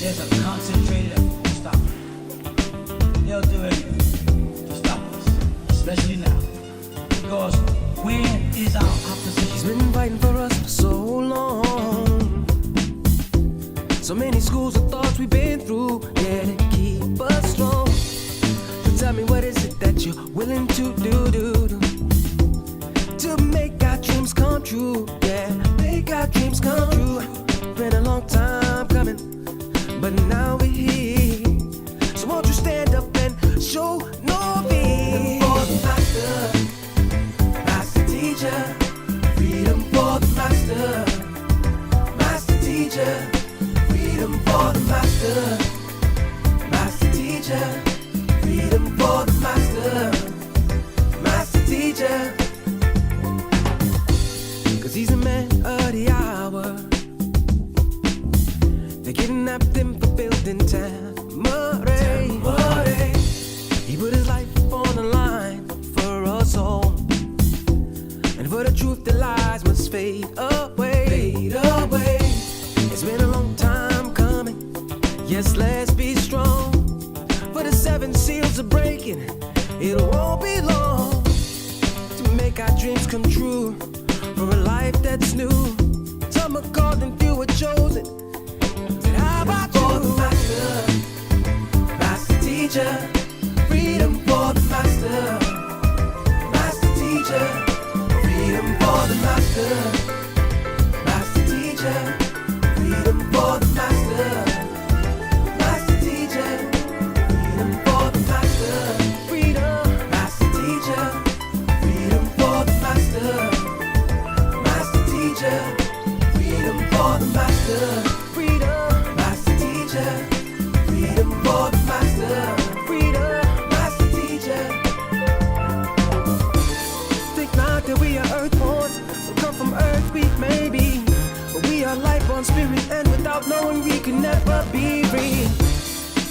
There's a concentrated effort to stop it. They'll do anything to stop us, especially now. Because where is our opposition? He's been fighting for us for so long. So many schools of thoughts we've been through, yeah, to keep us strong. So tell me, what is it that you're willing to do to make our dreams come true? Yeah, make our dreams come true. Been a long time coming, but now we're here. So won't you stand up and show no fear? For the master, master teacher. Freedom for the master, master teacher. Freedom for the master, master teacher. Freedom for the master, master teacher. 'Cause he's a man of the hour. They kidnapped him for building Tamarae. He put his life on the line for us all. And for the truth, the lies must fade away. Fade away. It's been a long time coming. Yes, let's be strong. For the 7 seals are breaking. It won't be long to make our dreams come true. For a life that's new. Some are called and few are chosen. Said, how about you? For the master, master teacher. Freedom for the master, master teacher. Freedom for the master, master teacher. Freedom for the master, master teacher. Freedom for the master, freedom, master teacher. Freedom for the master, master teacher. Freedom for the master, freedom, master teacher. Freedom for the master, freedom, master teacher. Think not that we are earthborn, so come from earth we may be, but we are life on spirit, and without knowing we can never be free.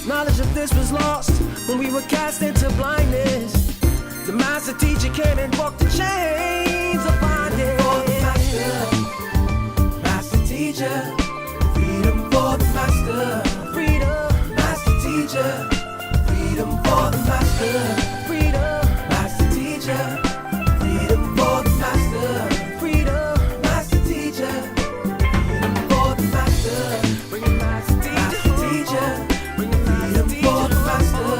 Knowledge of this was lost when we were cast into blindness. The master teacher came and broke the chains of bondage. For the master, master teacher. Freedom for the master, freedom, master teacher. Freedom for the master, freedom, master teacher. Freedom for the master, freedom, master teacher. Freedom for the master, bring it master teacher. Bring it freedom for the master,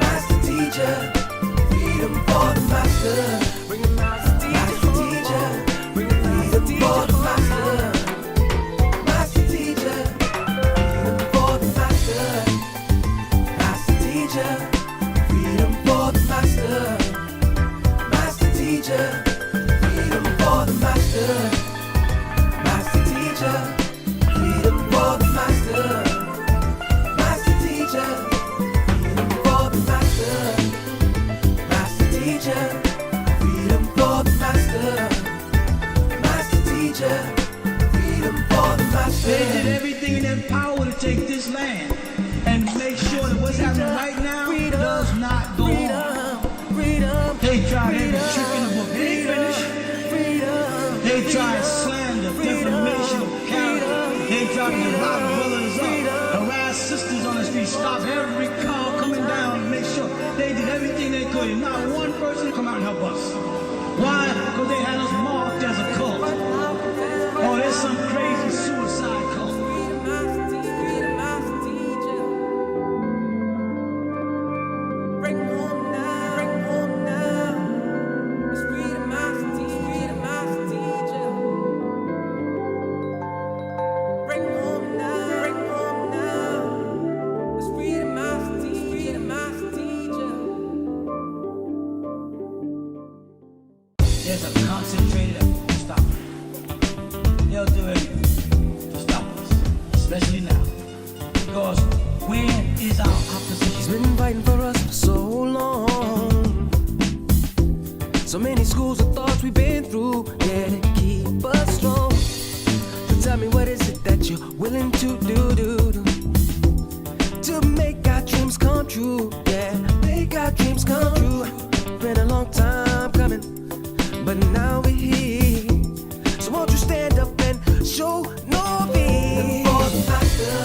master teacher. Freedom for the master, bring it master teacher. Bring it freedom for the master, master teacher. Freedom for the master, master teacher. Freedom for the master, master teacher. Freedom for the master, master teacher. Freedom for the master, master teacher. Freedom for the master, master teacher. Freedom for the master, master teacher. Freedom for the master. They did everything in their power to take this land and make sure that what's happening right now does not go on. They tried every trick in the book. They ain't finished. They tried slander, defamation of character. They tried to lock brothers up, harass sisters on the street, stop every car coming down to make sure they did everything they could. And not one person come out and help us. Why? Because they had us marked as a cult. Oh, there's some crazy suicide cult. There's a concentrated effort to stop it. They'll do anything to stop us, especially now. Because where is our opposition? He's been fighting for us for so long. So many schools of thoughts we've been through, yeah, to keep us strong. So tell me, what is it that you're willing to do to make our dreams come true? Yeah, make our dreams come true. Been a long time coming, but now we're here. So won't you stand up and show no fear? For the master,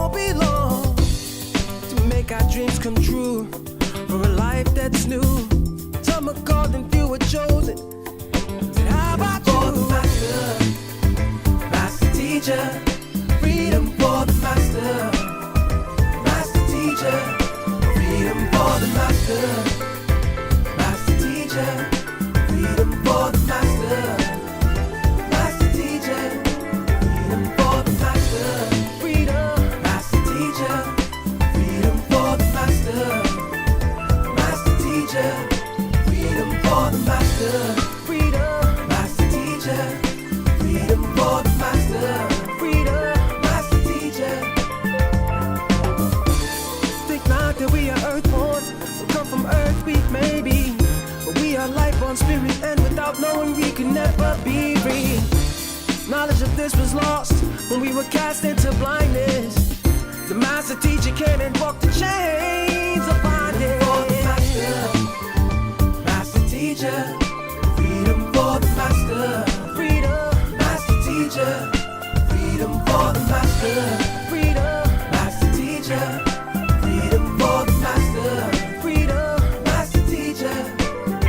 won't be long to make our dreams come true for a life that's new. Some are called and few are chosen. Said, how about you? For the master, master teacher, freedom for the master, master teacher, freedom for the master, master teacher, freedom for the master, master teacher, freedom for the master, freedom, master teacher, freedom for the master, master teacher, freedom for the master, freedom, master teacher, freedom for the master, freedom, master teacher. Think not that we are earthborn, we come from earth, we may be, but we are life on spirit, and without knowing we can never be free. Knowledge of this was lost when we were cast into blindness. The master teacher came and broke the chains of bondage. For the master, master teacher, freedom for the master, freedom, master teacher, freedom for the master, freedom, master teacher, freedom for the master, freedom, master teacher,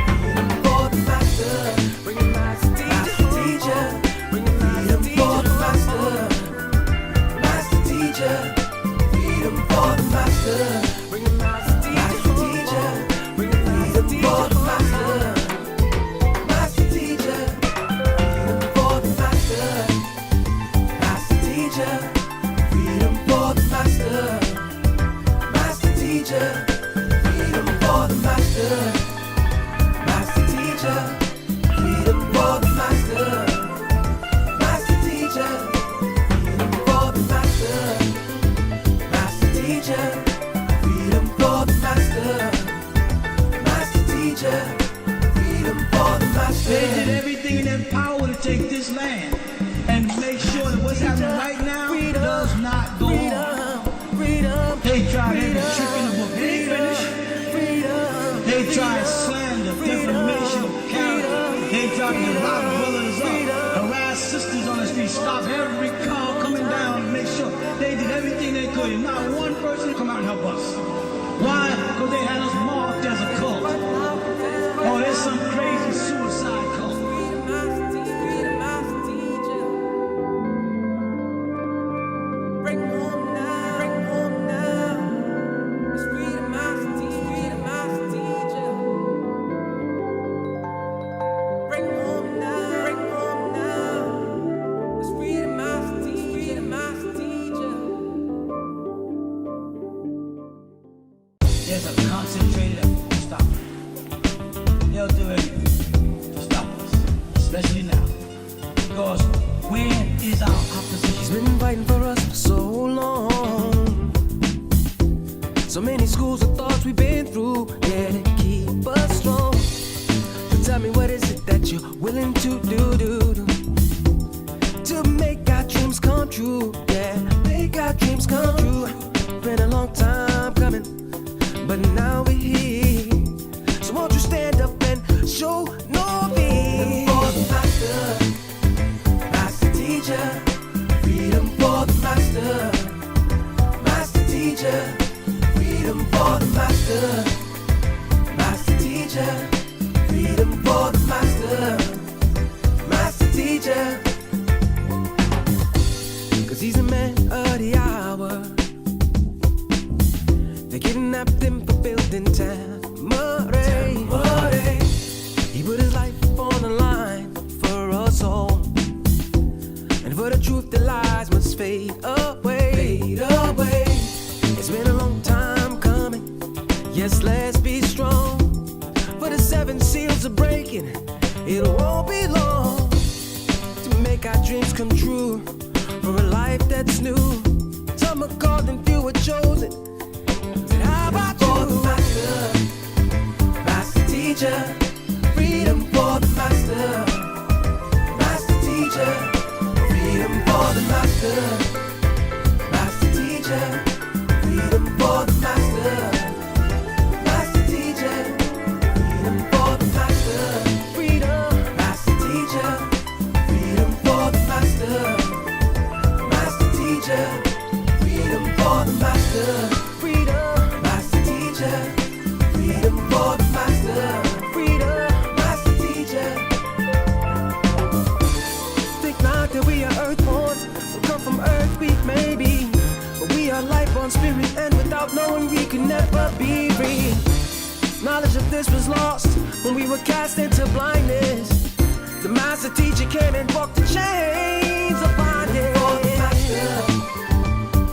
freedom for the master, bring the master teacher, bring the freedom for the master, master teacher, freedom for the master, bring the master teacher, bring the freedom for the master, master teacher, freedom for the master, master teacher, freedom for the master, master teacher, freedom for the master, master teacher, freedom for the master, master teacher, freedom for the master, master teacher, freedom for the master, master teacher, freedom for the master. They did everything in their power to take this land and make sure that what's happening right now does not go on. They tried every trick in the book. They ain't finished. They tried slander, defamation of character. They tried to lock brothers up, harass sisters on the street, stop every car coming down and make sure they did everything they could. And not one person come out and help us. Why? Because they had us marked as a cult. Oh, there's some crazy suicide cult. Bring home now, bring home now. It's freedom, master teacher, freedom, master teacher. Bring home now, bring home now. It's freedom, master teacher, freedom, master teacher. There's a concentrated effort to stop it. They'll do anything to stop us, especially now. Because where is our opposition? He's been fighting for us for so long. So many schools of thoughts we've been through, yeah, to keep us strong. So tell me, what is it that you're willing to do to make our dreams come true? Yeah, make our dreams come true. Been a long time coming, but now we're here. So won't you stand up and show no fear? For the master, master teacher, freedom for the master, master teacher, freedom for the master, master teacher, freedom for the master, master teacher. 'Cause he's a man of the hour. They kidnapped him for building Tamare. He put his life on the line for us all, and for the truth the lies must fade away. Fade away. It's been a long time coming. Yes, let's be strong. For the 7 seals are breaking. It won't be long to make our dreams come true for a life that's new. Some are called and few are chosen. Said, how about you? For the master, master teacher, freedom for the master, master teacher, freedom for the master, master teacher, freedom for the master, master teacher, freedom for the master, freedom, master teacher, freedom for the master, master teacher. for the master. Freedom, master teacher. Freedom for the master. Freedom, master teacher. Think not that we are earthborn, we come from earth, we maybe, but we are life on spirit, and without knowing we can never be free. Knowledge of this was lost when we were cast into blindness. The master teacher came and broke the chains of bondage. For the master,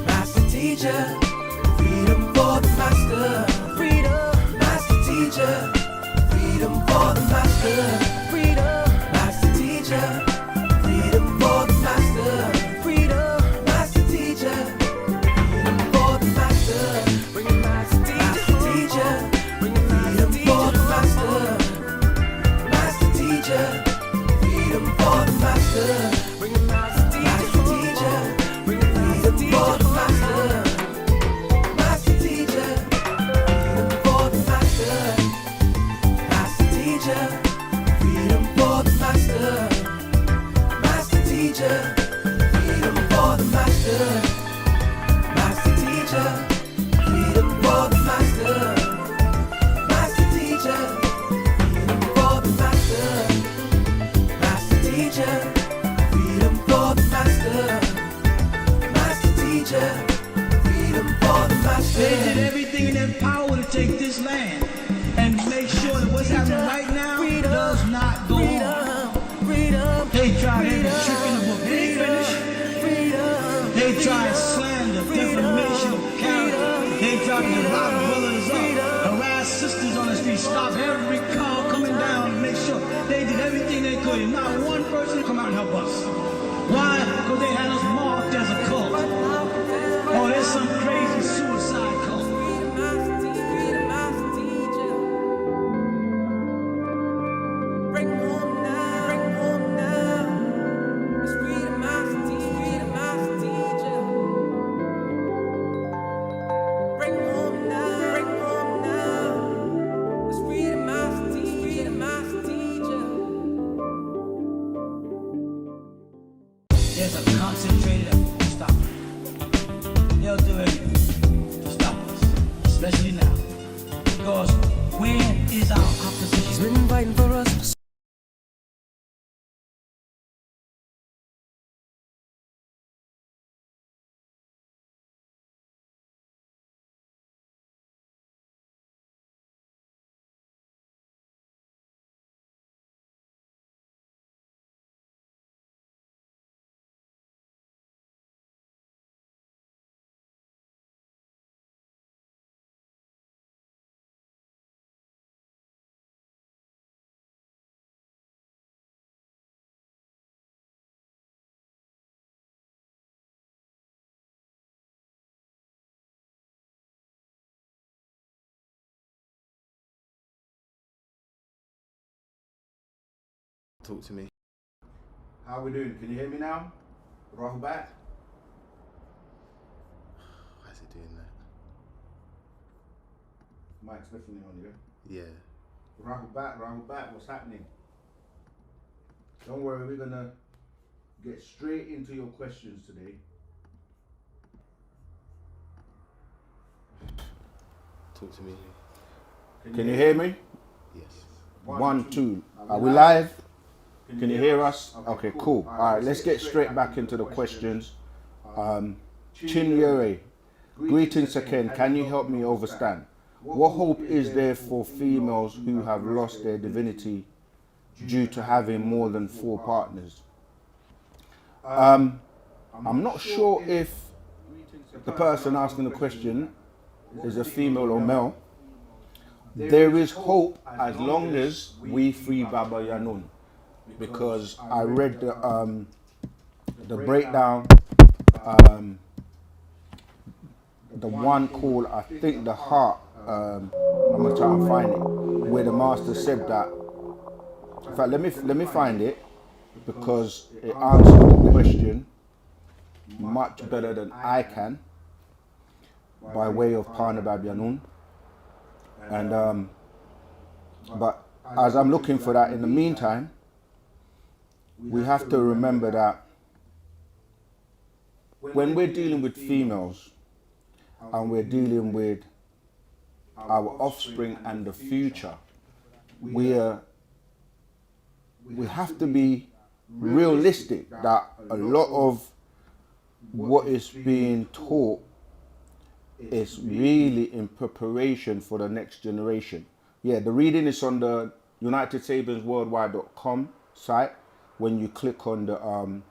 master teacher. Freedom for the master. Freedom, master teacher. Freedom for the master. Freedom, master teacher. Freedom for the master. Freedom, master teacher. Freedom for the master. Bring it, master teacher. Bring it, freedom for the master. Master teacher. Freedom for the master. Bring it, master teacher. Bring it, freedom for the master. Master teacher. Freedom for the master. Master teacher. Freedom for the master. Master teacher. Freedom for the master. Master teacher. Freedom for the master. Master teacher. Freedom for the master. Master teacher. Freedom for the master. Master teacher. Freedom for the master. They did everything in their power to take this land and make sure that what's happening right now does not go on. Freedom. They tried every trick in the book. They ain't finished. They tried slander, defamation of character. They tried to lock brothers up, harass sisters on the street, stop every car coming down and make sure they did everything they could. And not one person come out and help us. Why? Because they had us marked as a cult. Oh, there's some crazy suicide cult. There's a concentrated effort to stop it. They'll do everything to stop us, especially now. Because where is our opposition? He's been fighting for us. Talk to me. How we doing? Can you hear me now? Wu-Sabat? Why is it doing that? Mike's definitely on you. Yeah. Wu-Sabat, what's happening? Don't worry, we're gonna get straight into your questions today. Talk to me. Can you hear me? Yes. 1, 2. Are we live? Can you hear us? Okay, cool. Alright, let's get straight back into the questions. Chinyere, greetings again. Can you help me understand? What hope is there for females who have lost their divinity due to having more than 4 partners? I'm not sure if the person asking the question is a female or male. There is hope as long as we free Baba Yanun, because I read the breakdown, the one called, I think, the heart. I'm gonna try and find it, where the master said that. In fact, let me find it, because it answers the question much better than I can by way of Parnabab Yanun. And but as I'm looking for that, in the meantime, we have to remember that when we're dealing with females, and we're dealing with our offspring and the future, we have to be realistic that a lot of what is being taught is really in preparation for the next generation. Yeah, the reading is on the UnitedSabiansWorldwide.com site. When you click on the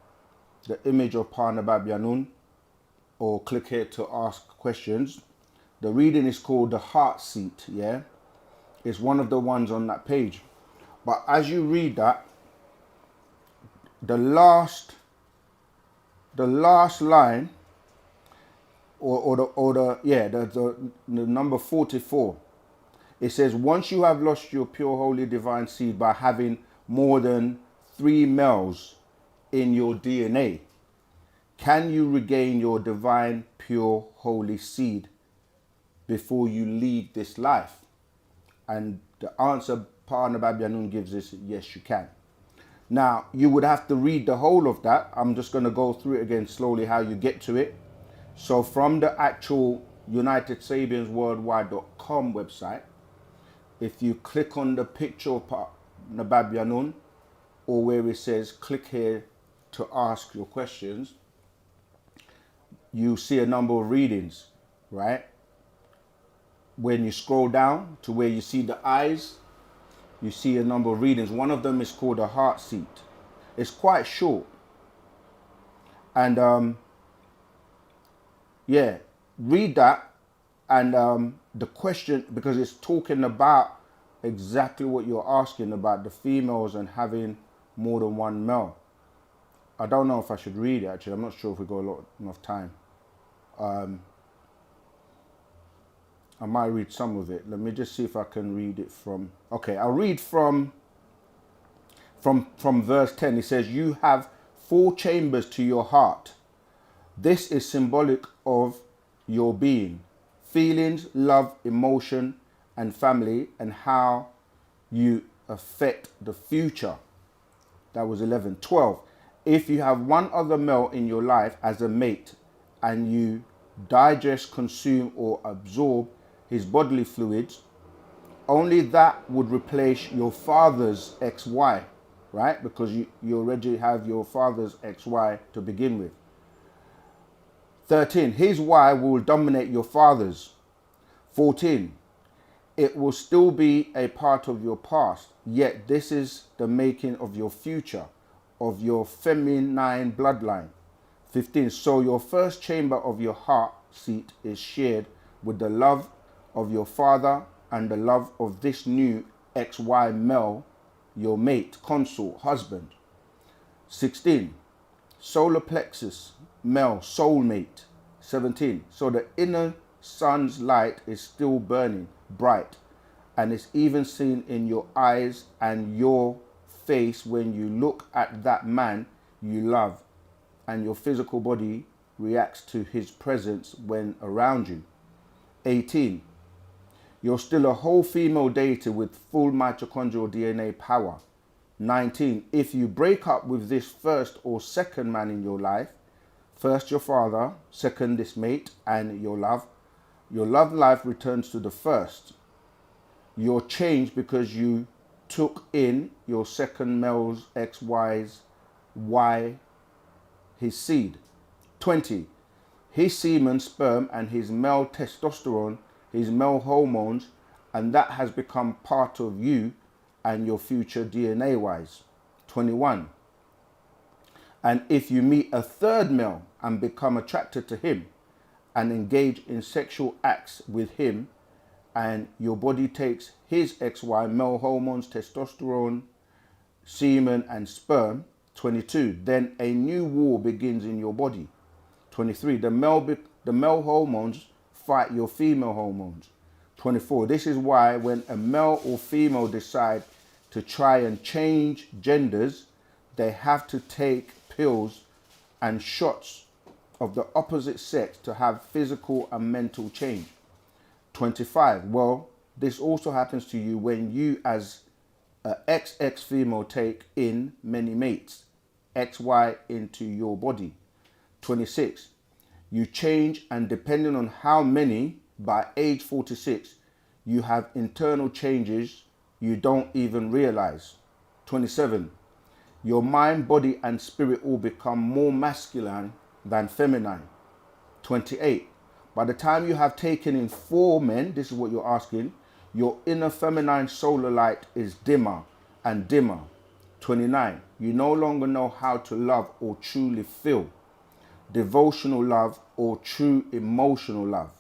image of Parnabab Yanun, or click here to ask questions, the reading is called The Heart Seat. Yeah, it's one of the ones on that page. But as you read that, the last line, the number 44, it says, once you have lost your pure, holy, divine seed by having more than 3 males in your DNA, can you regain your divine, pure, holy seed before you leave this life? And the answer Parnabab Yanun gives is yes, you can. Now, you would have to read the whole of that. I'm just going to go through it again slowly, how you get to it. So from the actual UnitedSabiansWorldwide.com website, if you click on the picture of Parnabab Yanun, or where it says click here to ask your questions, you see a number of readings, right? When you scroll down to where you see the eyes, you see a number of readings. One of them is called A Heart Seat. It's quite short. And yeah, read that. And the question, because it's talking about exactly what you're asking about, the females and having more than one male. I don't know if I should read it, actually. I'm not sure if we got enough time. I might read some of it. Let me just see if I can read it from... Okay, I'll read from verse 10. It says, you have 4 chambers to your heart. This is symbolic of your being. Feelings, love, emotion, and family, and how you affect the future. That was 11. 12. If you have one other male in your life as a mate, and you digest, consume, or absorb his bodily fluids, only that would replace your father's XY, right? Because you already have your father's XY to begin with. 13, his Y will dominate your father's. 14, it will still be a part of your past, yet this is the making of your future, of your feminine bloodline. 15, so your first chamber of your heart seat is shared with the love of your father and the love of this new XY male, your mate, consort, husband. 16, solar plexus, male, soulmate. 17, so the inner sun's light is still burning bright, and it's even seen in your eyes and your face when you look at that man you love, and your physical body reacts to his presence when around you. 18, you're still a whole female deity with full mitochondrial DNA power. 19, if you break up with this first or second man in your life, first your father, second this mate and your love life returns to the first. You're changed because you took in your second male's XY's Y, his seed. 20, his semen, sperm, and his male testosterone, his male hormones, and that has become part of you and your future DNA wise. 21, and if you meet a third male and become attracted to him and engage in sexual acts with him, and your body takes his XY male hormones, testosterone, semen, and sperm. 22, then a new war begins in your body. 23, the male hormones fight your female hormones. 24, this is why when a male or female decide to try and change genders, they have to take pills and shots of the opposite sex to have physical and mental change. 25, well, this also happens to you when you as a XX female take in many mates, XY into your body. 26, You change, and depending on how many, by age 46, you have internal changes you don't even realize. 27. Your mind, body, and spirit all become more masculine than feminine. 28. By the time you have taken in 4 men, this is what you're asking, your inner feminine solar light is dimmer and dimmer. 29. You no longer know how to love or truly feel. Devotional love or true emotional love.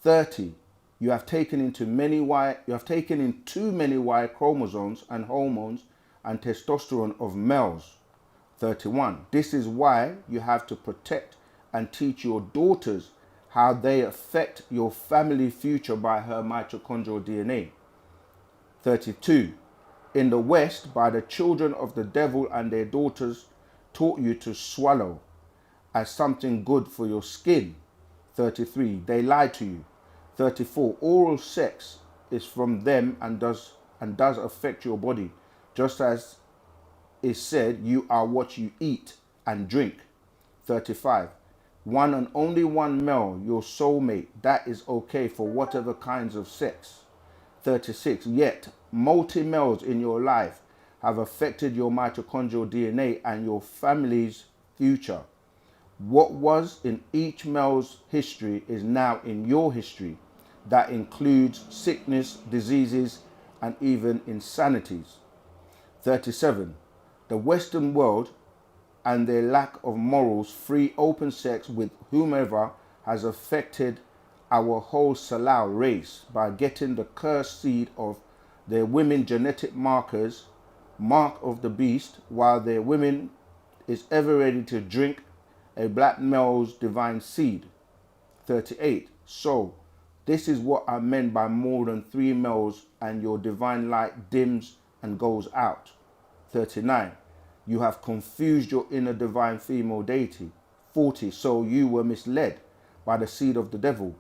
30. You have taken in too many Y chromosomes and hormones and testosterone of males. 31. This is why you have to protect and teach your daughters how they affect your family future by her mitochondrial DNA. 32. In the West, by the children of the devil and their daughters taught you to swallow as something good for your skin. 33. They lied to you. 34. Oral sex is from them and does affect your body, just as is said, you are what you eat and drink. 35. One and only one male, your soulmate, that is okay for whatever kinds of sex. 36. Yet, multi-males in your life have affected your mitochondrial DNA and your family's future. What was in each male's history is now in your history. That includes sickness, diseases, and even insanities. 37. The Western world and their lack of morals, free open sex with whomever, has affected our whole Salao race by getting the cursed seed of their women genetic markers, mark of the beast, while their women is ever ready to drink a black male's divine seed. 38. So, this is what I meant by more than 3 males and your divine light dims and goes out. 39. You have confused your inner divine female deity. 40. So you were misled by the seed of the devil.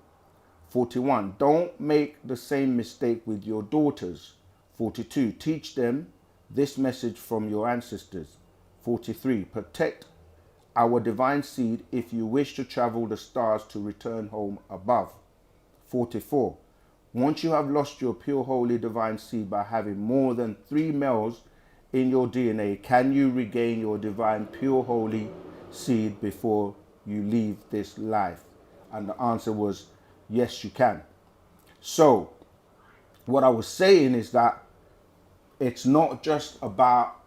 41. Don't make the same mistake with your daughters. 42. Teach them this message from your ancestors. 43. Protect our divine seed if you wish to travel the stars to return home above. 44. Once you have lost your pure holy divine seed by having more than 3 males in your DNA, can you regain your divine pure holy seed before you leave this life? And the answer was yes, you can. So what I was saying is that it's not just about,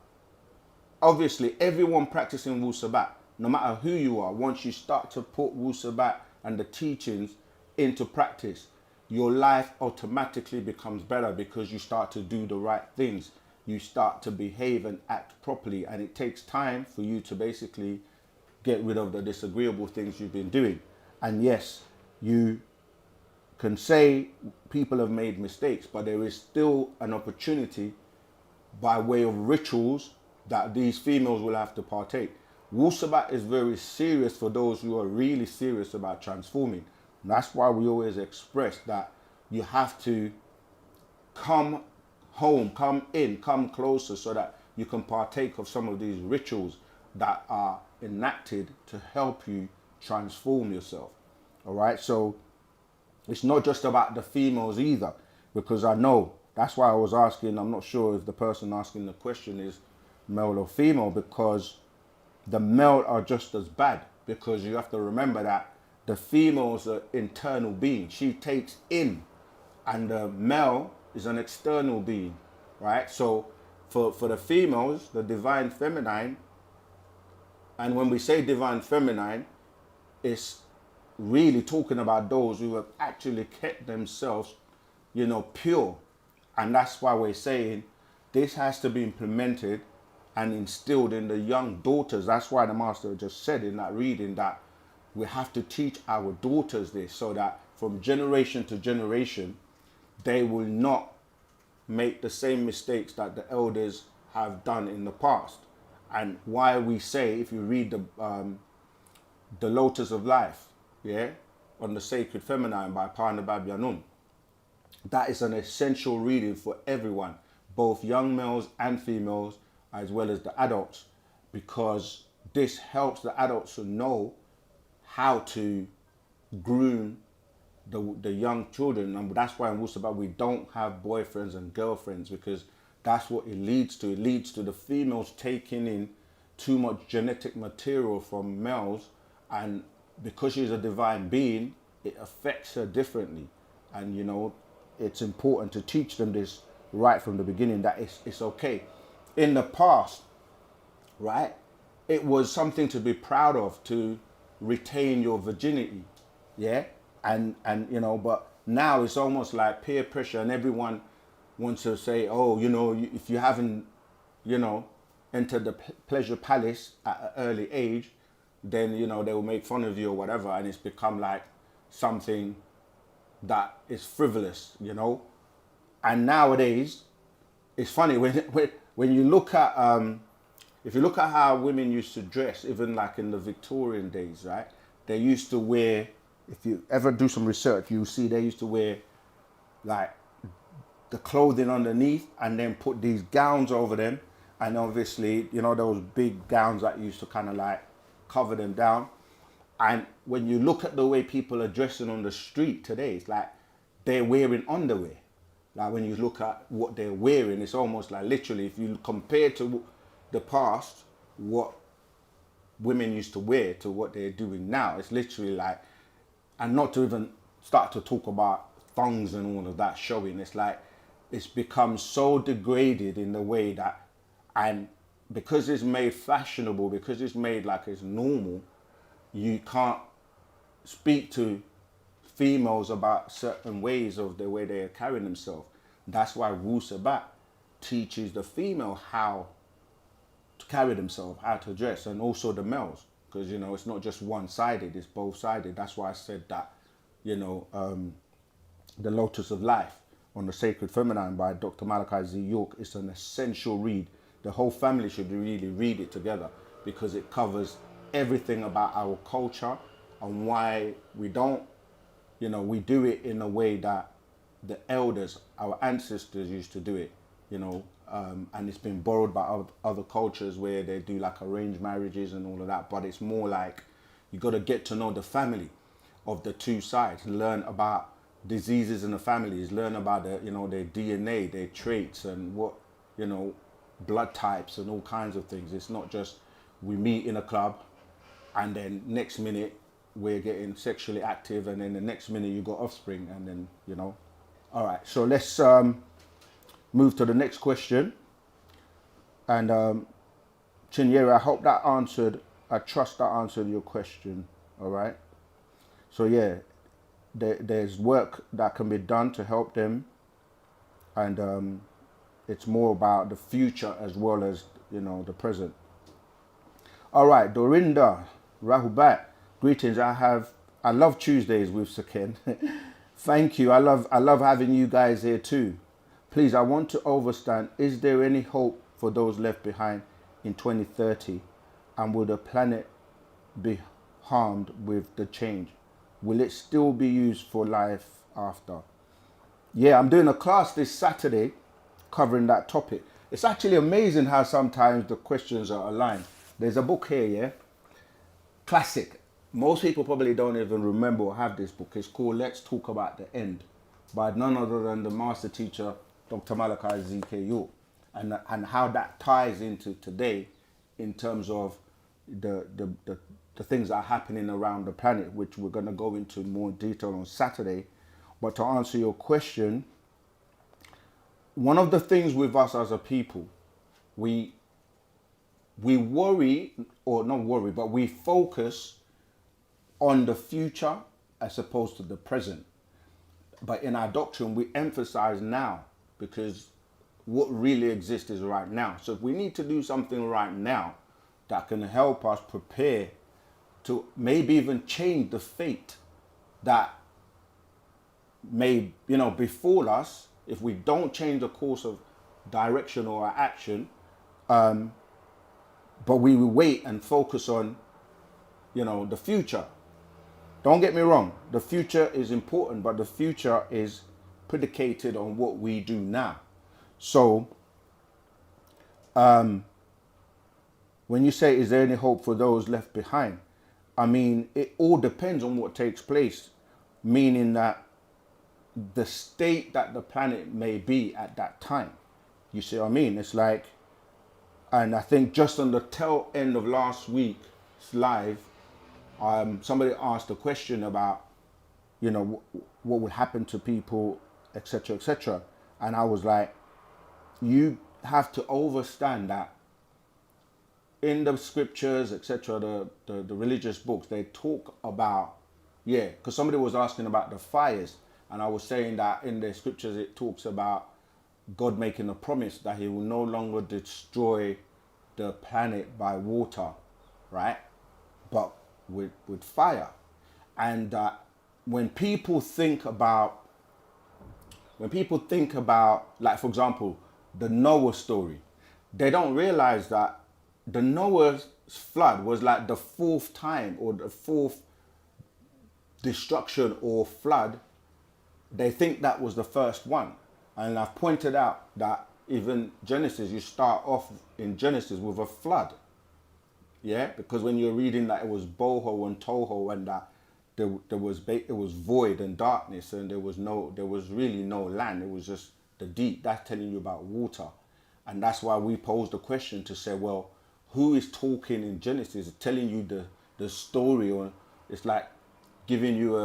obviously everyone practicing Wu-Sabat, no matter who you are, once you start to put Wu-Sabat and the teachings into practice, your life automatically becomes better because you start to do the right things. You start to behave and act properly, and it takes time for you to basically get rid of the disagreeable things you've been doing. And yes, you can say people have made mistakes, but there is still an opportunity by way of rituals that these females will have to partake. Wu-Sabat is very serious for those who are really serious about transforming. And that's why we always express that you have to come home, come in, come closer so that you can partake of some of these rituals that are enacted to help you transform yourself. All right, so it's not just about the females either, because I know that's why I was asking. I'm not sure if the person asking the question is male or female, because the male are just as bad, because you have to remember that the female's an internal being. She takes in, and the male is an external being, right? So for the females, the divine feminine, and when we say divine feminine, it's really talking about those who have actually kept themselves, pure. And that's why we're saying this has to be implemented and instilled in the young daughters. That's why the master just said in that reading that we have to teach our daughters this, so that from generation to generation, they will not make the same mistakes that the elders have done in the past. And why we say, if you read the Lotus of Life, on the Sacred Feminine by Parnabab Yanun, that is an essential reading for everyone, both young males and females, as well as the adults, because this helps the adults to know how to groom the young children. And that's why in Wu-Sabat we don't have boyfriends and girlfriends, because that's what it leads to. It leads to the females taking in too much genetic material from males, and because she's a divine being, it affects her differently. And you know, it's important to teach them this right from the beginning, that it's okay. In the past, right, it was something to be proud of to retain your virginity, yeah, and you know, but now it's almost like peer pressure, and everyone wants to say, oh, you know, if you haven't, you know, entered the pleasure palace at an early age, then you know they will make fun of you or whatever, and it's become like something that is frivolous, you know. And nowadays, it's funny when you look at if you look at how women used to dress, even like in the Victorian days, right? They used to wear, if you ever do some research, you'll see they used to wear like the clothing underneath and then put these gowns over them. And obviously, you know, those big gowns that used to kind of like cover them down. And when you look at the way people are dressing on the street today, it's like they're wearing underwear. Like when you look at what they're wearing, it's almost like literally, if you compare to the past, what women used to wear to what they're doing now, it's literally like, and not to even start to talk about thongs and all of that showing, it's like, it's become so degraded in the way that, and because it's made fashionable, because it's made like it's normal, you can't speak to females about certain ways of the way they're carrying themselves. That's why Wu-Sabat teaches the female how to carry themselves, how to dress, and also the males, because you know it's not just one-sided, it's both-sided. That's why I said that, you know, the Lotus of Life on the Sacred Feminine by Dr. Malachi Z. York is an essential read. The whole family should really read it together, because it covers everything about our culture and why we don't, you know, we do it in a way that the elders, our ancestors used to do it, you know, and it's been borrowed by other cultures where they do like arranged marriages and all of that. But it's more like you got to get to know the family of the two sides, learn about diseases in the families, learn about the, you know, their DNA, their traits, and what, you know, blood types and all kinds of things. It's not just we meet in a club and then next minute we're getting sexually active, and then the next minute you got offspring, and then, you know. All right, so let's move to the next question. And Chinyere, I hope that answered, I trust that answered your question. All right. So yeah, there's work that can be done to help them, and it's more about the future as well as, you know, the present. All right, Dorinda, Rahubat, greetings. I love Tuesdays with Saken. Thank you. I love having you guys here too. Please, I want to understand, is there any hope for those left behind in 2030? And will the planet be harmed with the change? Will it still be used for life after? Yeah, I'm doing a class this Saturday covering that topic. It's actually amazing how sometimes the questions are aligned. There's a book here, yeah? Classic. Most people probably don't even remember or have this book. It's called Let's Talk About the End by none other than the master teacher, Dr. Malachi Z.K. York. And how that ties into today in terms of the things that are happening around the planet, which we're going to go into more detail on Saturday. But to answer your question, one of the things with us as a people, we worry, or not worry, but we focus on the future as opposed to the present. But in our doctrine, we emphasize now, because what really exists is right now. So if we need to do something right now that can help us prepare to maybe even change the fate that may, you know, befall us, if we don't change the course of direction or our action, but we will wait and focus on, you know, the future. Don't get me wrong, the future is important, but the future is predicated on what we do now. So, when you say, is there any hope for those left behind? I mean, it all depends on what takes place, meaning that the state that the planet may be at that time. You see what I mean? It's like, and I think just on the tail end of last week's live, somebody asked a question about, you know, what would happen to people, etc., etc. And I was like, you have to understand that in the scriptures, etc., the religious books, they talk about, yeah, because somebody was asking about the fires, and I was saying that in the scriptures it talks about God making a promise that he will no longer destroy the planet by water, right? But with fire. And when people think about, like, for example, the Noah story, they don't realize that the Noah's flood was like the fourth time, or the fourth destruction or flood. They think that was the first one. And I've pointed out that even Genesis, you start off in Genesis with a flood. Yeah, because when you're reading that it was boho and toho, and that it was void and darkness, and there was really no land. It was just the deep. That's telling you about water. And that's why we posed the question to say, well, who is talking in Genesis, telling you the story? Or it's like giving you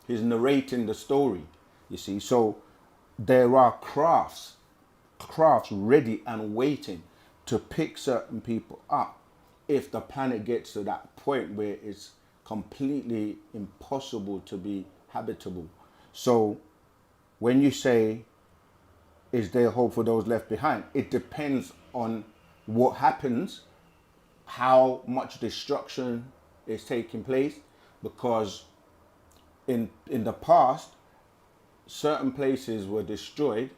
he's narrating the story, you see. So there are crafts ready and waiting to pick certain people up if the planet gets to that point where it's completely impossible to be habitable. So when you say, is there hope for those left behind? It depends on what happens, how much destruction is taking place, because in the past, certain places were destroyed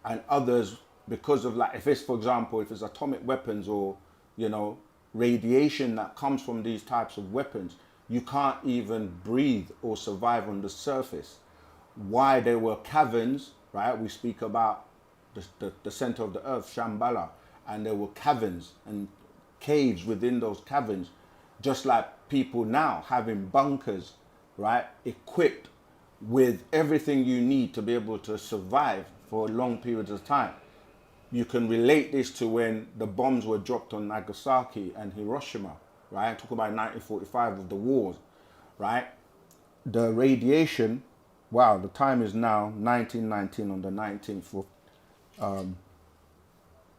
and others, because of, like, if it's, for example, if it's atomic weapons or, you know, radiation that comes from these types of weapons, you can't even breathe or survive on the surface. Why there were caverns, right? We speak about the center of the earth, Shambhala, and there were caverns and caves within those caverns, just like people now having bunkers, right? Equipped with everything you need to be able to survive for long periods of time. You can relate this to when the bombs were dropped on Nagasaki and Hiroshima, right? Talk about 1945 of the wars, right? The radiation, wow, the time is now 1919 on the 19th of,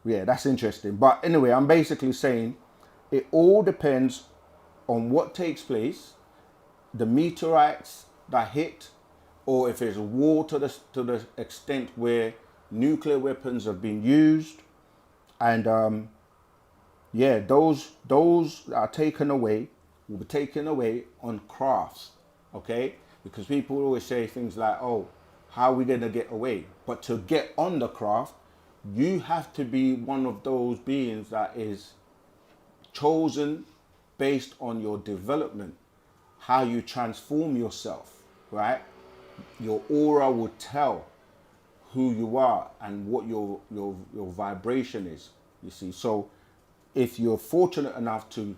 yeah, that's interesting. But anyway, I'm basically saying it all depends on what takes place, the meteorites that hit, or if it's war to the extent where nuclear weapons have been used, and yeah, those are taken away, will be taken away on crafts, okay? Because people always say things like, oh, how are we going to get away? But to get on the craft, you have to be one of those beings that is chosen based on your development, how you transform yourself, right? Your aura will tell who you are and what your vibration is, you see. So if you're fortunate enough to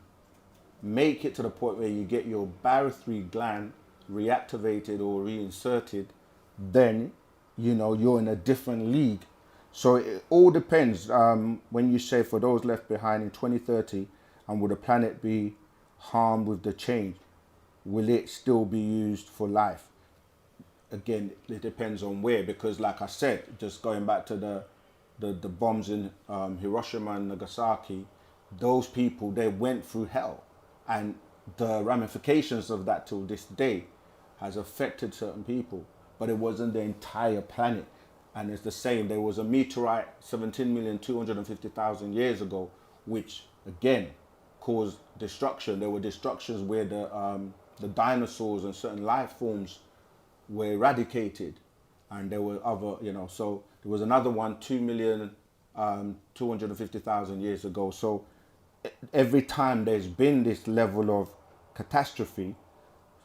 make it to the point where you get your barythry gland reactivated or reinserted, then, you know, you're in a different league. So it all depends. When you say for those left behind in 2030, and will the planet be harmed with the change? Will it still be used for life? Again, it depends on where, because like I said, just going back to the bombs in Hiroshima and Nagasaki, those people, they went through hell, and the ramifications of that till this day has affected certain people, but it wasn't the entire planet. And it's the same, there was a meteorite 17,250,000 years ago, which again caused destruction. There were destructions where the dinosaurs and certain life forms were eradicated, and there were other, you know, so there was another one 2,250,000 years ago. So every time there's been this level of catastrophe,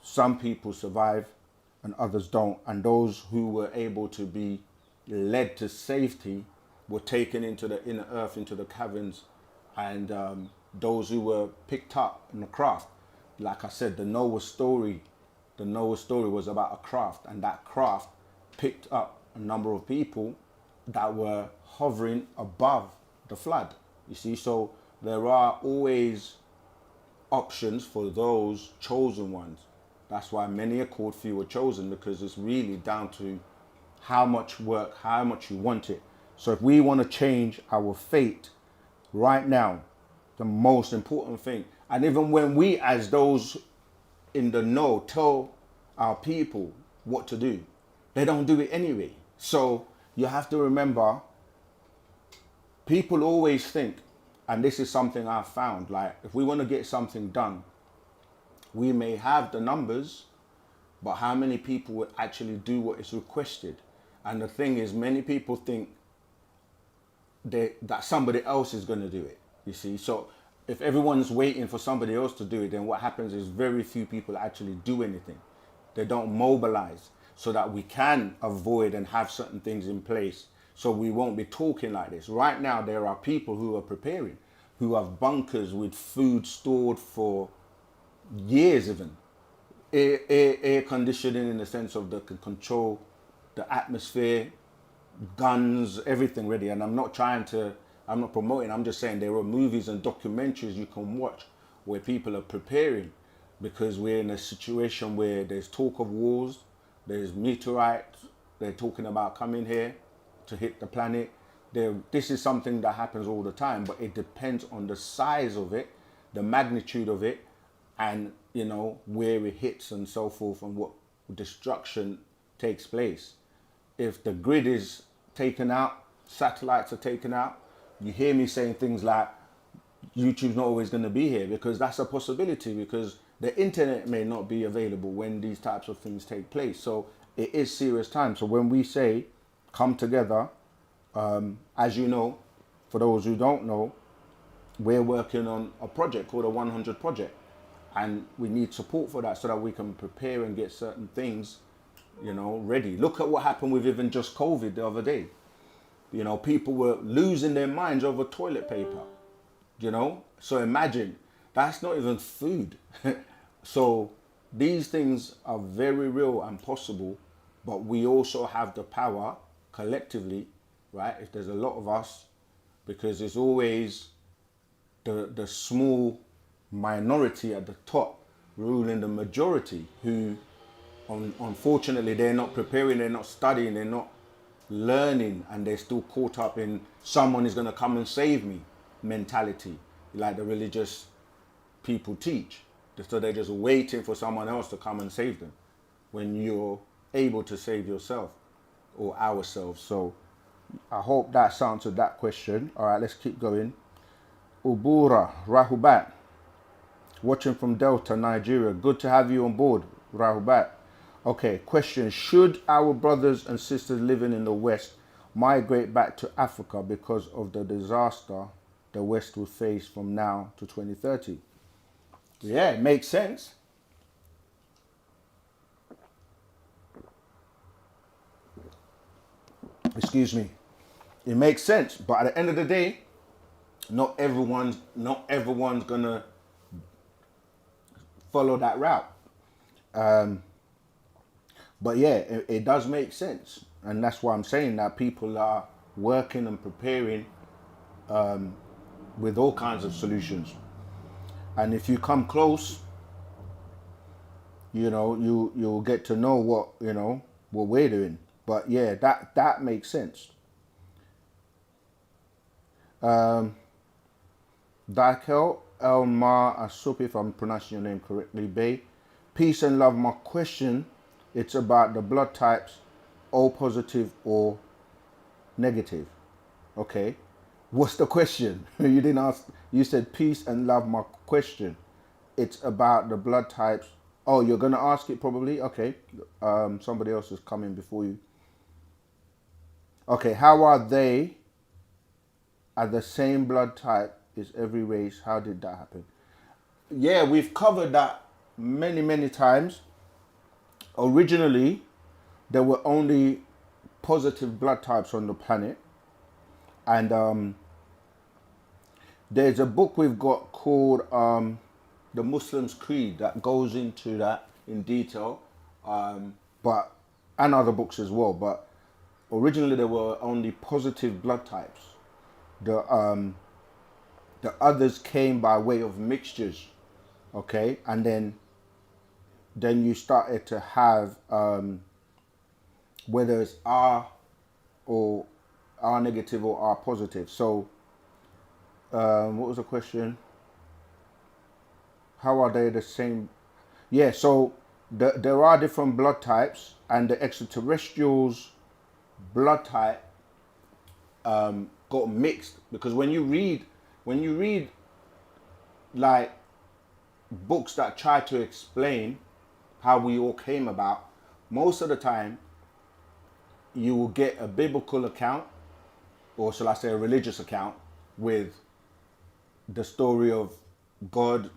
some people survive and others don't, and those who were able to be led to safety were taken into the inner earth, into the caverns, and those who were picked up in the craft. Like I said, the Noah story was about a craft, and that craft picked up a number of people that were hovering above the flood. You see, so there are always options for those chosen ones. That's why many are called, few are chosen, because it's really down to how much work, how much you want it. So if we want to change our fate right now, the most important thing, and even when we as those in the know tell our people what to do, they don't do it anyway. So you have to remember, people always think, and this is something I've found, like if we want to get something done, we may have the numbers, but how many people would actually do what is requested? And the thing is, many people think that somebody else is going to do it, you see. So if everyone's waiting for somebody else to do it, then what happens is very few people actually do anything. They don't mobilize so that we can avoid and have certain things in place, so we won't be talking like this. Right now, there are people who are preparing, who have bunkers with food stored for years even. Air conditioning, in the sense of that can control the atmosphere, guns, everything ready. And I'm not promoting, I'm just saying there are movies and documentaries you can watch where people are preparing, because we're in a situation where there's talk of wars, there's meteorites, they're talking about coming here to hit the planet. This is something that happens all the time, but it depends on the size of it, the magnitude of it, and you know, where it hits and so forth, and what destruction takes place. If the grid is taken out, satellites are taken out, you hear me saying things like YouTube's not always going to be here, because that's a possibility, because the internet may not be available when these types of things take place. So it is serious time. So when we say come together, as you know, for those who don't know, we're working on a project called a 100 project, and we need support for that so that we can prepare and get certain things, you know, ready. Look at what happened with even just COVID the other day. You know, people were losing their minds over toilet paper, you know. So imagine, that's not even food. So these things are very real and possible, but we also have the power collectively, right? If there's a lot of us, because there's always the small minority at the top ruling the majority, who unfortunately they're not preparing, they're not studying, they're not learning, and they're still caught up in someone is going to come and save me mentality, like the religious people teach. So they're just waiting for someone else to come and save them, when you're able to save yourself or ourselves. So I hope that's answered that question. All right, let's keep going. Ubura Rahubat, watching from Delta, Nigeria. Good to have you on board, Rahubat. Okay, question. Should our brothers and sisters living in the West migrate back to Africa because of the disaster the West will face from now to 2030? Yeah, it makes sense. Excuse me. It makes sense, but at the end of the day, not everyone's gonna follow that route. But yeah, it does make sense, and that's why I'm saying that people are working and preparing with all kinds of solutions. And if you come close, you know, you'll get to know what we're doing. But yeah, that makes sense. Dakel Elmar Asup, if I'm pronouncing your name correctly, Bay. Peace and love. My question, it's about the blood types, O positive or negative. Okay. What's the question? You didn't ask. You said peace and love. My question, it's about the blood types. Oh, you're gonna ask it probably. Okay. Somebody else is coming before you. Okay. How are they? Are the same blood type is every race? How did that happen? Yeah, we've covered that many times. Originally, there were only positive blood types on the planet, and There's a book we've got called The Muslim's Creed that goes into that in detail, but and other books as well. But originally there were only positive blood types. The others came by way of mixtures, okay, and then you started to have whether it's R or R negative or R positive. So what was the question? How are they the same? Yeah, so there are different blood types, and the extraterrestrials' blood type got mixed, because when you read like books that try to explain how we all came about, most of the time you will get a biblical account, or shall I say a religious account, with the story of God,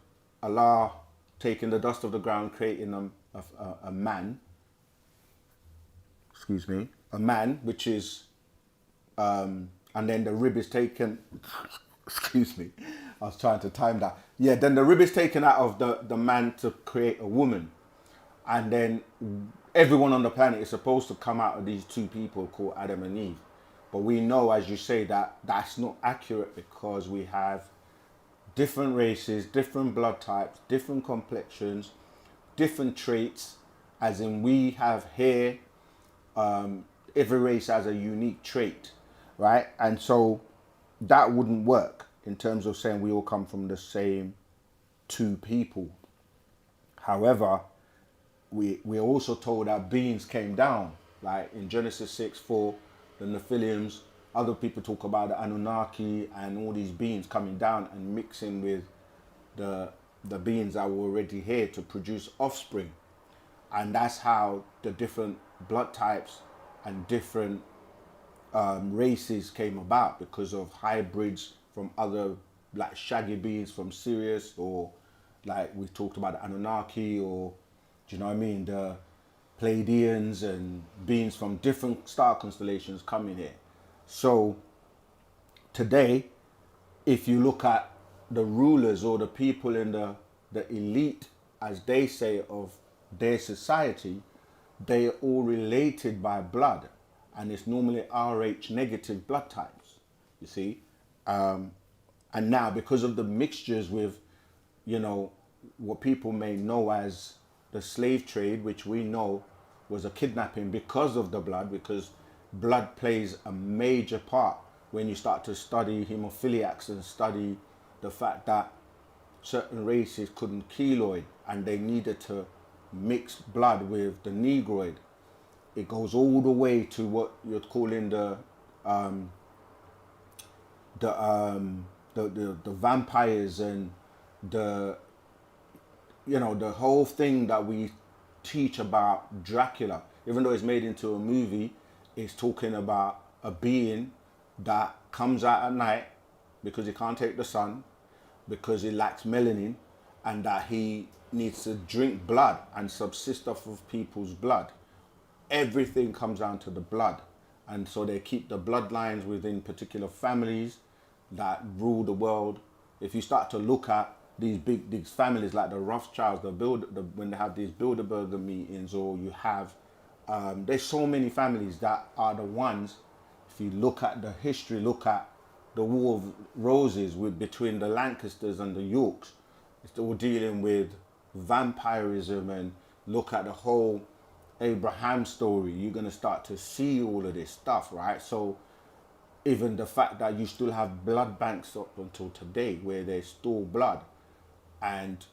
Allah, taking the dust of the ground, creating a man. Excuse me, a man, which is, and then the rib is taken. Excuse me, I was trying to time that. Yeah, then the rib is taken out of the man to create a woman, and then everyone on the planet is supposed to come out of these two people called Adam and Eve. But we know, as you say, that that's not accurate, because we have different races, different blood types, different complexions, different traits, as in we have hair, every race has a unique trait, right? And so that wouldn't work in terms of saying we all come from the same two people. However, we're also told that beings came down, like in Genesis 6:4, the Nephilims. Other people talk about the Anunnaki and all these beings coming down and mixing with the beings that were already here to produce offspring. And that's how the different blood types and different races came about, because of hybrids from other, like shaggy beings from Sirius, or like we talked about the Anunnaki, or do you know what I mean, the Pleiadians, and beings from different star constellations coming here. So today, if you look at the rulers or the people in the elite, as they say, of their society, they are all related by blood, and it's normally Rh negative blood types, you see. And now, because of the mixtures with, you know, what people may know as the slave trade, which we know was a kidnapping because of the blood, because blood plays a major part when you start to study hemophiliacs and study the fact that certain races couldn't keloid and they needed to mix blood with the negroid. It goes all the way to what you're calling the vampires, and the, you know, the whole thing that we teach about Dracula, even though it's made into a movie, it's talking about a being that comes out at night because he can't take the sun, because he lacks melanin, and that he needs to drink blood and subsist off of people's blood. Everything comes down to the blood. And so they keep the bloodlines within particular families that rule the world. If you start to look at these families like the Rothschilds, when they have these Bilderberger meetings, or you have, there's so many families that are the ones, if you look at the history, look at the War of Roses between the Lancasters and the Yorks, it's all dealing with vampirism, and look at the whole Abraham story, you're going to start to see all of this stuff, right? So even the fact that you still have blood banks up until today where they store blood, and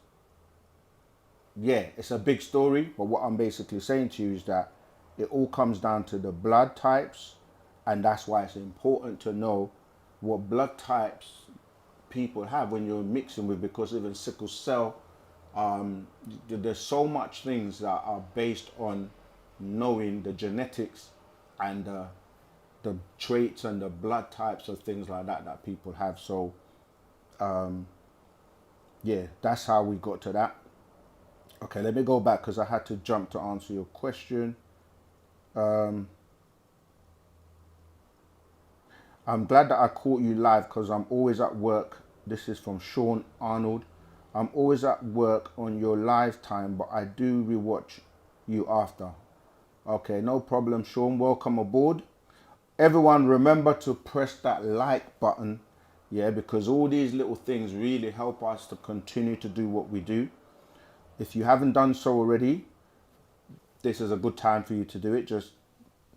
yeah, it's a big story, but what I'm basically saying to you is that it all comes down to the blood types, and that's why it's important to know what blood types people have when you're mixing with, because even sickle cell, there's so much things that are based on knowing the genetics and the traits and the blood types of things like that people have. So yeah, that's how we got to that. Okay, let me go back because I had to jump to answer your question. I'm glad that I caught you live because I'm always at work This is from Sean Arnold. I'm always at work on your live time, but I do rewatch you after. Okay, no problem, Sean. Welcome aboard. Everyone, remember to press that like button, yeah, because all these little things really help us to continue to do what we do. If you haven't done so already, this is a good time for you to do it. Just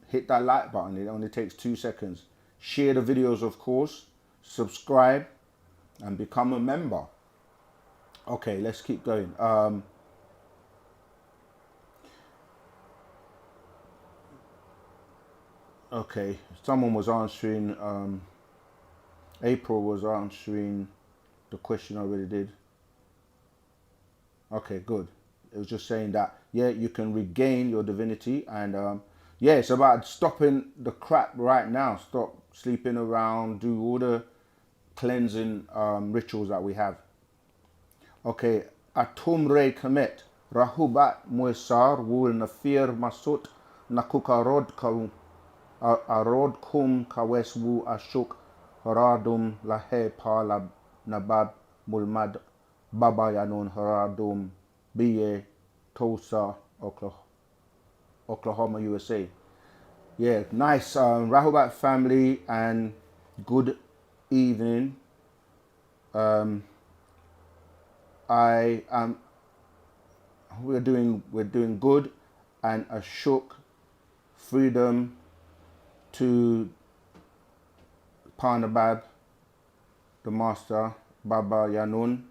hit that like button. It only takes 2 seconds. Share the videos, of course. Subscribe and become a member. Okay, let's keep going. Okay, someone was answering, April was answering the question I already did. Okay, good. It was just saying that, yeah, you can regain your divinity, and yeah, it's about stopping the crap right now. Stop sleeping around, do all the cleansing rituals that we have. Okay, Atum Rei Kamet, Rahubat Muesar, Wul Nafir Masut, Nakukarod Kaum, Arod Kum Kawes Wu Ashuk, Haradum Lahe Pala Nabab Mulmad, Baba Yanon Haradum, Biye, Tulsa, Oklahoma, USA. Yeah, nice. Rahubat family, and good evening. We're doing good, and Ashok, freedom to Parnabab, the master, Baba Yanun,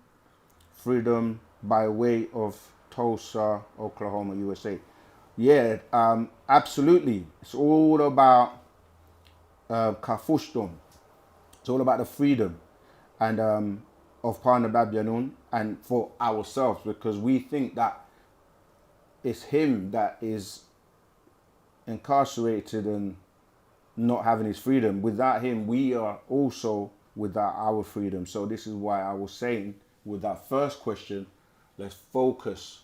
freedom by way of Tulsa, Oklahoma, USA. Yeah, absolutely. It's all about Kafushdom. It's all about the freedom and of Parnabab Yanun, and for ourselves, because we think that it's him that is incarcerated and not having his freedom. Without him, we are also without our freedom. So this is why I was saying with that first question, let's focus.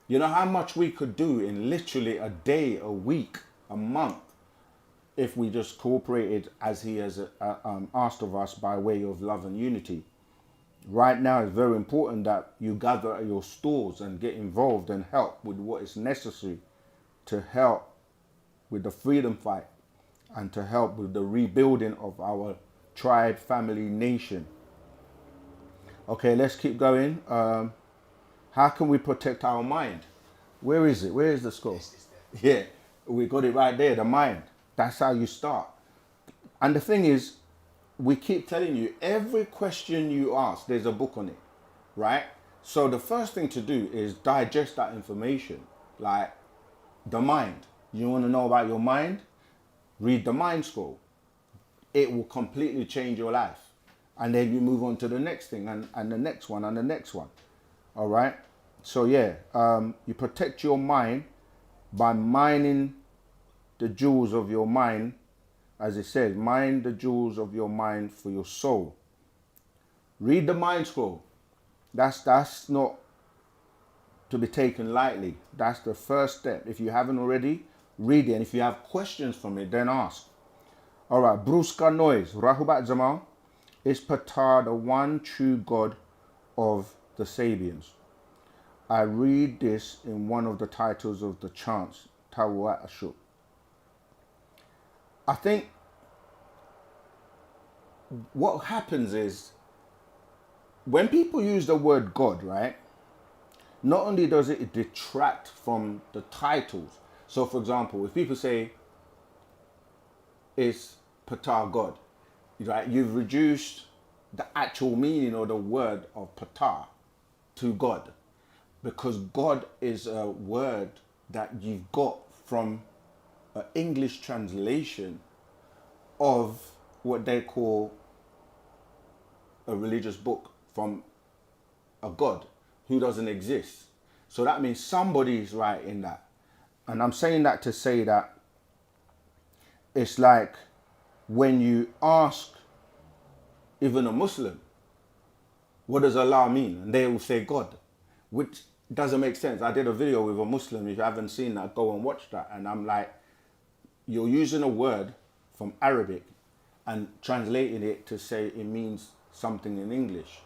You know how much we could do in literally a day, a week, a month, if we just cooperated as he has asked of us by way of love and unity. Right now, it's very important that you gather at your stores and get involved and help with what is necessary to help with the freedom fight and to help with the rebuilding of our tribe, family, nation. Okay, let's keep going. How can we protect our mind? Where is it? Where is the score? Yeah, we got it right there, the mind. That's how you start. And the thing is, we keep telling you, every question you ask, there's a book on it, right? So the first thing to do is digest that information, like the mind. You want to know about your mind? Read the Mind Scroll. It will completely change your life. And then you move on to the next thing, and the next one, and the next one. All right? So yeah, you protect your mind by mining the jewels of your mind. As it says, mine the jewels of your mind for your soul. Read the Mind Scroll. That's not to be taken lightly. That's the first step. If you haven't already, read it. And if you have questions from it, then ask. All right, Bruska Noise, Rahubat Zamal. Is Ptah the one true God of the Sabians? I read this in one of the titles of the chants, Tawat Ashuk. I think what happens is when people use the word God, right? Not only does it detract from the titles. So for example, if people say, is Ptah God, right? You've reduced the actual meaning or the word of Ptah to God, because God is a word that you've got from an English translation of what they call a religious book from a God who doesn't exist. So that means somebody's writing that. And I'm saying that to say that it's like when you ask even a Muslim, what does Allah mean? And they will say God, which doesn't make sense. I did a video with a Muslim. If you haven't seen that, go and watch that. And I'm like, you're using a word from Arabic and translating it to say it means something in English.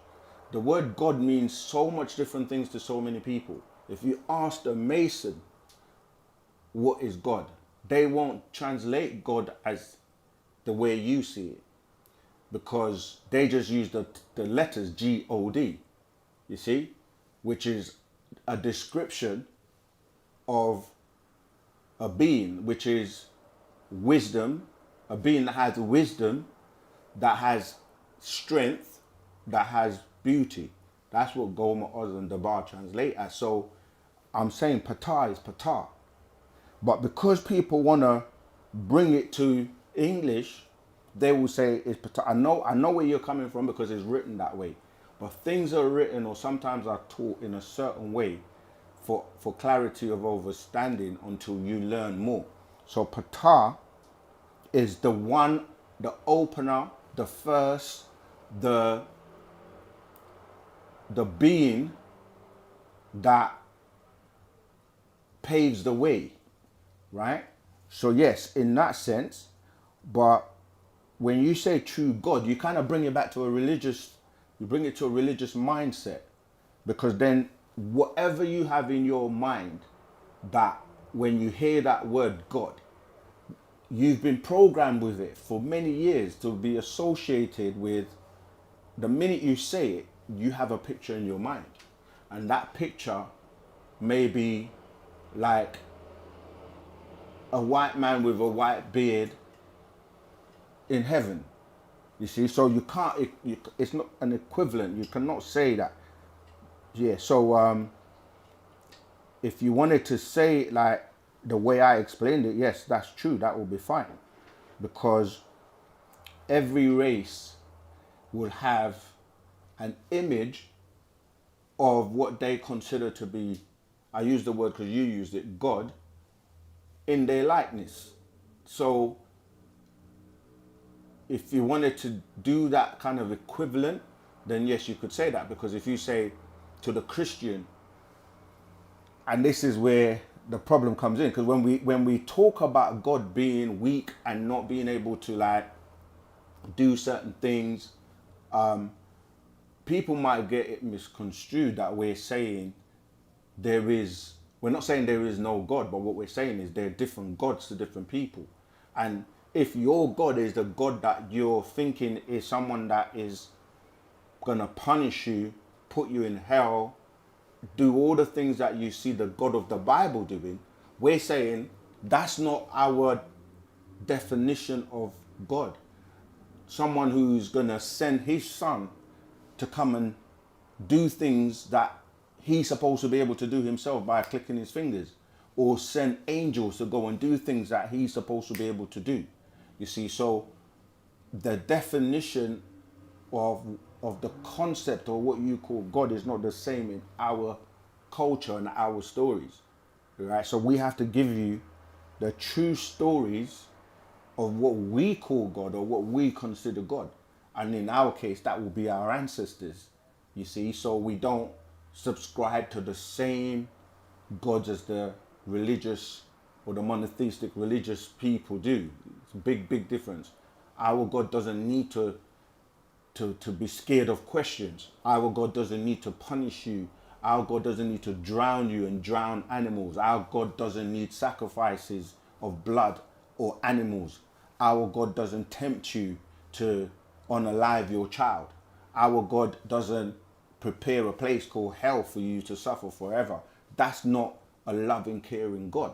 The word God means so much different things to so many people. If you ask a Mason, what is God? They won't translate God as the way you see it, because they just use the letters G-O-D, you see, which is a description of a being, which is wisdom, a being that has wisdom, that has strength, that has beauty. That's what Goma, Oz, and Dabar translate as. So I'm saying Ptah is Ptah. But because people want to bring it to English, they will say it's Ptah. I know where you're coming from because it's written that way. But things are written or sometimes are taught in a certain way for clarity of understanding until you learn more. So Ptah is the one, the opener, the first, the being that paves the way, right? So yes, in that sense, but when you say true God, you kind of bring it back to a religious, you bring it to a religious mindset, because then whatever you have in your mind, that when you hear that word God, you've been programmed with it for many years to be associated with, the minute you say it, you have a picture in your mind. And that picture may be like a white man with a white beard in heaven. You see, so you can't, it's not an equivalent. You cannot say that. Yeah, so if you wanted to say it like the way I explained it, yes, that's true. That will be fine. Because every race will have an image of what they consider to be, I use the word because you used it, God, in their likeness. So if you wanted to do that kind of equivalent, then yes, you could say that. Because if you say to the Christian, and this is where the problem comes in, because when we talk about God being weak and not being able to like do certain things, people might get it misconstrued that we're saying we're not saying there is no God, but what we're saying is there are different gods to different people. And if your God is the God that you're thinking is someone that is gonna punish you, put you in hell, do all the things that you see the God of the Bible doing, we're saying that's not our definition of God. Someone who's gonna send his son to come and do things that he's supposed to be able to do himself by clicking his fingers, or send angels to go and do things that he's supposed to be able to do. You see, so the definition of the concept or what you call God is not the same in our culture and our stories, right? So we have to give you the true stories of what we call God or what we consider God. And in our case, that will be our ancestors, you see. So we don't subscribe to the same gods as the religious or the monotheistic religious people do. It's a big difference. Our God doesn't need to be scared of questions. Our God doesn't need to punish you. Our God doesn't need to drown you and drown animals. Our God doesn't need sacrifices of blood or animals. Our God doesn't tempt you to unalive your child. Our God doesn't prepare a place called hell for you to suffer forever. That's not a loving, caring God.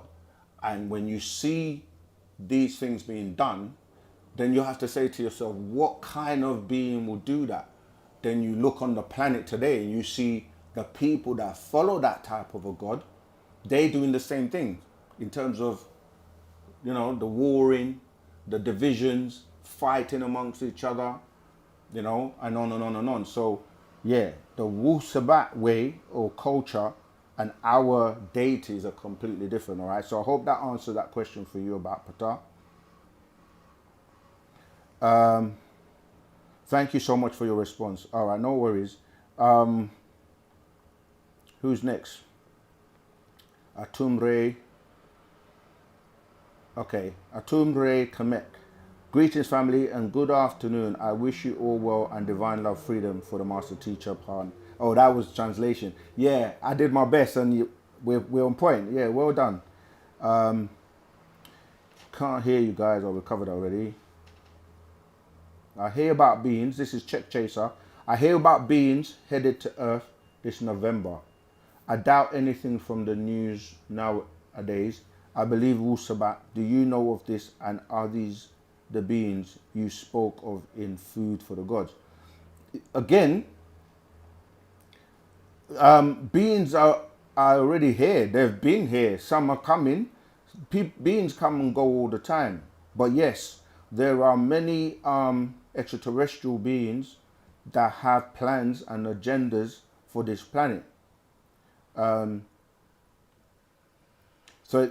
And when you see these things being done, then you have to say to yourself, what kind of being will do that? Then you look on the planet today and you see the people that follow that type of a God, they doing the same thing in terms of, you know, the warring, the divisions, fighting amongst each other, you know, and on and on and on. So yeah, the Wu-Sabat way or culture and our deities are completely different, all right? So I hope that answered that question for you about Ptah. Thank you so much for your response. All right, no worries. Who's next? Atumre. Okay, Atumre Kamek. Greetings, family, and good afternoon. I wish you all well and divine love, freedom for the master teacher. Pardon. Oh, that was translation. Yeah, I did my best, and we're on point. Yeah, well done. Can't hear you guys. Oh, we covered already. I hear about beings. This is Check Chaser. I hear about beings headed to Earth this November. I doubt anything from the news nowadays. I believe Wu-Sabat. Do you know of this, and are these the beings you spoke of in Food for the Gods? Again, beings are already here. They've been here. Some are coming. Beings come and go all the time. But yes, there are many extraterrestrial beings that have plans and agendas for this planet. So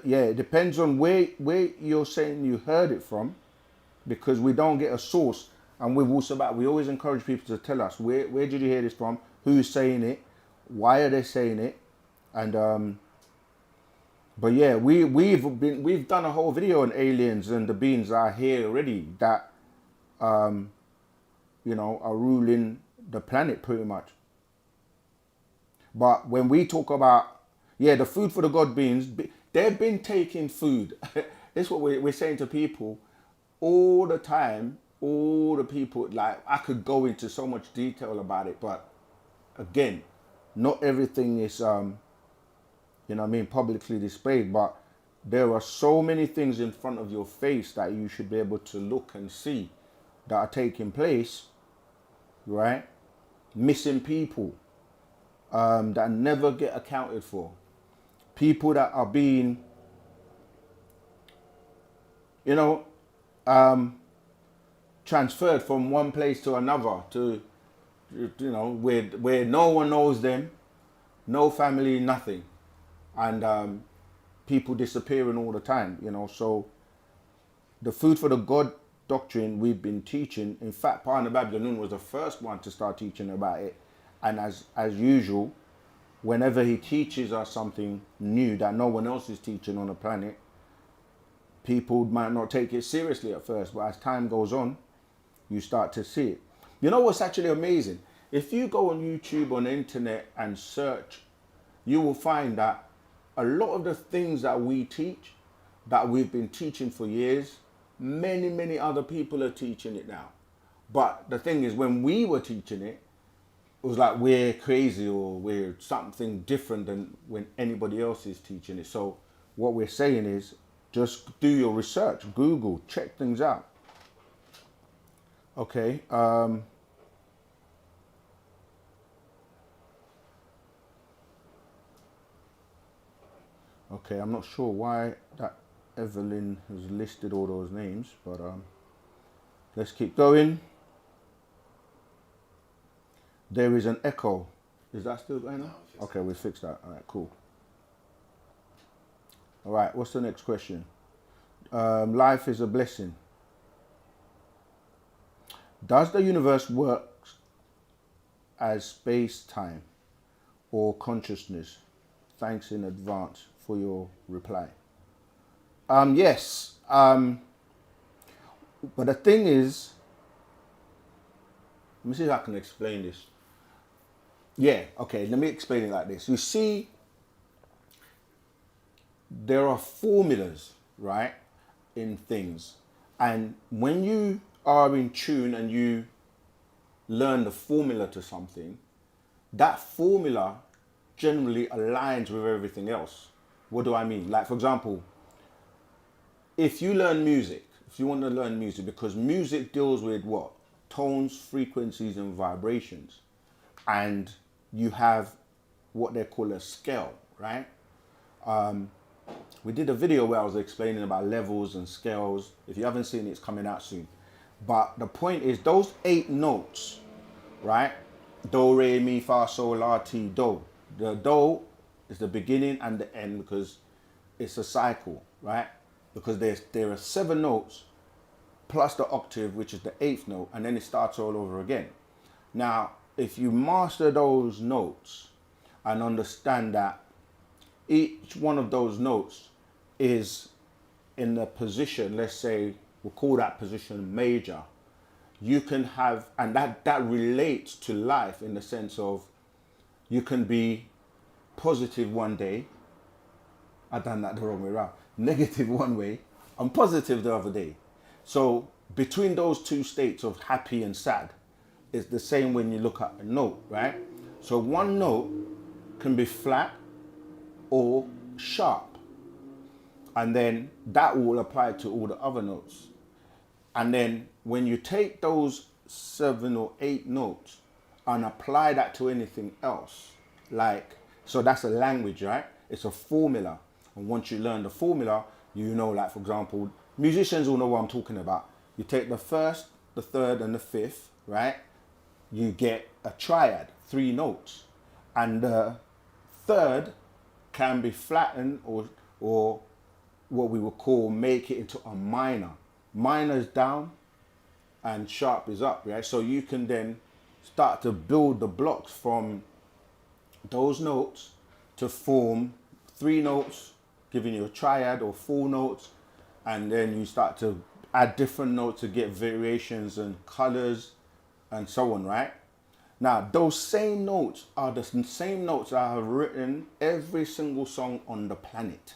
yeah, it depends on where you're saying you heard it from, because we don't get a source. And with Wu-Sabat, we always encourage people to tell us where did you hear this from, who's saying it, why are they saying it, and but yeah, we've done a whole video on aliens and the beings that are here already that you know, are ruling the planet pretty much. But when we talk about, yeah, the Food for the God beings, they've been taking food. This is what we're saying to people all the time. All the people, like, I could go into so much detail about it, but again, not everything is, you know what I mean, publicly displayed. But there are so many things in front of your face that you should be able to look and see that are taking place, right? Missing people that never get accounted for. People that are being, you know, transferred from one place to another, to, you know, where no one knows them, no family, nothing, and people disappearing all the time, you know. So the Food for the God doctrine we've been teaching, in fact, Partner Babylon was the first one to start teaching about it, and as usual, whenever he teaches us something new that no one else is teaching on the planet, people might not take it seriously at first, but as time goes on, you start to see it. You know what's actually amazing? If you go on YouTube, on the internet, and search, you will find that a lot of the things that we teach, that we've been teaching for years, many other people are teaching it now. But the thing is, when we were teaching it, it was like we're crazy or we're something different than when anybody else is teaching it. So what we're saying is, just do your research, Google, check things out. Okay. Okay, I'm not sure why that Evelyn has listed all those names, but let's keep going. There is an echo. Is that still going on? No, okay, we fixed that. All right, cool. All right, what's the next question? Life is a blessing. Does the universe work as space-time or consciousness? Thanks in advance for your reply. Yes. But the thing is, let me see if I can explain this. Yeah, okay, let me explain it like this. You see, there are formulas, right, in things. And when you are in tune and you learn the formula to something, that formula generally aligns with everything else. What do I mean? Like, for example, if you learn music, if you want to learn music, because music deals with what? Tones, frequencies, and vibrations. And you have what they call a scale, right? We did a video where I was explaining about levels and scales. If you haven't seen it, it's coming out soon. But the point is, those 8 notes, right? Do, re, mi, fa, sol, la, ti, do. The do is the beginning and the end, because it's a cycle, right? Because there are 7 notes plus the octave, which is the 8th note, and then it starts all over again. Now, if you master those notes and understand that each one of those notes is in the position, let's say we'll call that position major. You can have, and that relates to life in the sense of you can be positive one day. I done that the wrong way around. Negative one way and positive the other day. So between those two states of happy and sad, it's the same when you look at a note, right? So one note can be flat or sharp. And then that will apply to all the other notes. And then when you take those 7 or 8 notes and apply that to anything else, like, so that's a language, right? It's a formula. And once you learn the formula, you know, like, for example, musicians all know what I'm talking about. You take the first, the third, and the fifth, right? You get a triad, 3 notes. And the third can be flattened or what we would call make it into a minor. Minor is down and sharp is up, right? So you can then start to build the blocks from those notes to form 3 notes, giving you a triad, or 4 notes, and then you start to add different notes to get variations and colors and so on, right? Now, those same notes are the same notes I have written every single song on the planet,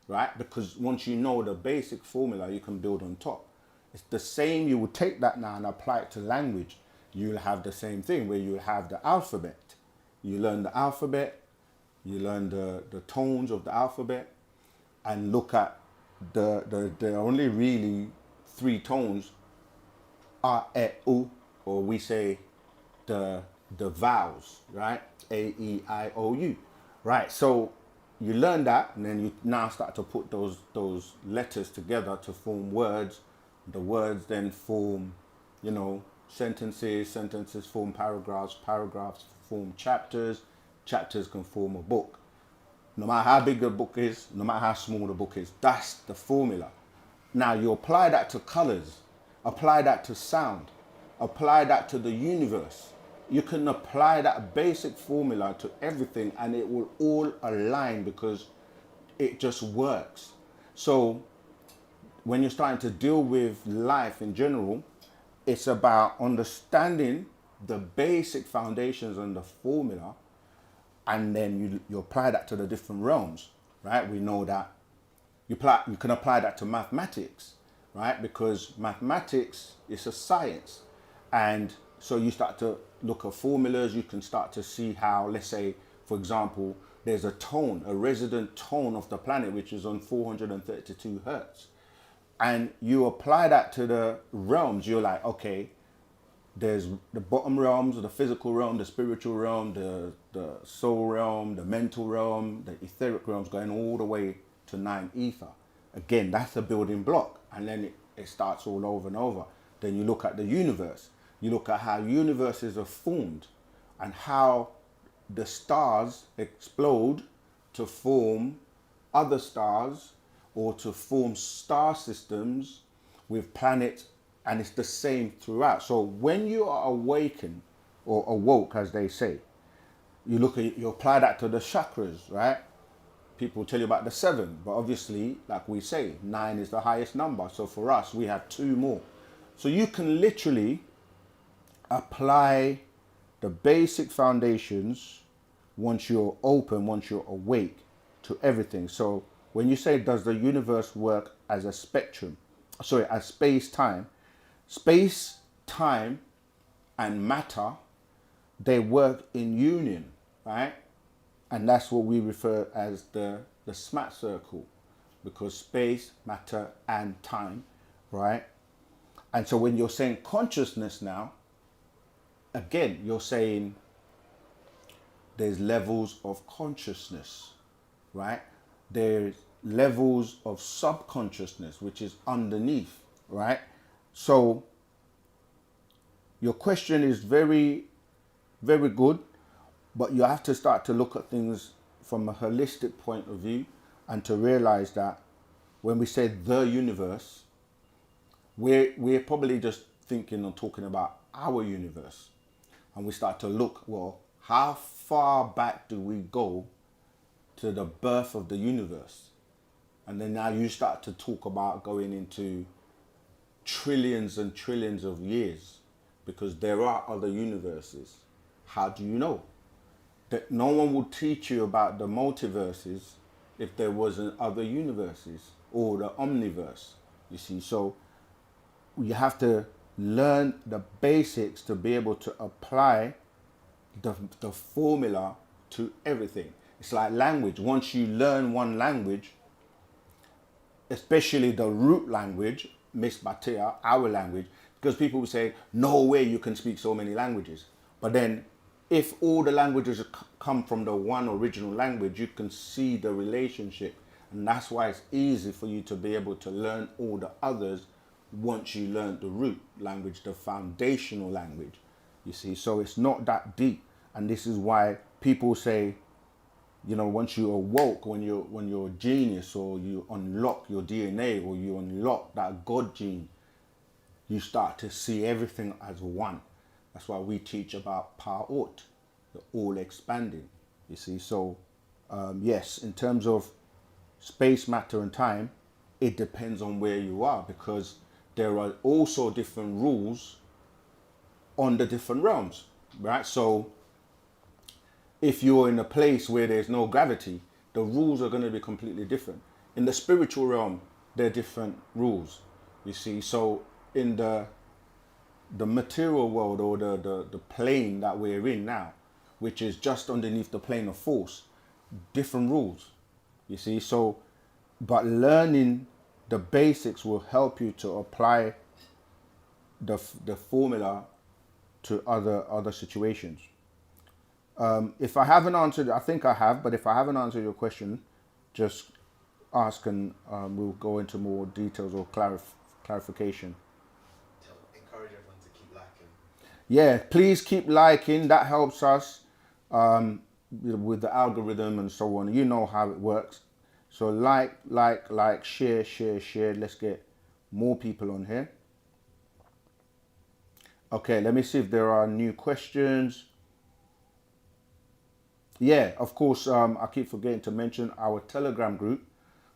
right? Because once you know the basic formula, you can build on top. It's the same. You will take that now and apply it to language. You'll have the same thing where you'll have the alphabet. You learn the alphabet, you learn the tones of the alphabet, and look at the only really 3 tones are e, u, or we say the vowels, right? A, E, I, O, U, right? So you learn that, and then you now start to put those letters together to form words. The words then form, you know, sentences. Sentences form paragraphs. Paragraphs form chapters. Chapters can form a book. No matter how big the book is, no matter how small the book is, that's the formula. Now you apply that to colors, apply that to sound, apply that to the universe. You can apply that basic formula to everything and it will all align because it just works. So when you're starting to deal with life in general, it's about understanding the basic foundations and the formula, and then you apply that to the different realms, right? We know that you can apply that to mathematics, right? Because mathematics is a science. And so you start to look at formulas, you can start to see how, let's say, for example, there's a tone, a resident tone of the planet, which is on 432 hertz. And you apply that to the realms, you're like, okay, there's the bottom realms, the physical realm, the spiritual realm, the soul realm, the mental realm, the etheric realms, going all the way to 9 ether. Again, that's a building block. And then it starts all over and over. Then you look at the universe. You look at how universes are formed and how the stars explode to form other stars or to form star systems with planets, and it's the same throughout. So when you are awakened or awoke, as they say, you apply that to the chakras, right? People tell you about the 7, but obviously, like we say, 9 is the highest number. So for us, we have 2 more. So you can literally apply the basic foundations once you're open, once you're awake, to everything. So when you say, does the universe work as a spectrum? Sorry, as space-time. Space-time and matter, they work in union, right? And that's what we refer as the SMAT circle, because space, matter, and time, right? And so when you're saying consciousness now, again, you're saying there's levels of consciousness, right? There's levels of subconsciousness, which is underneath, right? So your question is very, very good, but you have to start to look at things from a holistic point of view and to realize that when we say the universe, we're probably just thinking or talking about our universe. And we start to look, well, how far back do we go to the birth of the universe? And then now you start to talk about going into trillions and trillions of years, because there are other universes. How do you know? That no one would teach you about the multiverses if there wasn't other universes or the omniverse. You see, so you have to learn the basics to be able to apply the formula to everything. It's like language. Once you learn one language, especially the root language, Miss Batia, our language, because people will say, no way you can speak so many languages. But then if all the languages come from the one original language, you can see the relationship. And that's why it's easy for you to be able to learn all the others once you learn the root language, the foundational language. You see, so it's not that deep. And this is why people say, you know, once you awoke, when you're a genius, or you unlock your DNA, or you unlock that God gene, you start to see everything as one. That's why we teach about Pa'ut, the all expanding. You see, so yes, in terms of space, matter, and time, it depends on where you are, because there are also different rules on the different realms, right? So if you're in a place where there's no gravity, the rules are going to be completely different. In the spiritual realm, there are different rules, you see. So in the material world, or the plane that we're in now, which is just underneath the plane of force, different rules, you see. So, but learning the basics will help you to apply the formula to other situations. If I haven't answered, I think I have, but if I haven't answered your question, just ask, and we'll go into more details or clarification. Encourage everyone to keep liking. Yeah, please keep liking. That helps us with the algorithm and so on. You know how it works. So like, share. Let's get more people on here. Okay, let me see if there are new questions. Yeah, of course, I keep forgetting to mention our Telegram group,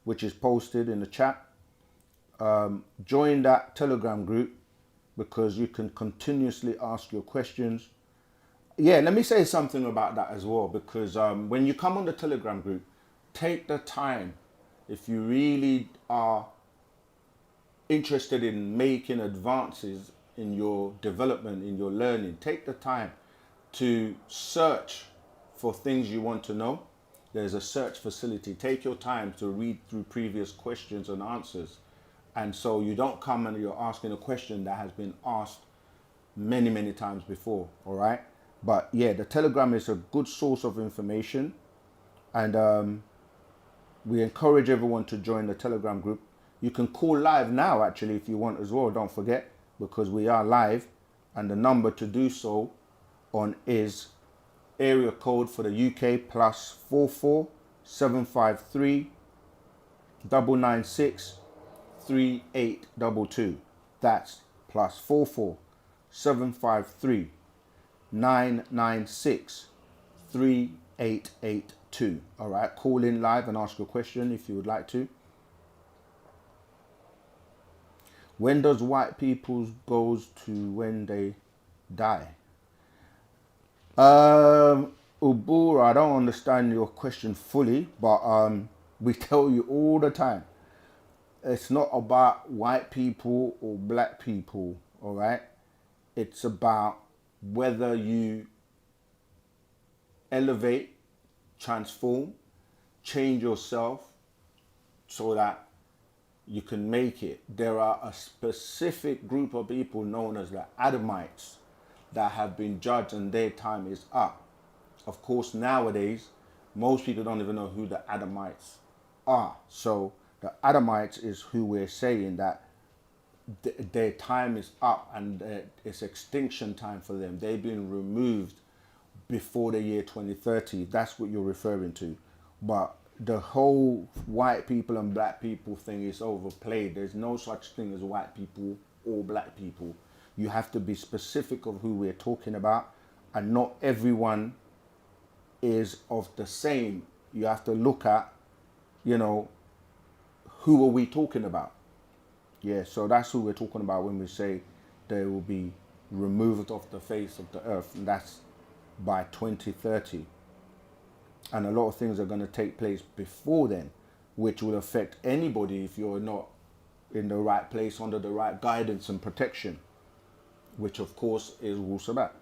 which is posted in the chat. Join that Telegram group, because you can continuously ask your questions. Yeah, let me say something about that as well, because when you come on the Telegram group, take the time, if you really are interested in making advances in your development, in your learning, take the time to search for things you want to know. There's a search facility. Take your time to read through previous questions and answers. And so you don't come and you're asking a question that has been asked many times before, all right? But yeah, the Telegram is a good source of information. And we encourage everyone to join the Telegram group. You can call live now, actually, if you want as well. Don't forget, because we are live. And the number to do so on is area code for the UK +44 753 996 3822. That's +44 753 996 3882. All right, call in live and ask a question if you would like to. When does white people's goes to when they die? Ubura, I don't understand your question fully, but we tell you all the time, it's not about white people or black people, all right? It's about whether you elevate, transform, change yourself so that you can make it. There are a specific group of people known as the Adamites that have been judged and their time is up. Of course, nowadays, most people don't even know who the Adamites are. So the Adamites is who we're saying that their time is up, and it's extinction time for them. They've been removed before the year 2030. That's what you're referring to. But the whole white people and black people thing is overplayed. There's no such thing as white people or black people. You have to be specific of who we're talking about, and not everyone is of the same. You have to look at, you know, who are we talking about? Yeah, so that's who we're talking about when we say they will be removed off the face of the earth, and that's by 2030. And a lot of things are going to take place before then, which will affect anybody if you're not in the right place under the right guidance and protection, which of course is Wu-Sabat.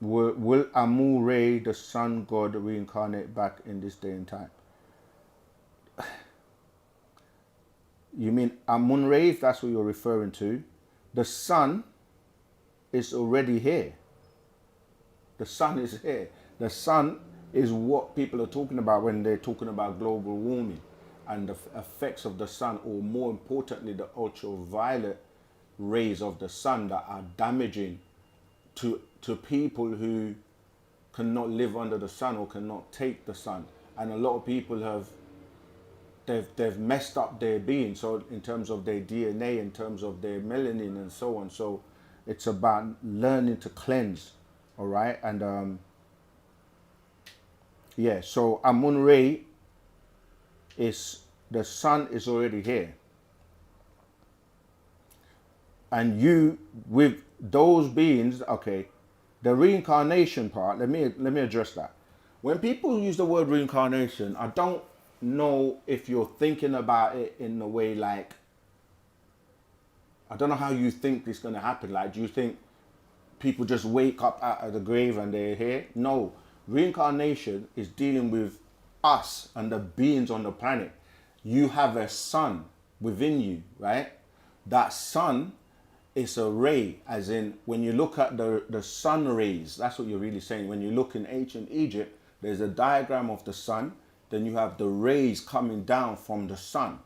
Will Amun-Re, the sun god, reincarnate back in this day and time? You mean Amun-Re, if that's what you're referring to? The sun is already here. The sun is here. The sun is what people are talking about when they're talking about global warming and the effects of the sun, or more importantly, the ultraviolet rays of the sun that are damaging to people who cannot live under the sun or cannot take the sun. And a lot of people they've messed up their being, so in terms of their DNA, in terms of their melanin and so on. So it's about learning to cleanse, all right? And yeah, so Amun-Re is, the sun is already here. And you, with those beings, okay, the reincarnation part, let me address that. When people use the word reincarnation, I don't know if you're thinking about it in the way like, I don't know how you think this is going to happen. Like, do you think people just wake up out of the grave and they're here? No, reincarnation is dealing with us and the beings on the planet. You have a sun within you, right? That sun is a ray, as in when you look at the sun rays, that's what you're really saying. When you look in ancient Egypt, there's a diagram of the sun, then you have the rays coming down from the sun.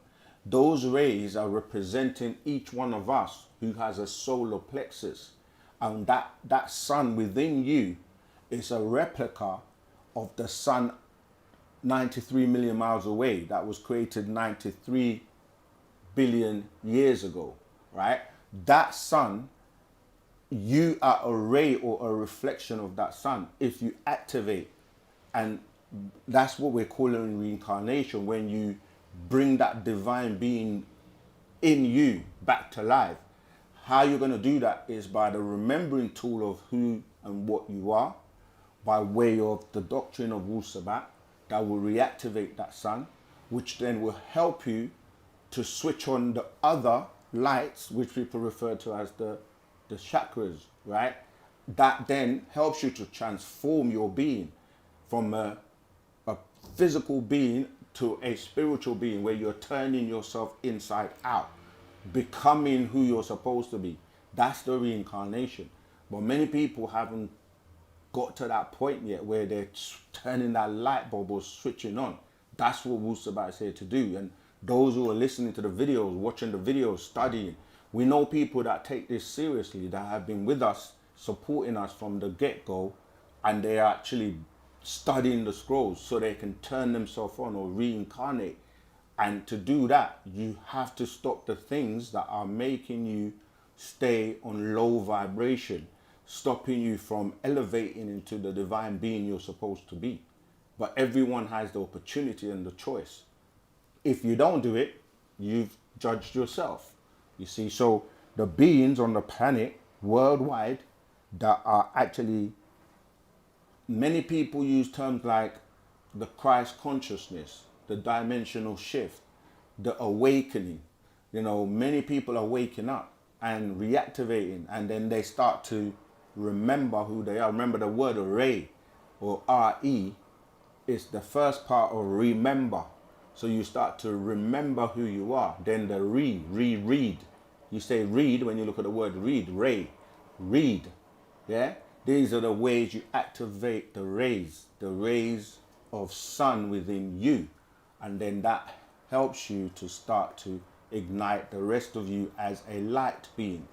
Those rays are representing each one of us who has a solar plexus. And that sun within you is a replica of the sun 93 million miles away that was created 93 billion years ago, right? That sun, you are a ray or a reflection of that sun if you activate. And that's what we're calling reincarnation, when you bring that divine being in you back to life. How you're going to do that is by the remembering tool of who and what you are, by way of the doctrine of Wu-Sabat that will reactivate that sun, which then will help you to switch on the other lights, which people refer to as the chakras, right? That then helps you to transform your being from a physical being to a spiritual being, where you're turning yourself inside out, becoming who you're supposed to be. That's the reincarnation. But many people haven't got to that point yet where they're turning that light bulb or switching on. That's what Wu-Sabat is here to do. And those who are listening to the videos, watching the videos, studying, we know people that take this seriously, that have been with us, supporting us from the get-go, and they're actually studying the scrolls so they can turn themselves on or reincarnate. And to do that, you have to stop the things that are making you stay on low vibration, stopping you from elevating into the divine being you're supposed to be. But everyone has the opportunity and the choice. If you don't do it, you've judged yourself. You see, so the beings on the planet worldwide that are actually, many people use terms like the Christ consciousness, the dimensional shift, the awakening. You know, many people are waking up and reactivating, and then they start to remember who they are. Remember, the word Re or R-E is the first part of remember. So you start to remember who you are. Then the read. You say read when you look at the word read, Ray, read. Yeah? These are the ways you activate the rays of sun within you. And then that helps you to start to ignite the rest of you as a light being,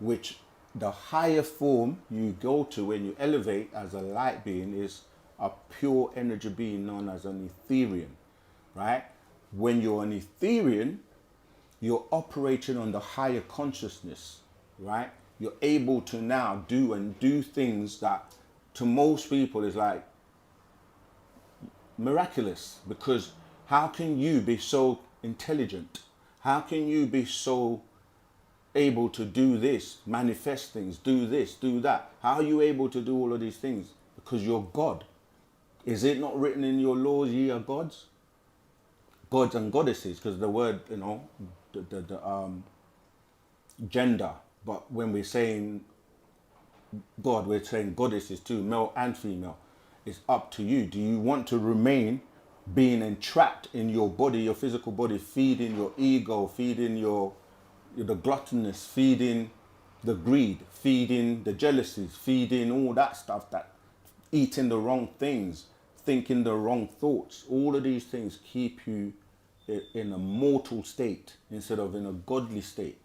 which the higher form you go to when you elevate as a light being is a pure energy being known as an Etherian, right? When you're an Etherian, you're operating on the higher consciousness, right? You're able to now do things that to most people is like, miraculous, because how can you be so intelligent? How can you be so able to do this, manifest things, do this, do that? How are you able to do all of these things? Because you're God. Is it not written in your laws, ye are gods? Gods and goddesses, because the word, you know, the gender, but when we're saying God, we're saying goddesses too, male and female. It's up to you. Do you want to remain being entrapped in your body, your physical body, feeding your ego, feeding the gluttonous, feeding the greed, feeding the jealousies, feeding all that stuff, that eating the wrong things, thinking the wrong thoughts? All of these things keep you in a mortal state instead of in a godly state.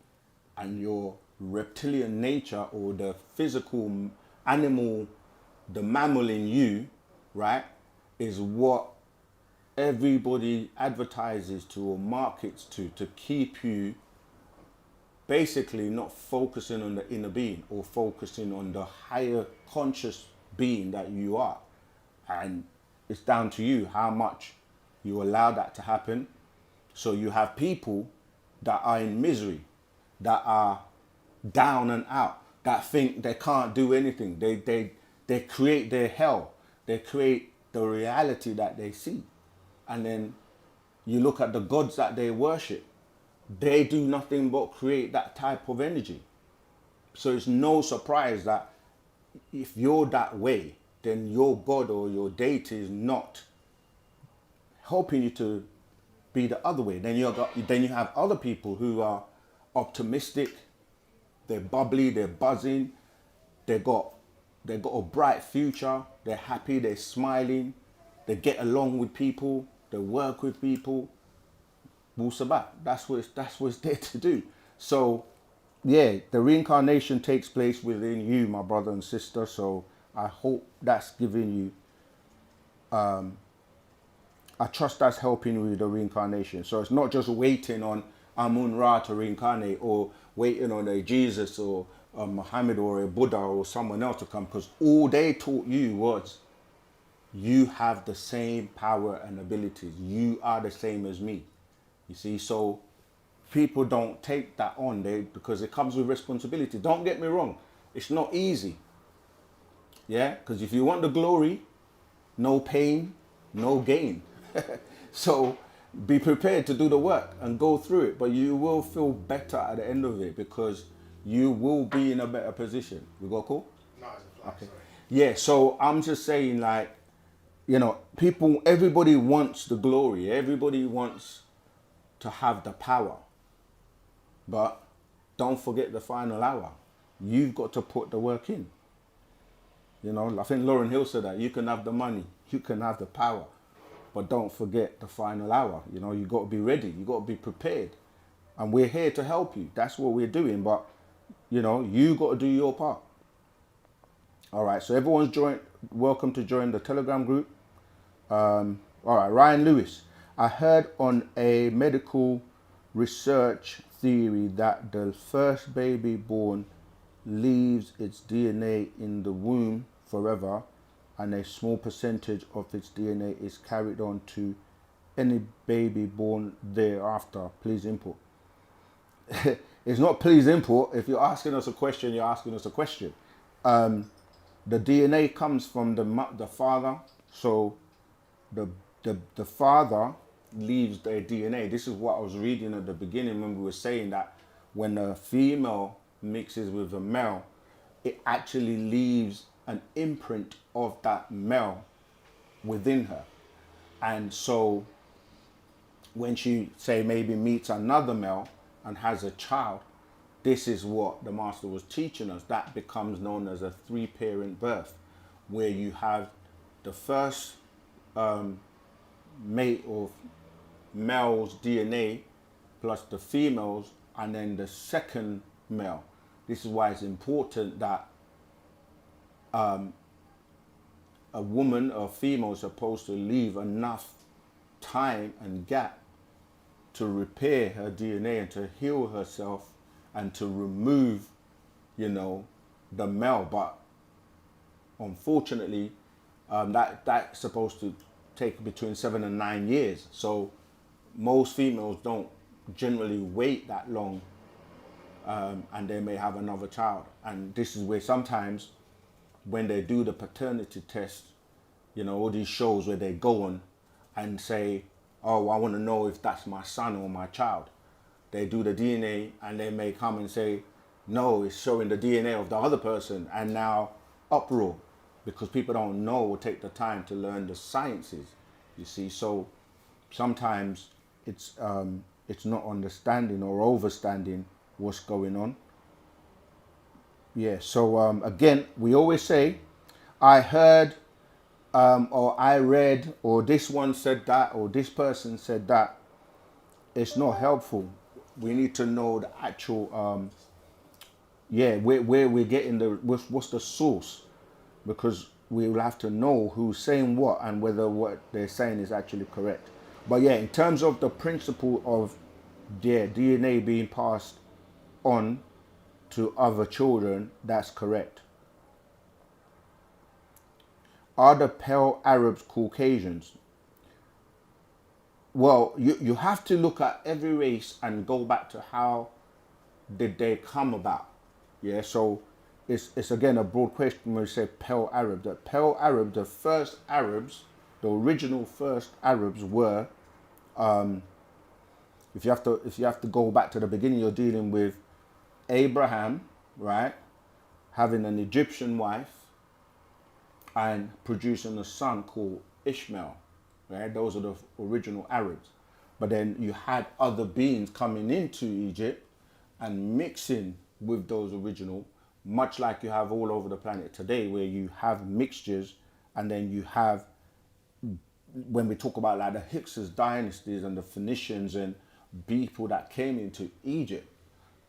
And your reptilian nature, or the physical animal, the mammal in you, right, is what everybody advertises to or markets to keep you basically not focusing on the inner being or focusing on the higher conscious being that you are. And it's down to you how much you allow that to happen. So you have people that are in misery, that are down and out, that think they can't do anything. They create their hell. They create the reality that they see. And then you look at the gods that they worship. They do nothing but create that type of energy. So it's no surprise that if you're that way, then your God or your deity is not helping you to be the other way. Then you have other people who are optimistic, they're bubbly, they're buzzing, they got a bright future, they're happy, they're smiling, they get along with people, they work with people. Wu-Sabat, that's what it's there to do. So yeah, the reincarnation takes place within you, my brother and sister. So I hope that's giving you I trust that's helping you with the reincarnation. So it's not just waiting on Amun-Ra to reincarnate, or waiting on a Jesus or a Muhammad or a Buddha or someone else to come, because all they taught you was you have the same power and abilities. You are the same as me. You see, so people don't take that on because it comes with responsibility. Don't get me wrong, it's not easy. Yeah, because if you want the glory, no pain, no gain. So be prepared to do the work and go through it, but you will feel better at the end of it, because you will be in a better position. We got cool? No, it's a fly, Okay. sorry. Yeah, so I'm just saying, like, you know, everybody wants the glory. Everybody wants to have the power. But don't forget the final hour. You've got to put the work in. You know, I think Lauryn Hill said that. You can have the money, you can have the power, but don't forget the final hour. You know, you got to be ready. You got to be prepared. And we're here to help you. That's what we're doing. But, you know, you got to do your part. All right. So everyone's welcome to join the Telegram group. All right. Ryan Lewis. I heard on a medical research theory that the first baby born leaves its DNA in the womb forever, and a small percentage of its DNA is carried on to any baby born thereafter. Please input. It's not please input. If you're asking us a question, you're asking us a question. The DNA comes from the father, so the father leaves their DNA. This is what I was reading at the beginning when we were saying that when a female mixes with a male, it actually leaves an imprint of that male within her. And so when she, say, maybe meets another male and has a child, this is what the master was teaching us. That becomes known as a 3-parent birth, where you have the first mate of male's DNA plus the females, and then the second male. This is why it's important that a woman or female is supposed to leave enough time and gap to repair her DNA and to heal herself and to remove, you know, the male. But unfortunately, that's supposed to take between 7 and 9 years. So most females don't generally wait that long, and they may have another child. And this is where sometimes when they do the paternity test, you know, all these shows where they go on and say, oh, I want to know if that's my son or my child. They do the DNA and they may come and say, no, it's showing the DNA of the other person, and now uproar because people don't know or take the time to learn the sciences, you see. So sometimes it's not understanding or overstanding what's going on. Yeah, so again, we always say, I heard, or I read, or this one said that, or this person said that. It's not helpful. We need to know the actual, where we're getting what's the source, because we will have to know who's saying what and whether what they're saying is actually correct. But yeah, in terms of the principle of DNA being passed on to other children, that's correct. Are the pale Arabs Caucasians? Well, you have to look at every race and go back to how did they come about. Yeah, so it's again a broad question when we say pale Arab. The pale Arab, the first Arabs, the original first Arabs were, if you have to go back to the beginning, you're dealing with Abraham, right, having an Egyptian wife and producing a son called Ishmael, right? Those are the original Arabs. But then you had other beings coming into Egypt and mixing with those original, much like you have all over the planet today, where you have mixtures, and then you have, when we talk about like the Hyksos dynasties and the Phoenicians and people that came into Egypt,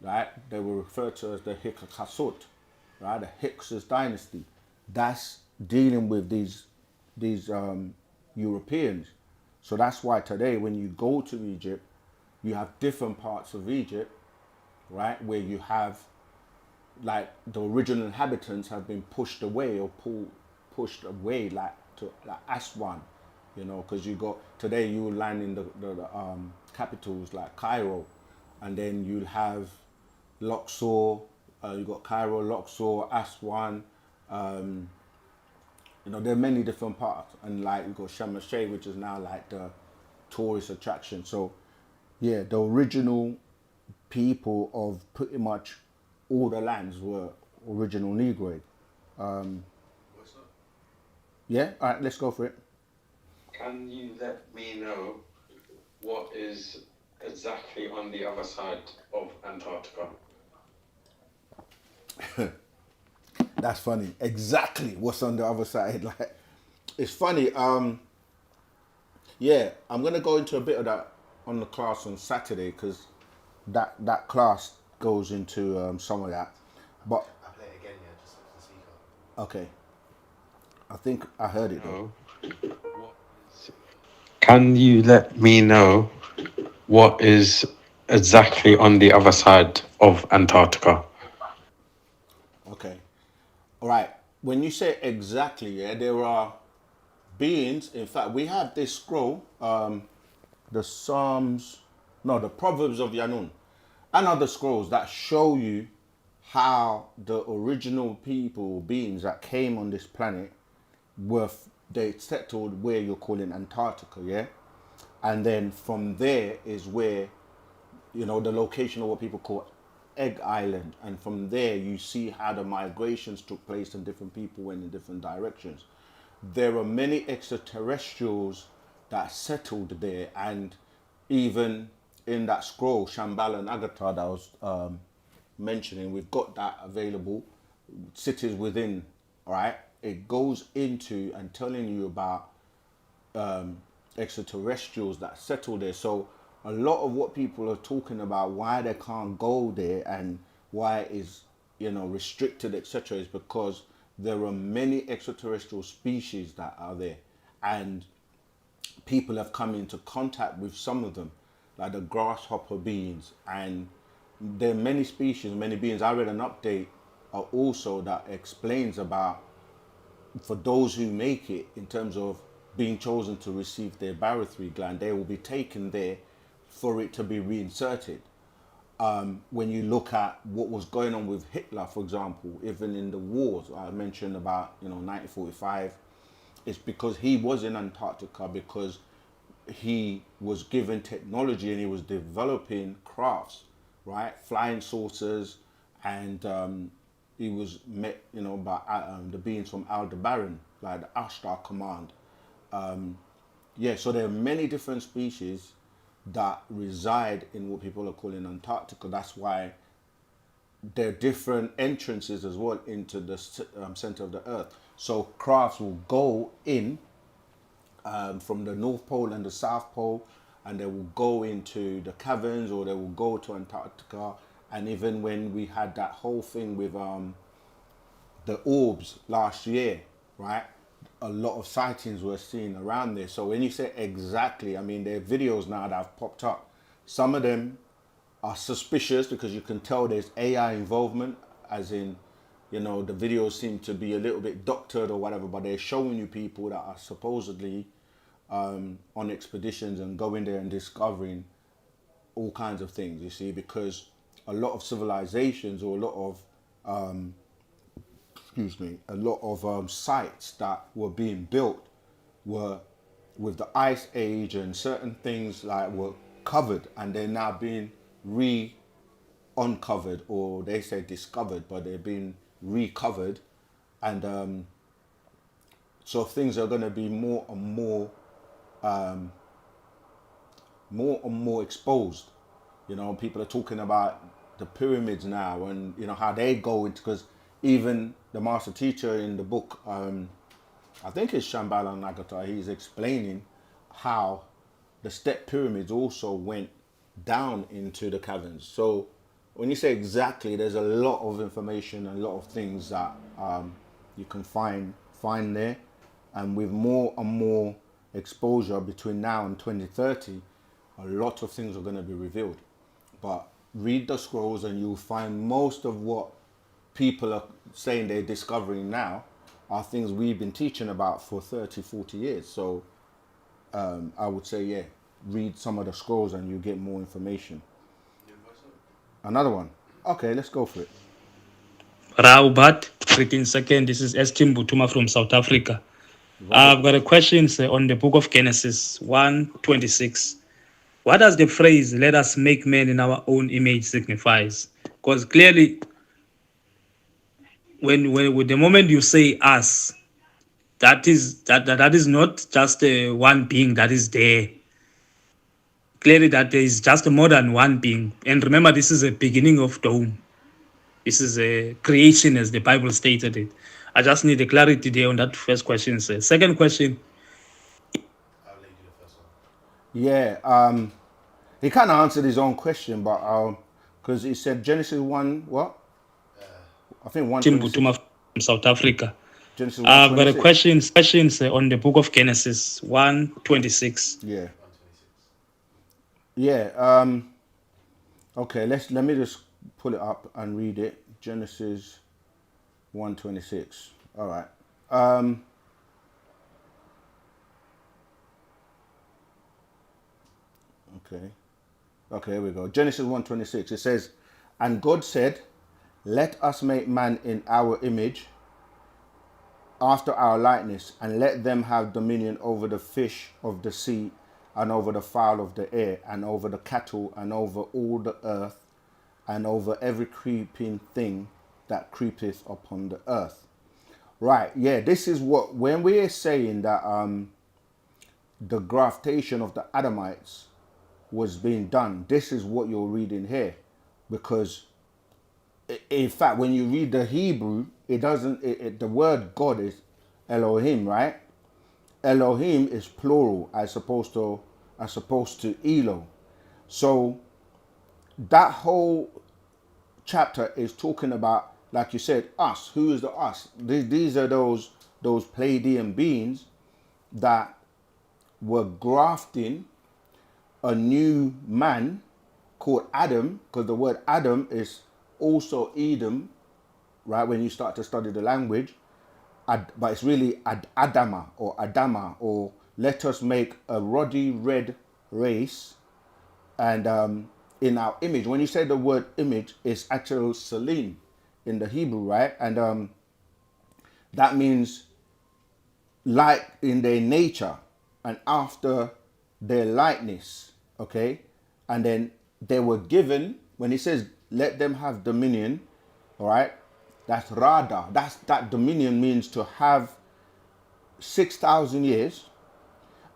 right? They were referred to as the Hyksos, right? The Hyksos dynasty. That's dealing with these Europeans. So that's why today when you go to Egypt, you have different parts of Egypt, right, where you have like the original inhabitants have been pushed away or pushed away like to like Aswan, you know, because you got today you will land in the capitals like Cairo, and then you'll have Luxor, you got Cairo, Luxor, Aswan, you know, there are many different parts, and like you got Sharm el-Sheikh, which is now like the tourist attraction. So yeah, the original people of pretty much all the lands were original Negroid. Yeah, all right, let's go for it. Can you let me know what is exactly on the other side of Antarctica? That's funny. Exactly what's on the other side. Like, it's funny. Yeah, I'm gonna go into a bit of that on the class on Saturday because that class goes into some of that. But I play it again, yeah, just off the speaker. okay, I think I heard it though. Can you let me know what is exactly on the other side of Antarctica? Okay, all right. When you say exactly, yeah, there are beings. In fact, we have this scroll, the Proverbs of Yanun, and other scrolls that show you how the original people, beings that came on this planet, they settled where you're calling Antarctica, yeah, and then from there is where, you know, the location of what people call Egg Island, and from there you see how the migrations took place and different people went in different directions. There are many extraterrestrials that settled there, and even in that scroll, Shambhala and Agartha that I was mentioning, we've got that available, cities within, all right? It goes into and telling you about extraterrestrials that settle there. So a lot of what people are talking about, why they can't go there and why it is, you know, restricted, etc., is because there are many extraterrestrial species that are there, and people have come into contact with some of them, like the grasshopper beings, and there are many species, many beings. I read an update also that explains about, for those who make it, in terms of being chosen to receive their barothry gland, they will be taken there for it to be reinserted. When you look at what was going on with Hitler, for example, even in the wars I mentioned about, 1945, it's because he was in Antarctica because he was given technology and he was developing crafts, right? Flying saucers, and he was met, by the beings from Aldebaran, like the Ashtar Command. So there are many different species that reside in what people are calling Antarctica. That's why there are different entrances as well into the center of the earth. So crafts will go in from the North Pole and the South Pole, and they will go into the caverns, or they will go to Antarctica. And even when we had that whole thing with the orbs last year, right? A lot of sightings were seen around there. So when you say exactly, I mean, there are videos now that have popped up. Some of them are suspicious because you can tell there's AI involvement, as in, the videos seem to be a little bit doctored or whatever, but they're showing you people that are supposedly on expeditions and going there and discovering all kinds of things, you see, because a lot of civilizations, or a lot of sites that were being built were with the ice age, and certain things like were covered, and they're now being uncovered, or they say discovered, but they're being recovered. And so things are going to be more and more exposed. People are talking about the pyramids now, and how they go into, because even the master teacher in the book, I think it's Shambhala Nagata, he's explaining how the step pyramids also went down into the caverns. So when you say exactly, there's a lot of information and a lot of things that you can find there. And with more and more exposure between now and 2030, a lot of things are going to be revealed. But read the scrolls and you'll find most of what people are saying they're discovering now are things we've been teaching about for 30, 40 years. So I would say, read some of the scrolls and you get more information. Another one. Okay, let's go for it. Raubat, freaking second. This is Estim Butuma from South Africa. I've got a question on the book of Genesis 1:26. What does the phrase "let us make man in our own image" signifies? Because clearly, when with the moment you say us, that is not just one being that is there. Clearly, that there is just more than one being. And remember, this is a beginning of dome. This is a creation, as the Bible stated it. I just need a clarity there on that first question, sir. Second question. I'll let you do the first one. Yeah, he kind of answered his own question, but because he said Genesis 1, what? I think 126. Butuma from South Africa. Genesis I've got a 126. question on the book of Genesis 1:26. Yeah. 126. Yeah. Okay, let me just pull it up and read it. Genesis 1:26. All right. Okay, here we go. Genesis 1:26. It says, "And God said, let us make man in our image, after our likeness, and let them have dominion over the fish of the sea, and over the fowl of the air, and over the cattle, and over all the earth, and over every creeping thing that creepeth upon the earth." Right, yeah, this is what, when we are saying that the graftation of the Adamites was being done, this is what you're reading here. Because in fact, when you read the Hebrew, it doesn't, the word God is Elohim, right? Elohim is plural as opposed to Elo. So that whole chapter is talking about, like you said, us. Who is the us? These are those Pleiadian beings that were grafting a new man called Adam, because the word Adam is also Edom, right? When you start to study the language, but it's really Adama or let us make a ruddy red race, and in our image. When you say the word image, it's actual salim in the Hebrew, right? And that means like in their nature and after their likeness, okay? And then they were given, when he says let them have dominion, all right, that's rada. That dominion means to have 6,000 years,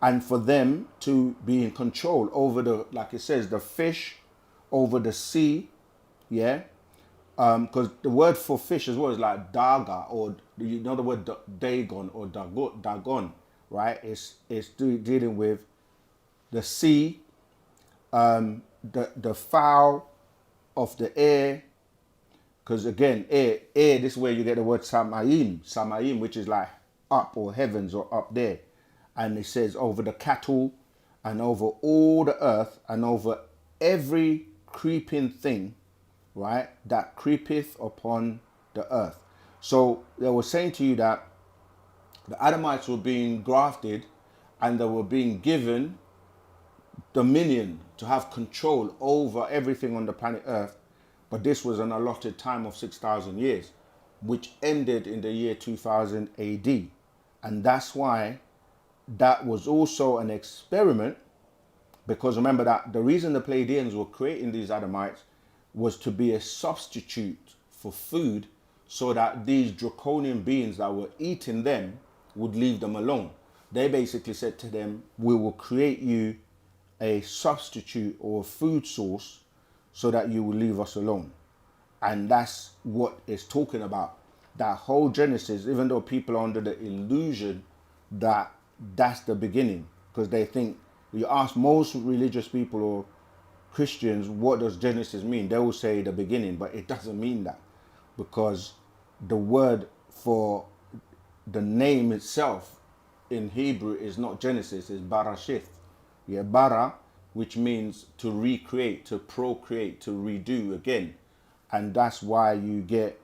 and for them to be in control over the, like it says, the fish, over the sea, yeah. Because the word for fish as well is like daga, or you know the word dagon or dagon, right? It's dealing with the sea, the fowl of the air. Because again, air, this is where you get the word samayim, which is like up or heavens or up there. And it says over the cattle and over all the earth and over every creeping thing, right, that creepeth upon the earth. So they were saying to you that the Adamites were being grafted and they were being given dominion to have control over everything on the planet earth. But this was an allotted time of 6,000 years, which ended in the year 2000 AD. And that's why that was also an experiment, because remember that the reason the Pleiadians were creating these Adamites was to be a substitute for food, so that these draconian beings that were eating them would leave them alone. They basically said to them, we will create you a substitute or a food source so that you will leave us alone. And that's what it's talking about. That whole Genesis, even though people are under the illusion that that's the beginning, because they think, you ask most religious people or Christians, what does Genesis mean? They will say the beginning, but it doesn't mean that, because the word for the name itself in Hebrew is not Genesis, it's Barashith. Yeah, bara, which means to recreate, to procreate, to redo again. And that's why you get,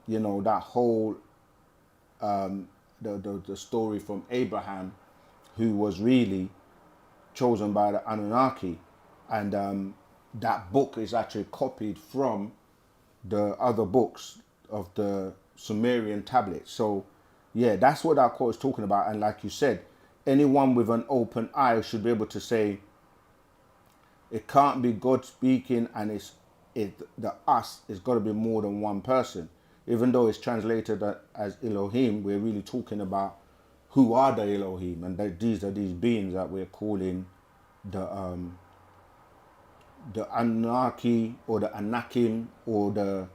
you know, that whole the story from Abraham, who was really chosen by the Anunnaki, and that book is actually copied from the other books of the Sumerian tablets. So yeah, that's what that quote is talking about. And like you said, anyone with an open eye should be able to say it can't be God speaking, and the us is got to be more than one person. Even though it's translated as Elohim, we're really talking about who are the Elohim, and these are these beings that we're calling the Anunnaki or the Anakim or the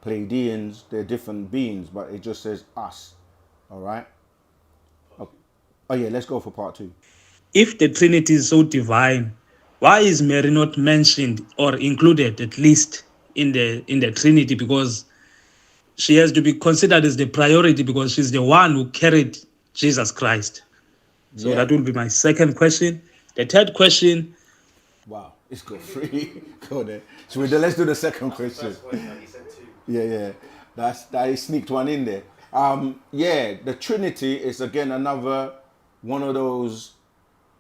Pleiadians. They're different beings, but it just says us. All right. Oh yeah, let's go for part 2. If the Trinity is so divine, why is Mary not mentioned or included at least in the Trinity? Because she has to be considered as the priority, because she's the one who carried Jesus Christ. So Yeah. that will be my second question. The third question, Wow, it's got 3. Go there. So let's do the second question. First one, he said 2. Yeah. That he sneaked one in there. Yeah, the Trinity is again another one of those,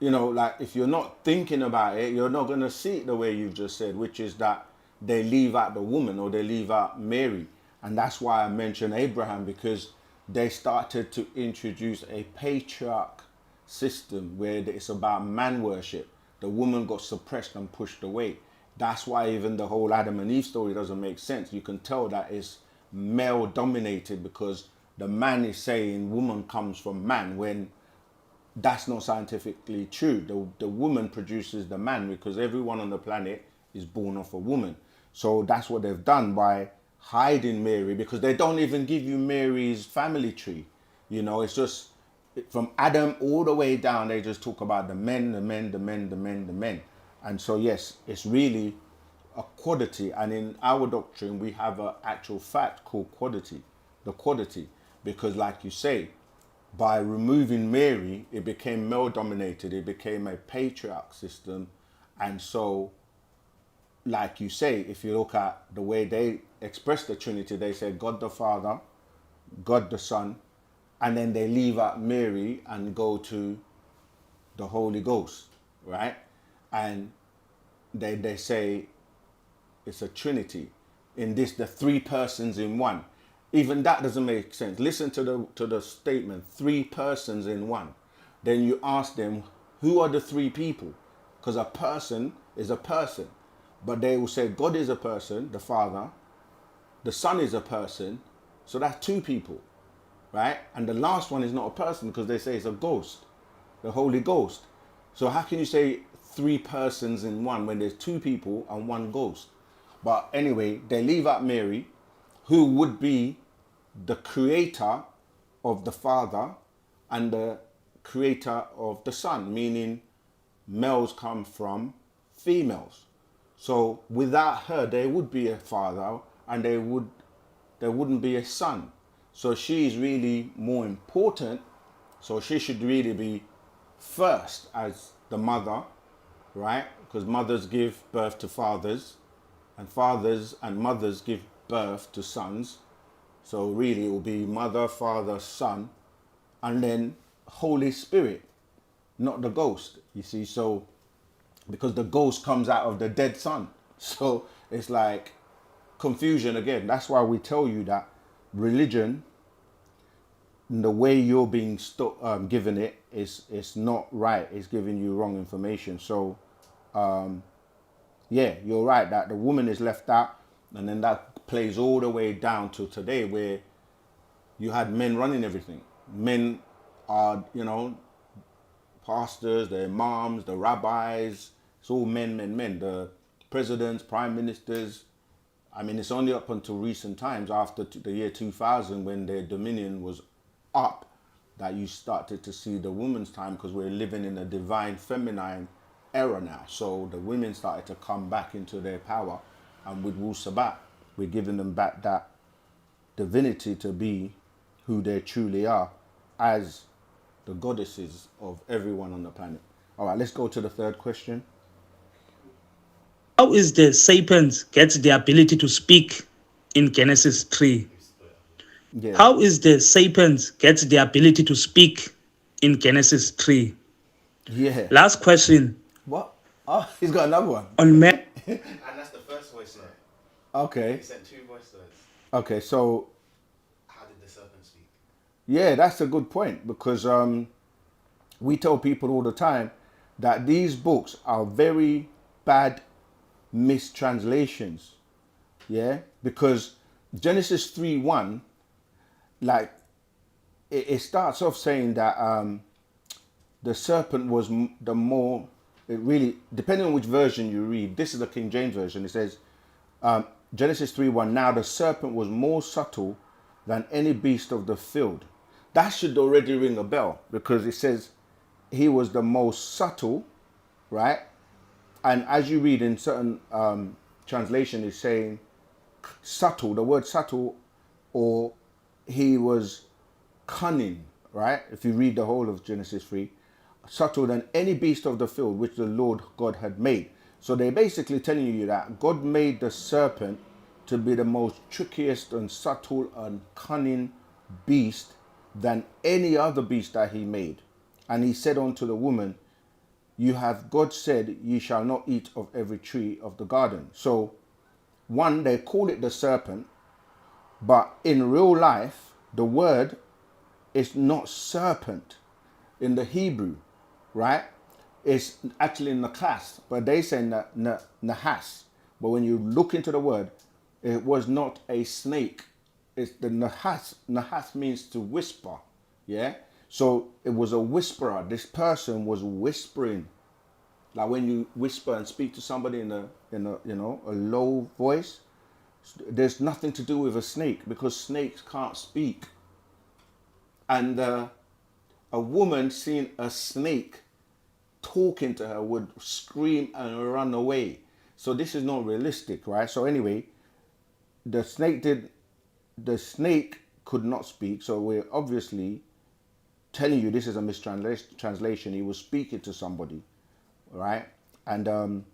you know, like if you're not thinking about it, you're not gonna see it the way you've just said, which is that they leave out the woman or they leave out Mary. And that's why I mentioned Abraham, because they started to introduce a patriarch system where it's about man worship. The woman got suppressed and pushed away. That's why even the whole Adam and Eve story doesn't make sense. You can tell that it's male dominated, because the man is saying woman comes from man, when that's not scientifically true. The woman produces the man, because everyone on the planet is born off a woman. So that's what they've done by hiding Mary, because they don't even give you Mary's family tree. You know, it's just from Adam all the way down. They just talk about the men. And so yes, it's really a quality. And in our doctrine, we have an actual fact called quality, the quality, because like you say, by removing Mary, it became male dominated. It became a patriarch system. And so, like you say, if you look at the way they express the Trinity, they say God the Father, God the Son, and then they leave out Mary and go to the Holy Ghost, right? And they say it's a Trinity. In this, the three persons in one. Even that doesn't make sense. Listen to the statement, three persons in one. Then you ask them, who are the three people? Because a person is a person. But they will say God is a person, the Father, the Son is a person, so that's two people, right? And the last one is not a person because they say it's a ghost, the Holy Ghost. So how can you say three persons in one when there's two people and one ghost? But anyway, they leave out Mary, who would be the creator of the Father and the creator of the Son, meaning males come from females. So without her, there would be a father and there wouldn't be a son. So she is really more important. So she should really be first as the mother, right? Because mothers give birth to fathers, and fathers and mothers give birth to sons. So really it will be mother, father, son, and then Holy Spirit, not the ghost, you see. So because the ghost comes out of the dead son. So it's like confusion again. That's why we tell you that religion, the way you're being given it, is not right. It's giving you wrong information. So yeah, you're right that the woman is left out, and then that plays all the way down to today where you had men running everything. Men are, pastors, the imams, the rabbis. It's all men. The presidents, prime ministers. I mean, it's only up until recent times, after the year 2000, when their dominion was up, that you started to see the women's time, because we're living in a divine feminine era now. So the women started to come back into their power, and with Wu-Sabat, we're giving them back that divinity to be who they truly are as the goddesses of everyone on the planet. All right, let's go to the third question. How is the serpent gets the ability to speak in Genesis 3? Yeah. How is the serpent gets the ability to speak in Genesis 3? Yeah. Last question. What? Oh, he's got another one. On man. And that's the first voice note. Okay. He sent 2 voice notes. Okay, so How did the serpent speak? yeah, that's a good point, because we tell people all the time that these books are very bad mistranslations. Yeah, because Genesis 3:1, like it starts off saying that the serpent was the more. It really, depending on which version you read. This is the King James version. It says Genesis 3:1. Now the serpent was more subtle than any beast of the field. That should already ring a bell, because it says he was the most subtle, right? And as you read in certain translation, it's saying subtle, the word subtle, or he was cunning, right? If you read the whole of Genesis 3, subtle than any beast of the field which the Lord God had made. So they're basically telling you that God made the serpent to be the most trickiest and subtle and cunning beast than any other beast that he made. And he said unto the woman, you have God said, ye shall not eat of every tree of the garden. So one, they call it the serpent, but in real life, the word is not serpent in the Hebrew, right? It's actually nakas, but they say nahas. But when you look into the word, it was not a snake. It's the nahas. Nahas means to whisper, yeah? So it was a whisperer. This person was whispering, like when you whisper and speak to somebody in a a low voice. There's nothing to do with a snake, because snakes can't speak. And a woman seeing a snake talking to her would scream and run away. So this is not realistic, right? So anyway, the snake could not speak. So we're obviously telling you this is a mistranslation. He was speaking to somebody, right? And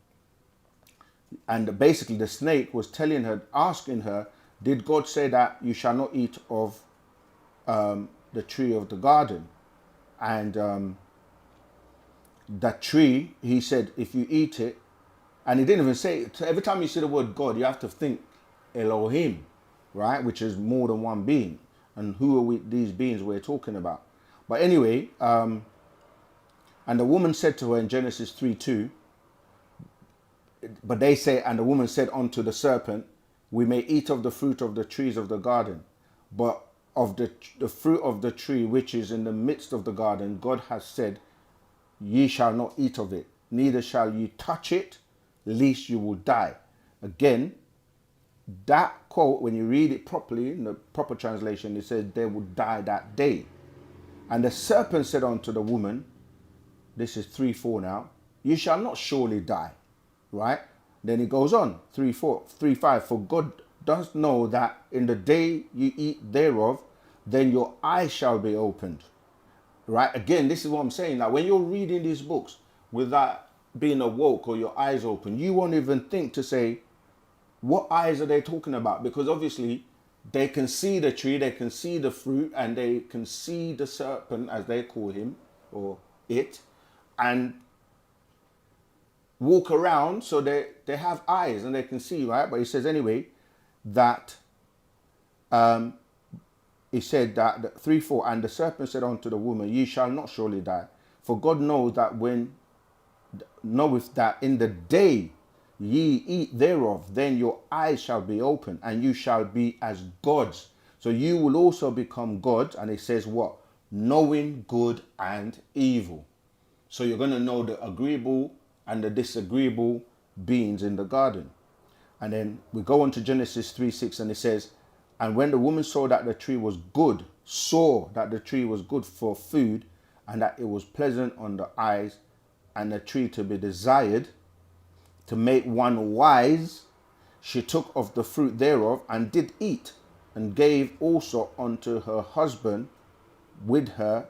basically the snake was telling her, asking her, did God say that you shall not eat of the tree of the garden? And that tree, he said, if you eat it, and he didn't even say it. So every time you see the word God, you have to think Elohim, right? Which is more than one being. And who are these beings we're talking about? But anyway, and the woman said to her in Genesis 3:2, but they say, and the woman said unto the serpent, we may eat of the fruit of the trees of the garden, but of the fruit of the tree which is in the midst of the garden, God has said, ye shall not eat of it, neither shall ye touch it, lest you will die. Again, that quote, when you read it properly, in the proper translation, it says they will die that day. And the serpent said unto the woman, this is 3:4 now, you shall not surely die. Right? Then it goes on, 3:5, for God does know that in the day you eat thereof, then your eyes shall be opened. Right? Again, this is what I'm saying. Like when you're reading these books without being awoke or your eyes open, you won't even think to say, what eyes are they talking about? Because obviously they can see the tree, they can see the fruit, and they can see the serpent, as they call him or it, and walk around, so they have eyes and they can see, right? But he says anyway that he said that 3:4, and the serpent said unto the woman, ye shall not surely die, for God knoweth that in the day ye eat thereof, then your eyes shall be open, and you shall be as gods. So you will also become gods. And it says what? Knowing good and evil. So you're going to know the agreeable and the disagreeable beings in the garden. And then we go on to Genesis 3:6, and it says, and when the woman saw that the tree was good for food, and that it was pleasant on the eyes, and a tree to be desired, to make one wise, she took of the fruit thereof, and did eat, and gave also unto her husband with her,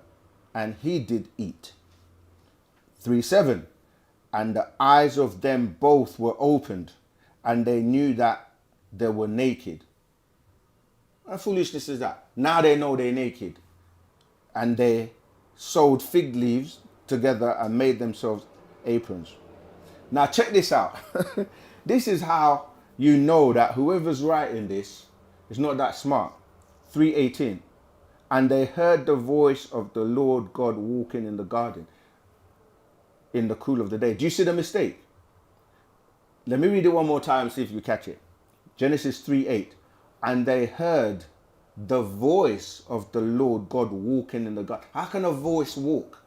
and he did eat. 3:7, and the eyes of them both were opened, and they knew that they were naked. What foolishness is that? Now they know they're naked. And they sewed fig leaves together and made themselves aprons. Now check this out. This is how you know that whoever's writing this is not that smart. 3:18, and they heard the voice of the Lord God walking in the garden in the cool of the day. Do you see the mistake? Let me read it one more time, see if you catch it. Genesis 3:8, and they heard the voice of the Lord God walking in the garden. How can a voice walk?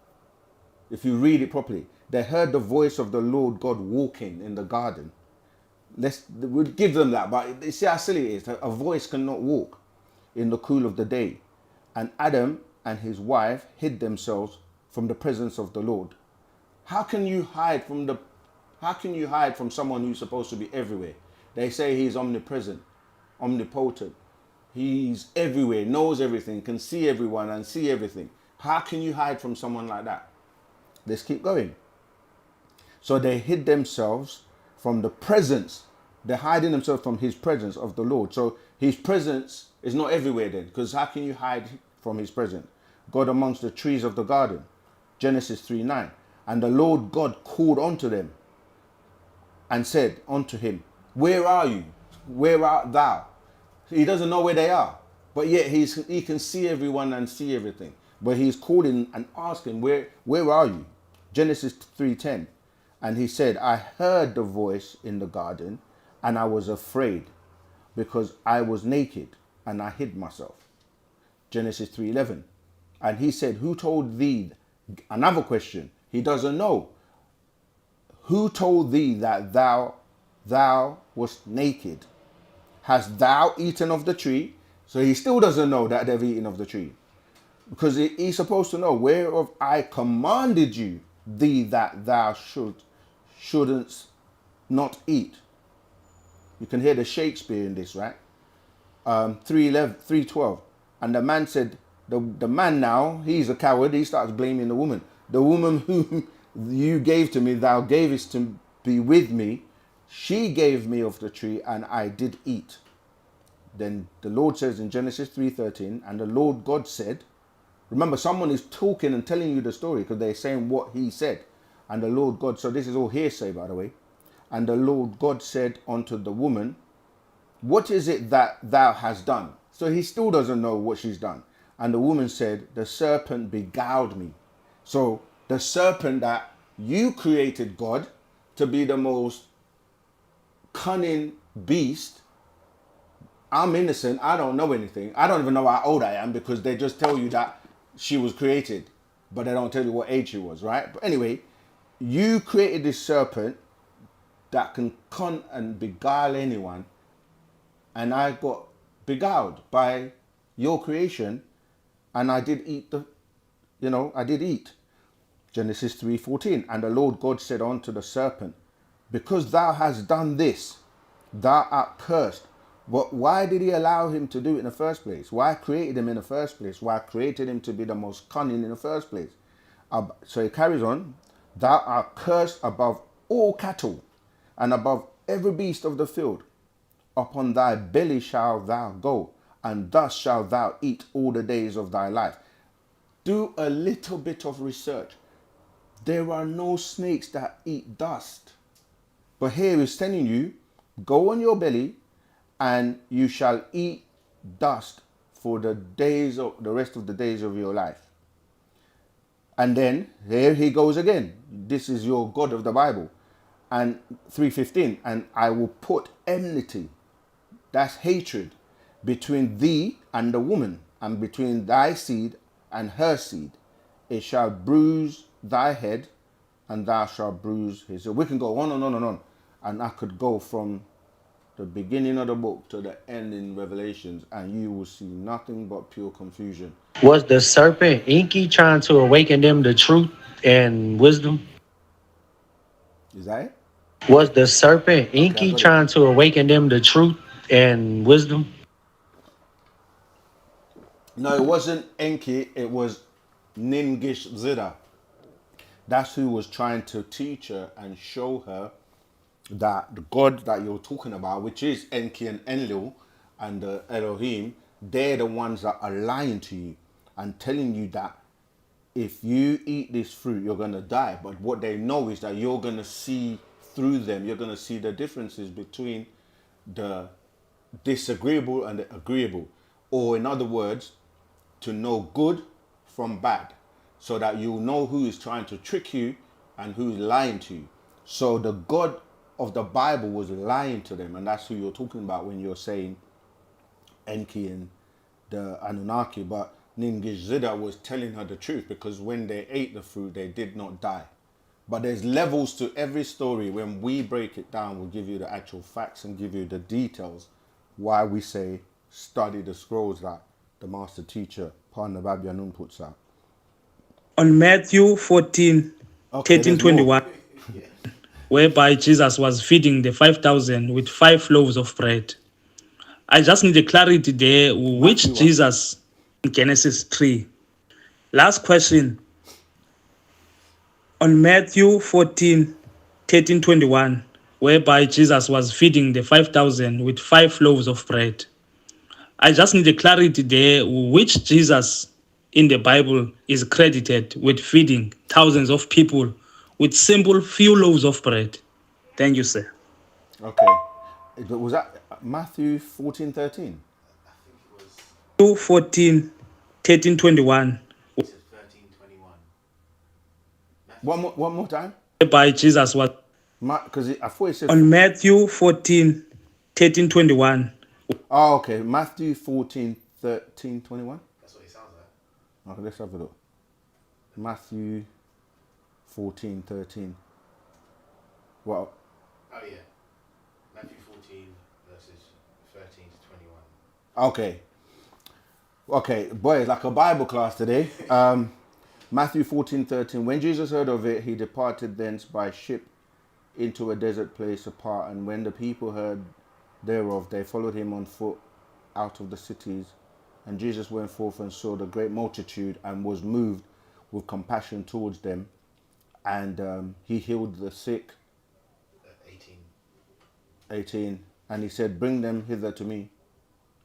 If you read it properly, they heard the voice of the Lord God walking in the garden. We'll give them that, but you see how silly it is. A voice cannot walk in the cool of the day. And Adam and his wife hid themselves from the presence of the Lord. How can you hide from someone who's supposed to be everywhere? They say he's omnipresent, omnipotent. He's everywhere, knows everything, can see everyone and see everything. How can you hide from someone like that? Let's keep going. So they hid themselves from the presence. They're hiding themselves from his presence of the Lord. So his presence is not everywhere then, because how can you hide from his presence? God amongst the trees of the garden. Genesis 3:9. And the Lord God called unto them and said unto him, where are you? Where art thou? He doesn't know where they are, but yet he can see everyone and see everything. But he's calling and asking, where are you? Genesis 3:10. And he said, I heard the voice in the garden, and I was afraid, because I was naked, and I hid myself. Genesis 3:11. And he said, who told thee? Another question. He doesn't know. Who told thee that thou wast naked? Hast thou eaten of the tree? So he still doesn't know that they've eaten of the tree. Because he's supposed to know, whereof I commanded thee that thou shouldn't not eat. You can hear the Shakespeare in this, right? 3:12. And the man said, the man now, he's a coward, he starts blaming the woman. The woman whom you gave to me, thou gavest to be with me, she gave me of the tree, and I did eat. Then the Lord says in Genesis 3:13, and the Lord God said, remember, someone is talking and telling you the story because they're saying what he said. And the Lord God, so this is all hearsay, by the way. And the Lord God said unto the woman, what is it that thou hast done? So he still doesn't know what she's done. And the woman said, the serpent beguiled me. So the serpent that you created, God, to be the most cunning beast. I'm innocent. I don't know anything. I don't even know how old I am because they just tell you that she was created, but they don't tell you what age she was, right? But anyway, you created this serpent that can con and beguile anyone, and I got beguiled by your creation, and I did eat I did eat. Genesis 3:14. And the Lord God said unto the serpent, because thou hast done this, thou art cursed. But why did he allow him to do it in the first place? Why created him in the first place? Why created him to be the most cunning in the first place? So he carries on. Thou art cursed above all cattle and above every beast of the field. Upon thy belly shalt thou go, and thus shalt thou eat all the days of thy life. Do a little bit of research. There are no snakes that eat dust. But here he's telling you, go on your belly and you shall eat dust for the rest of the days of your life. And then here he goes again. This is your God of the Bible. And 3:15, and I will put enmity, that's hatred, between thee and the woman, and between thy seed and her seed. It shall bruise thy head, and thou shalt bruise his. So we can go on and on and on. And I could go from the beginning of the book to the end in Revelations, and you will see nothing but pure confusion. Was the serpent Inky trying to awaken them to truth and wisdom? Is that it? Was the serpent Okay, I Inky got it. trying to awaken them to truth and wisdom? No, it wasn't Enki, it was Ningish Zida. That's who was trying to teach her and show her that the God that you're talking about, which is Enki and Enlil and the Elohim, they're the ones that are lying to you and telling you that if you eat this fruit, you're going to die. But what they know is that you're going to see through them. You're going to see the differences between the disagreeable and the agreeable. Or in other words, to know good from bad, so that you know who is trying to trick you and who is lying to you. So the God of the Bible was lying to them, and that's who you're talking about when you're saying Enki and the Anunnaki. But Ningish Zida was telling her the truth, because when they ate the fruit, they did not die. But there's levels to every story. When we break it down, we'll give you the actual facts and give you the details why we say study the scrolls that the master teacher, Parna Babyanun, puts out. On Matthew 14, Okay, 13, there's more. 21, whereby Jesus was feeding the 5,000 with 5 loaves of bread. I just need a clarity there. Which Matthew what? Jesus in Genesis 3? Last question. On Matthew 14, 13, 21, whereby Jesus was feeding the 5,000 with 5 loaves of bread. I just need a clarity there. Which Jesus in the Bible is credited with feeding thousands of people with simple few loaves of bread? Thank you, sir. Okay. But was that Matthew 14, 13? I think it was. 2, 14, 13, 21, He said 13:21. One more time? whereby Jesus was Because I thought it said... on Matthew 14, 13, 21. Oh, okay. Matthew 14, 13, 21? That's what it sounds like. Okay, let's have a look. Matthew 14, 13. Well, Oh yeah. Matthew 14 verses 13 to 21. okay. Boy, it's like a Bible class today. Matthew 14, 13. When Jesus heard of it, he departed thence by ship into a desert place apart. And when the people heard thereof, they followed him on foot out of the cities. And Jesus went forth and saw the great multitude and was moved with compassion towards them. And he healed the sick. 18. And he said, bring them hither to me.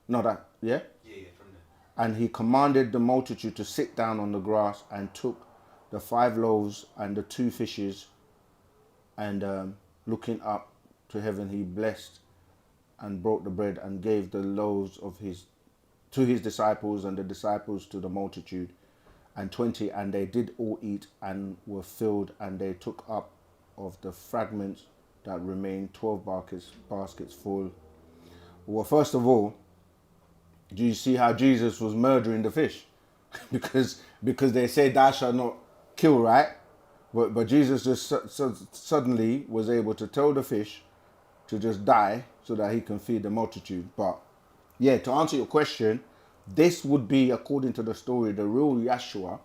No, that, yeah? Yeah, from there. And he commanded the multitude to sit down on the grass, and took the 5 loaves and the 2 fishes, And looking up to heaven, he blessed and broke the bread and gave the loaves of to his disciples, and the disciples to the multitude. And 20, and they did all eat and were filled, and they took up of the fragments that remained 12 baskets full. Well, first of all, do you see how Jesus was murdering the fish? because they say thou shalt not kill, right? But Jesus just suddenly was able to tell the fish to just die so that he can feed the multitude. But yeah, to answer your question, this would be, according to the story, the real Yeshua,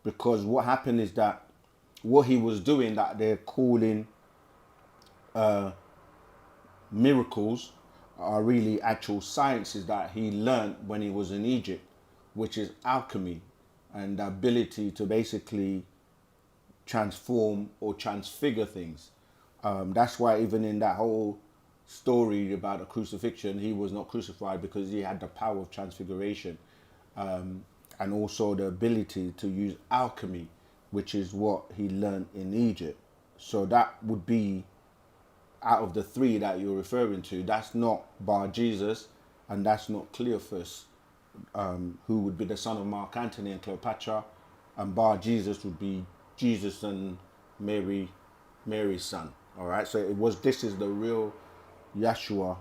because what happened is that what he was doing, that they're calling miracles, are really actual sciences that he learned when he was in Egypt, which is alchemy and the ability to basically transform or transfigure things. That's why even in that whole story about the crucifixion, he was not crucified, because he had the power of transfiguration, and also the ability to use alchemy, which is what he learned in Egypt. So that would be, out of the three that you're referring to, that's not Bar Jesus, and that's not Cleophas, who would be the son of Mark Antony and Cleopatra, and Bar Jesus would be Jesus and Mary's son. All right, so this is the real Yeshua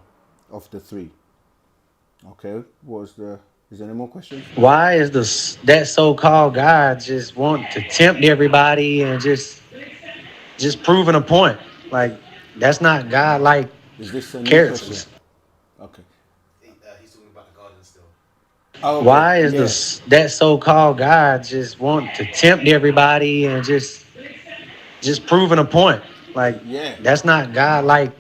of the three. Okay, is there any more questions? Why is that so-called God just want to tempt everybody and just proving a point? Like, that's not God like Is this a new question? characters. Okay. He's talking about the garden still. Oh, okay. Why is Yeah. that so-called God just want to tempt everybody and just proving a point? Like, Yeah. that's not God like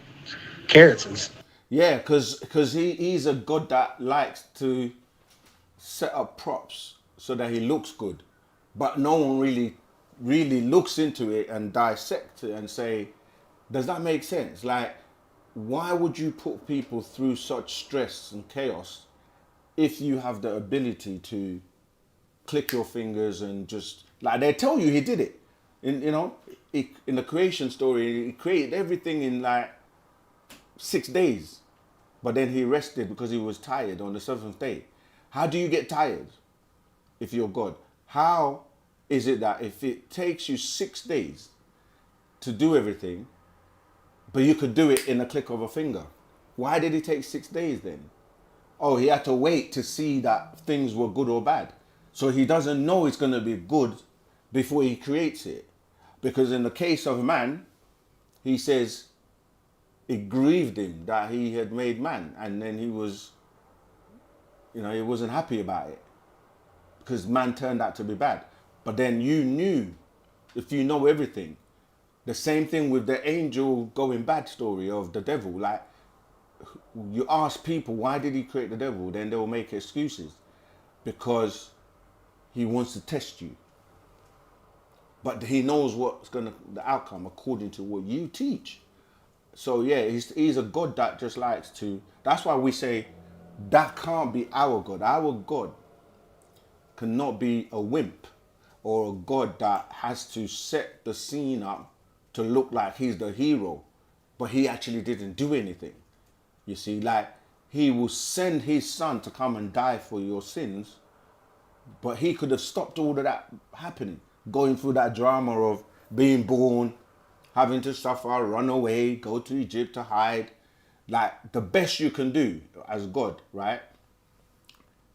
characters. Yeah, because he's a God that likes to set up props so that he looks good, but no one really looks into it and dissect it and say, does that make sense? Like, why would you put people through such stress and chaos if you have the ability to click your fingers and just, like, they tell you he did it in the creation story, he created everything in like 6 days, but then he rested because he was tired on the seventh day. How do you get tired if you're God? How is it that if it takes you 6 days to do everything, but you could do it in a click of a finger? Why did it take 6 days then? Oh, he had to wait to see that things were good or bad. So he doesn't know it's going to be good before he creates it. Because in the case of man, he says it grieved him that he had made man, and then he was, he wasn't happy about it because man turned out to be bad. But then you knew, if you know everything, the same thing with the angel going bad story of the devil. Like, you ask people, why did he create the devil? Then they'll make excuses because he wants to test you. But he knows what's the outcome according to what you teach. So yeah, he's a God that just likes to. That's why we say that can't be our God. Our God cannot be a wimp or a God that has to set the scene up to look like he's the hero, but he actually didn't do anything. You see, like, he will send his son to come and die for your sins, but he could have stopped all of that happening, going through that drama of being born, having to suffer, run away, go to Egypt to hide. Like, the best you can do as God, right?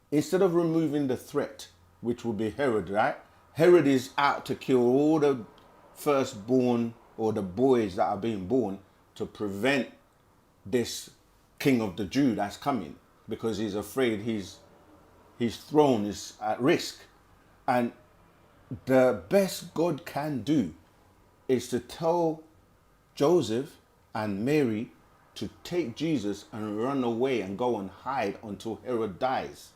Instead of removing the threat, which would be Herod, right? Herod is out to kill all the firstborn or the boys that are being born to prevent this king of the Jew that's coming, because he's afraid his throne is at risk. And the best God can do is to tell Joseph and Mary to take Jesus and run away and go and hide until Herod dies.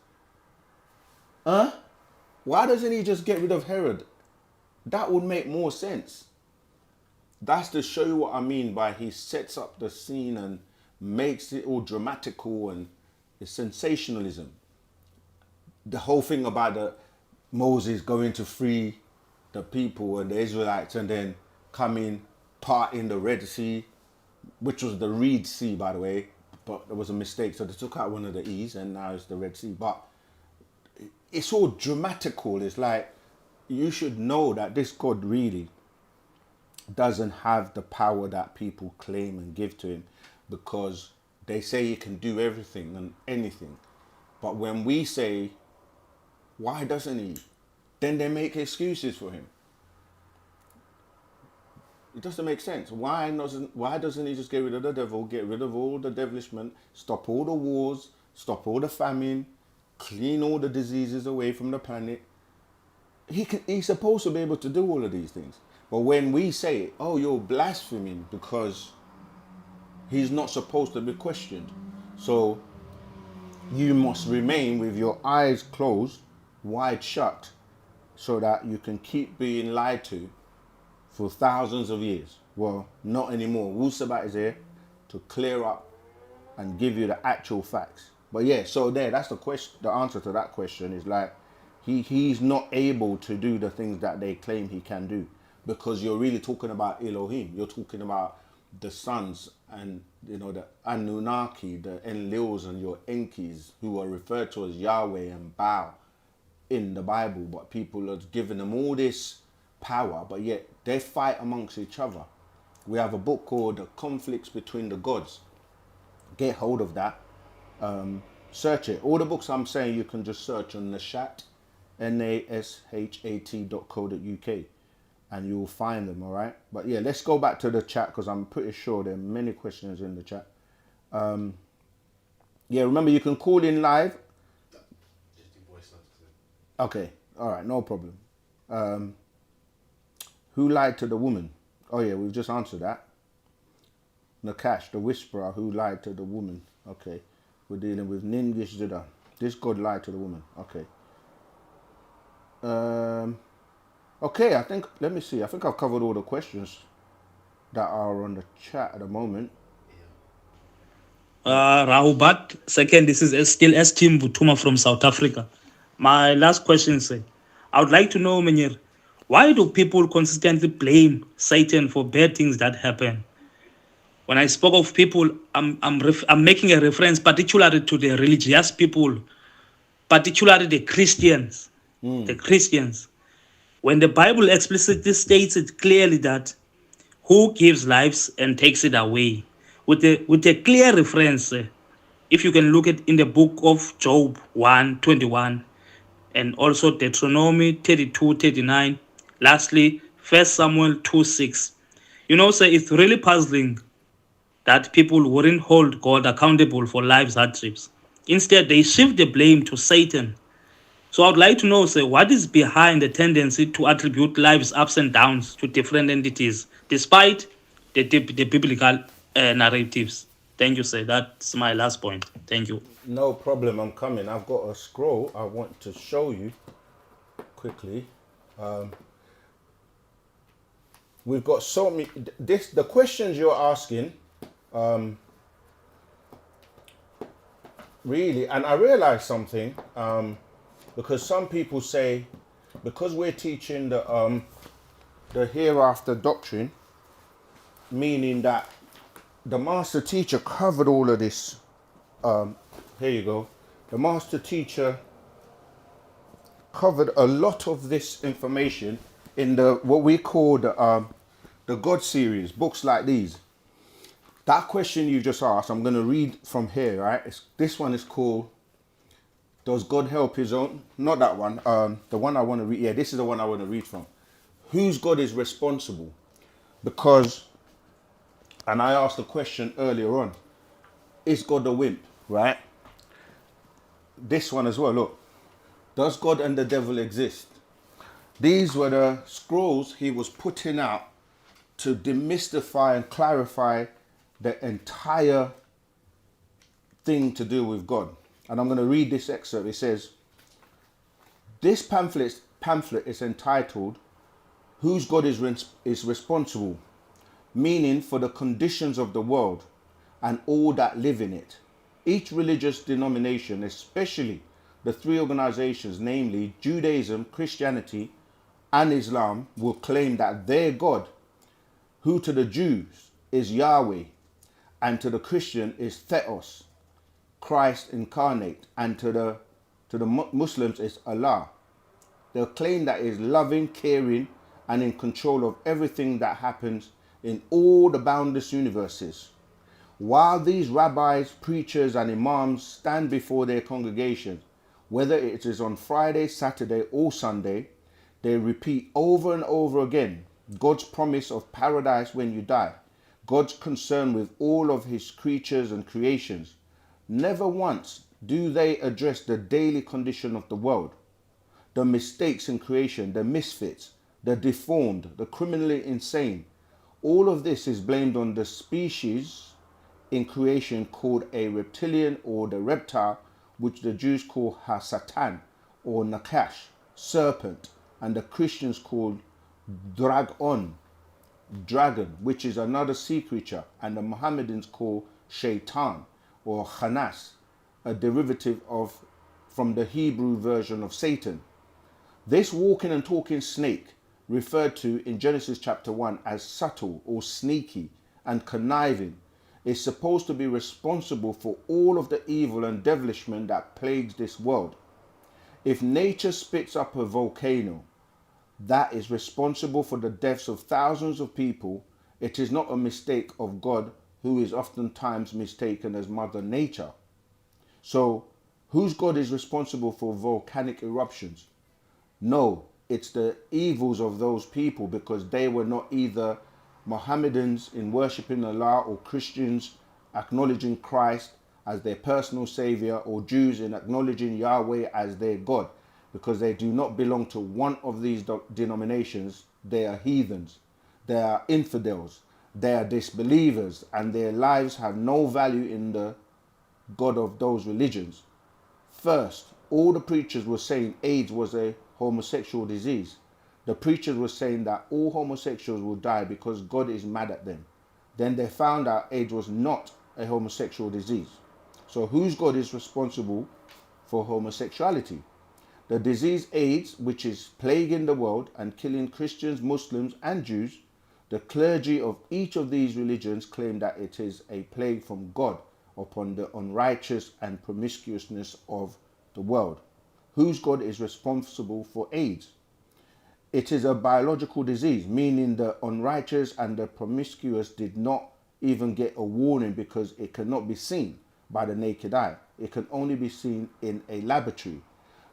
Why doesn't he just get rid of Herod? That would make more sense. That's to show you what I mean by he sets up the scene and makes it all dramatical and the sensationalism. The whole thing about Moses going to free the people and the Israelites and then coming parting the Red Sea, which was the Reed Sea, by the way, but there was a mistake, so they took out one of the E's, and now it's the Red Sea. But it's all dramatical. It's like, you should know that this God really doesn't have the power that people claim and give to him, because they say he can do everything and anything. But when we say, why doesn't he? Then they make excuses for him. It doesn't make sense. Why doesn't he just get rid of the devil, get rid of all the devilishment, stop all the wars, stop all the famine, clean all the diseases away from the planet? He's supposed to be able to do all of these things. But when we say, oh, you're blaspheming, because he's not supposed to be questioned. So you must remain with your eyes closed, wide shut, so that you can keep being lied to for thousands of years. Well, not anymore. Wu-Sabat is here to clear up and give you the actual facts. But yeah, so that's the question. The answer to that question is like, he's not able to do the things that they claim he can do, because you're really talking about Elohim. You're talking about the sons and, you know, the Anunnaki, the Enlils and your Enkis, who are referred to as Yahweh and Baal in the Bible. But people are giving them all this power, but yet they fight amongst each other. We have a book called The Conflicts Between the Gods. Get hold of that. Search it. All the books I'm saying you can just search on Nashat, nashat.co.uk, and you'll find them, all right? But yeah, let's go back to the chat, because I'm pretty sure there are many questions in the chat. Yeah, remember you can call in live. Just do voice notes. Okay, all right, no problem. Who lied to the woman? Oh yeah, we've just answered that. Nakash, the whisperer, who lied to the woman. Okay, we're dealing with Ningish Judah. This God lied to the woman. Okay. Okay, I think, let me see. I think I've covered all the questions that are on the chat at the moment. Rahubat, second, this is still Esteem Butuma from South Africa. My last question is, I would like to know, Menir, why do people consistently blame Satan for bad things that happen? When I spoke of people, I'm making a reference particularly to the religious people, particularly the Christians. The Christians. When the Bible explicitly states it clearly that who gives lives and takes it away, with a clear reference, if you can look at in the book of Job 1:21, and also Deuteronomy 32:39, lastly 1 Samuel 2:6. You know, so it's really puzzling that people wouldn't hold God accountable for life's hardships. Instead, they shift the blame to Satan. So I'd like to know, what is behind the tendency to attribute life's ups and downs to different entities, despite the biblical narratives? Thank you, sir. That's my last point. Thank you. No problem, I'm coming. I've got a scroll I want to show you quickly. We've got so many, the questions you're asking, really, and I realized something, because some people say, because we're teaching the hereafter doctrine, meaning that the master teacher covered all of this. Here you go. The master teacher covered a lot of this information in the what we call the God series, books like these. That question you just asked, I'm going to read from here, right? This one is called, does God help his own? Not that one. The one I want to read. Yeah, this is the one I want to read from. Whose God is responsible? Because, and I asked the question earlier on, is God a wimp, right? This one as well, look. Does God and the devil exist? These were the scrolls he was putting out to demystify and clarify the entire thing to do with God. And I'm going to read this excerpt. It says, this pamphlet is entitled, Whose God is Responsible, meaning for the conditions of the world and all that live in it. Each religious denomination, especially the three organizations, namely Judaism, Christianity, and Islam, will claim that their God, who to the Jews is Yahweh, and to the Christian is Theos, Christ incarnate, and to the Muslims is Allah. They'll claim that is loving, caring, and in control of everything that happens in all the boundless universes. While these rabbis, preachers, and imams stand before their congregations, whether it is on Friday, Saturday, or Sunday, they repeat over and over again God's promise of paradise when you die, God's concern with all of his creatures and creations. Never once do they address the daily condition of the world, the mistakes in creation, the misfits, the deformed, the criminally insane. All of this is blamed on the species in creation called a reptilian, or the reptile, which the Jews call ha-Satan or nakash, serpent, and the Christians call dragon, which is another sea creature, and the Mohammedans call shaitan or khanas, a derivative from the Hebrew version of Satan. This walking and talking snake, referred to in Genesis chapter 1 as subtle or sneaky and conniving, is supposed to be responsible for all of the evil and devilishment that plagues this world. If nature spits up a volcano that is responsible for the deaths of thousands of people, it is not a mistake of God, who is oftentimes mistaken as Mother Nature. So, whose God is responsible for volcanic eruptions? No, it's the evils of those people, because they were not either Mohammedans in worshipping Allah, or Christians acknowledging Christ as their personal savior, or Jews in acknowledging Yahweh as their God. Because they do not belong to one of these denominations, they are heathens, they are infidels, they are disbelievers, and their lives have no value in the God of those religions. First, all the preachers were saying AIDS was a homosexual disease. The preachers were saying that all homosexuals will die because God is mad at them. Then they found out AIDS was not a homosexual disease. So whose God is responsible for homosexuality? The disease AIDS, which is plaguing the world and killing Christians, Muslims, and Jews, the clergy of each of these religions claim that it is a plague from God upon the unrighteous and promiscuousness of the world. Whose God is responsible for AIDS? It is a biological disease, meaning the unrighteous and the promiscuous did not even get a warning, because it cannot be seen by the naked eye. It can only be seen in a laboratory.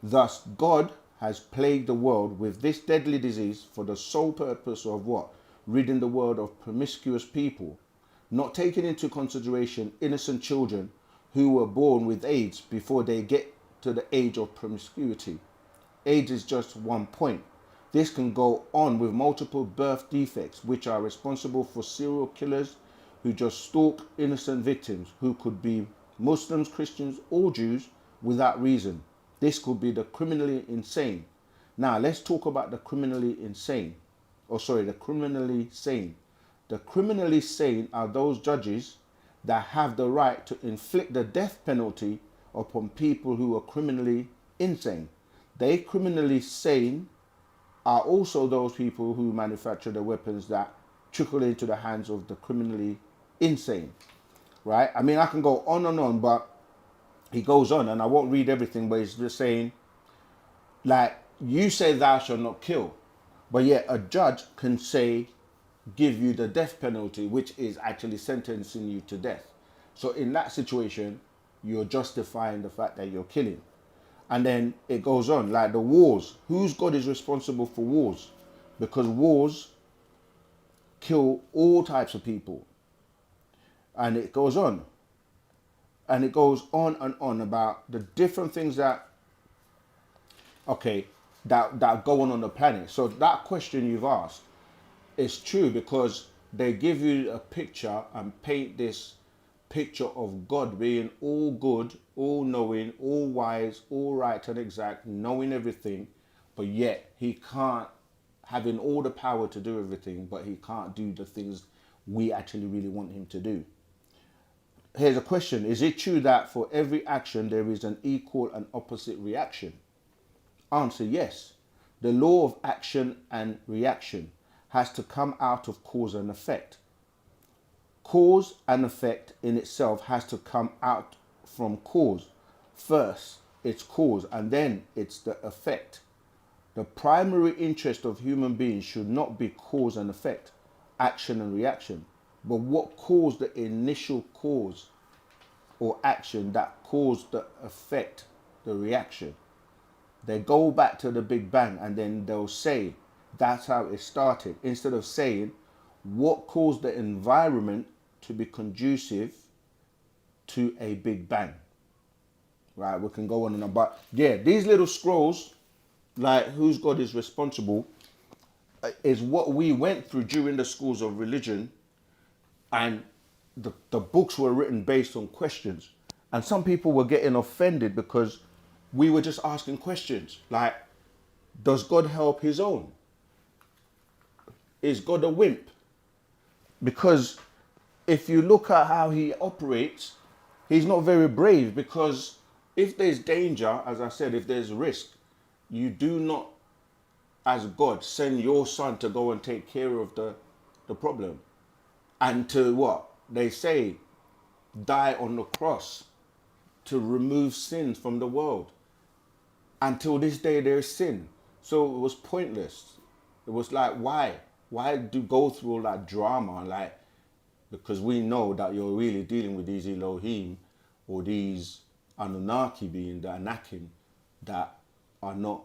Thus, God has plagued the world with this deadly disease for the sole purpose of what? Ridding the world of promiscuous people, not taking into consideration innocent children who were born with AIDS before they get to the age of promiscuity. AIDS is just one point. This can go on with multiple birth defects, which are responsible for serial killers who just stalk innocent victims, who could be Muslims, Christians, or Jews without reason. This could be the criminally insane. Now, let's talk about the criminally insane. The criminally sane. The criminally sane are those judges that have the right to inflict the death penalty upon people who are criminally insane. They criminally sane are also those people who manufacture the weapons that trickle into the hands of the criminally insane, right? I mean, I can go on and on, but he goes on, and I won't read everything, but he's just saying, like, you say thou shalt not kill, but yet a judge can say, give you the death penalty, which is actually sentencing you to death. So in that situation, you're justifying the fact that you're killing. And then it goes on, like the wars. Whose God is responsible for wars? Because wars kill all types of people. And it goes on. And it goes on and on about the different things that go on the planet. So that question you've asked is true, because they give you a picture and paint this picture of God being all good, all knowing, all wise, all right and exact, knowing everything, but yet he can't, having all the power to do everything, but he can't do the things we actually really want him to do. Here's a question. Is it true that for every action there is an equal and opposite reaction? Answer: yes. The law of action and reaction has to come out of cause and effect. Cause and effect in itself has to come out from cause. First, it's cause, and then it's the effect. The primary interest of human beings should not be cause and effect, action and reaction, but what caused the initial cause or action that caused the effect, the reaction. They go back to the Big Bang and then they'll say that's how it started, instead of saying what caused the environment to be conducive to a Big Bang. Right, we can go on and on. But yeah, these little scrolls, like whose God is responsible, is what we went through during the schools of religion. And the books were written based on questions. And some people were getting offended because we were just asking questions like, does God help his own? Is God a wimp? Because if you look at how he operates, he's not very brave, because if there's danger, as I said, if there's risk, you do not, as God, send your son to go and take care of the problem. And to what? They say, die on the cross to remove sins from the world. Until this day, there's sin. So it was pointless. It was like, why? Why do go through all that drama? Like, because we know that you're really dealing with these Elohim or these Anunnaki being the Anakim that are not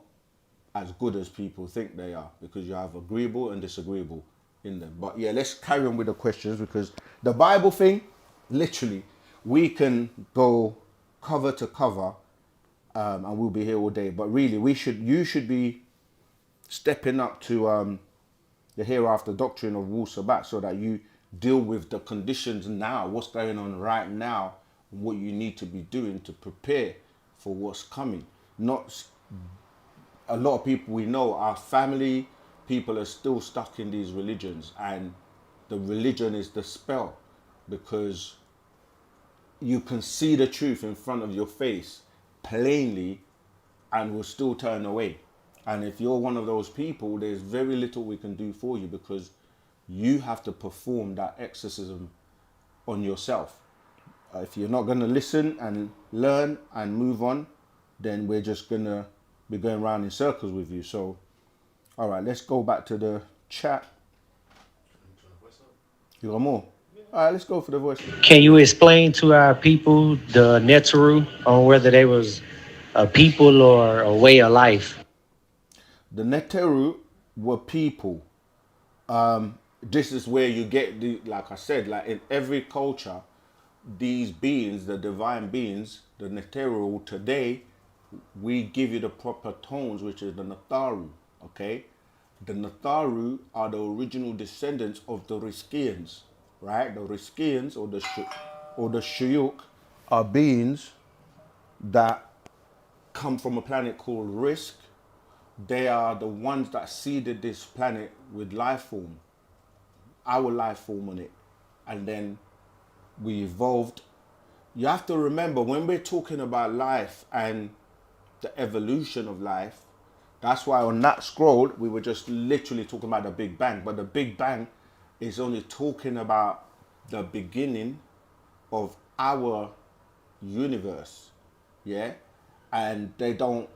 as good as people think they are, because you have agreeable and disagreeable in them. But yeah, let's carry on with the questions, because the Bible thing, literally, we can go cover to cover and we'll be here all day. But really, you should be stepping up to the hereafter doctrine of Wu-Sabat, so that you deal with the conditions now, what's going on right now, what you need to be doing to prepare for what's coming. Not a lot of people we know, our family, people are still stuck in these religions, and the religion is the spell, because you can see the truth in front of your face plainly and will still turn away. And if you're one of those people, there's very little we can do for you, because you have to perform that exorcism on yourself. If you're not going to listen and learn and move on, then we're just going to be going around in circles with you. So, all right, let's go back to the chat. You got more? All right, let's go for the voice. Can you explain to our people the Netaru, on whether they was a people or a way of life? The Nataru were people. This is where you get the, like I said, like in every culture, these beings, the divine beings, the Nataru, today, we give you the proper tones, which is the Nataru, okay? The Nataru are the original descendants of the Riskians, right? The Riskians or the Shuyuk are beings that come from a planet called Risk. They are the ones that seeded this planet with life form, our life form on it, and then we evolved. You have to remember, when we're talking about life and the evolution of life, that's why on that scroll we were just literally talking about the Big Bang, but the Big Bang is only talking about the beginning of our universe, yeah? And they don't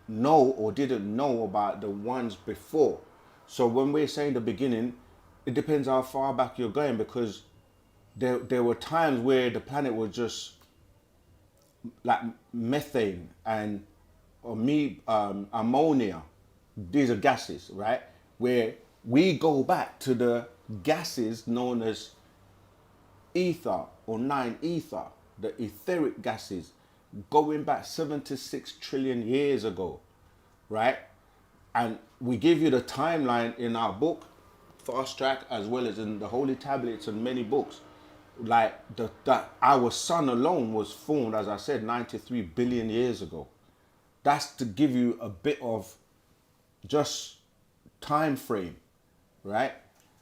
know or didn't know about the ones before. So when we're saying the beginning, it depends how far back you're going, because there were times where the planet was just like methane and ammonia. These are gases, right? Where we go back to the gases known as ether or 9-ether, the etheric gases, going back 76 trillion years ago, right? And we give you the timeline in our book, Fast Track, as well as in the Holy Tablets and many books. Like that our sun alone was formed, as I said, 93 billion years ago. That's to give you a bit of just time frame, right?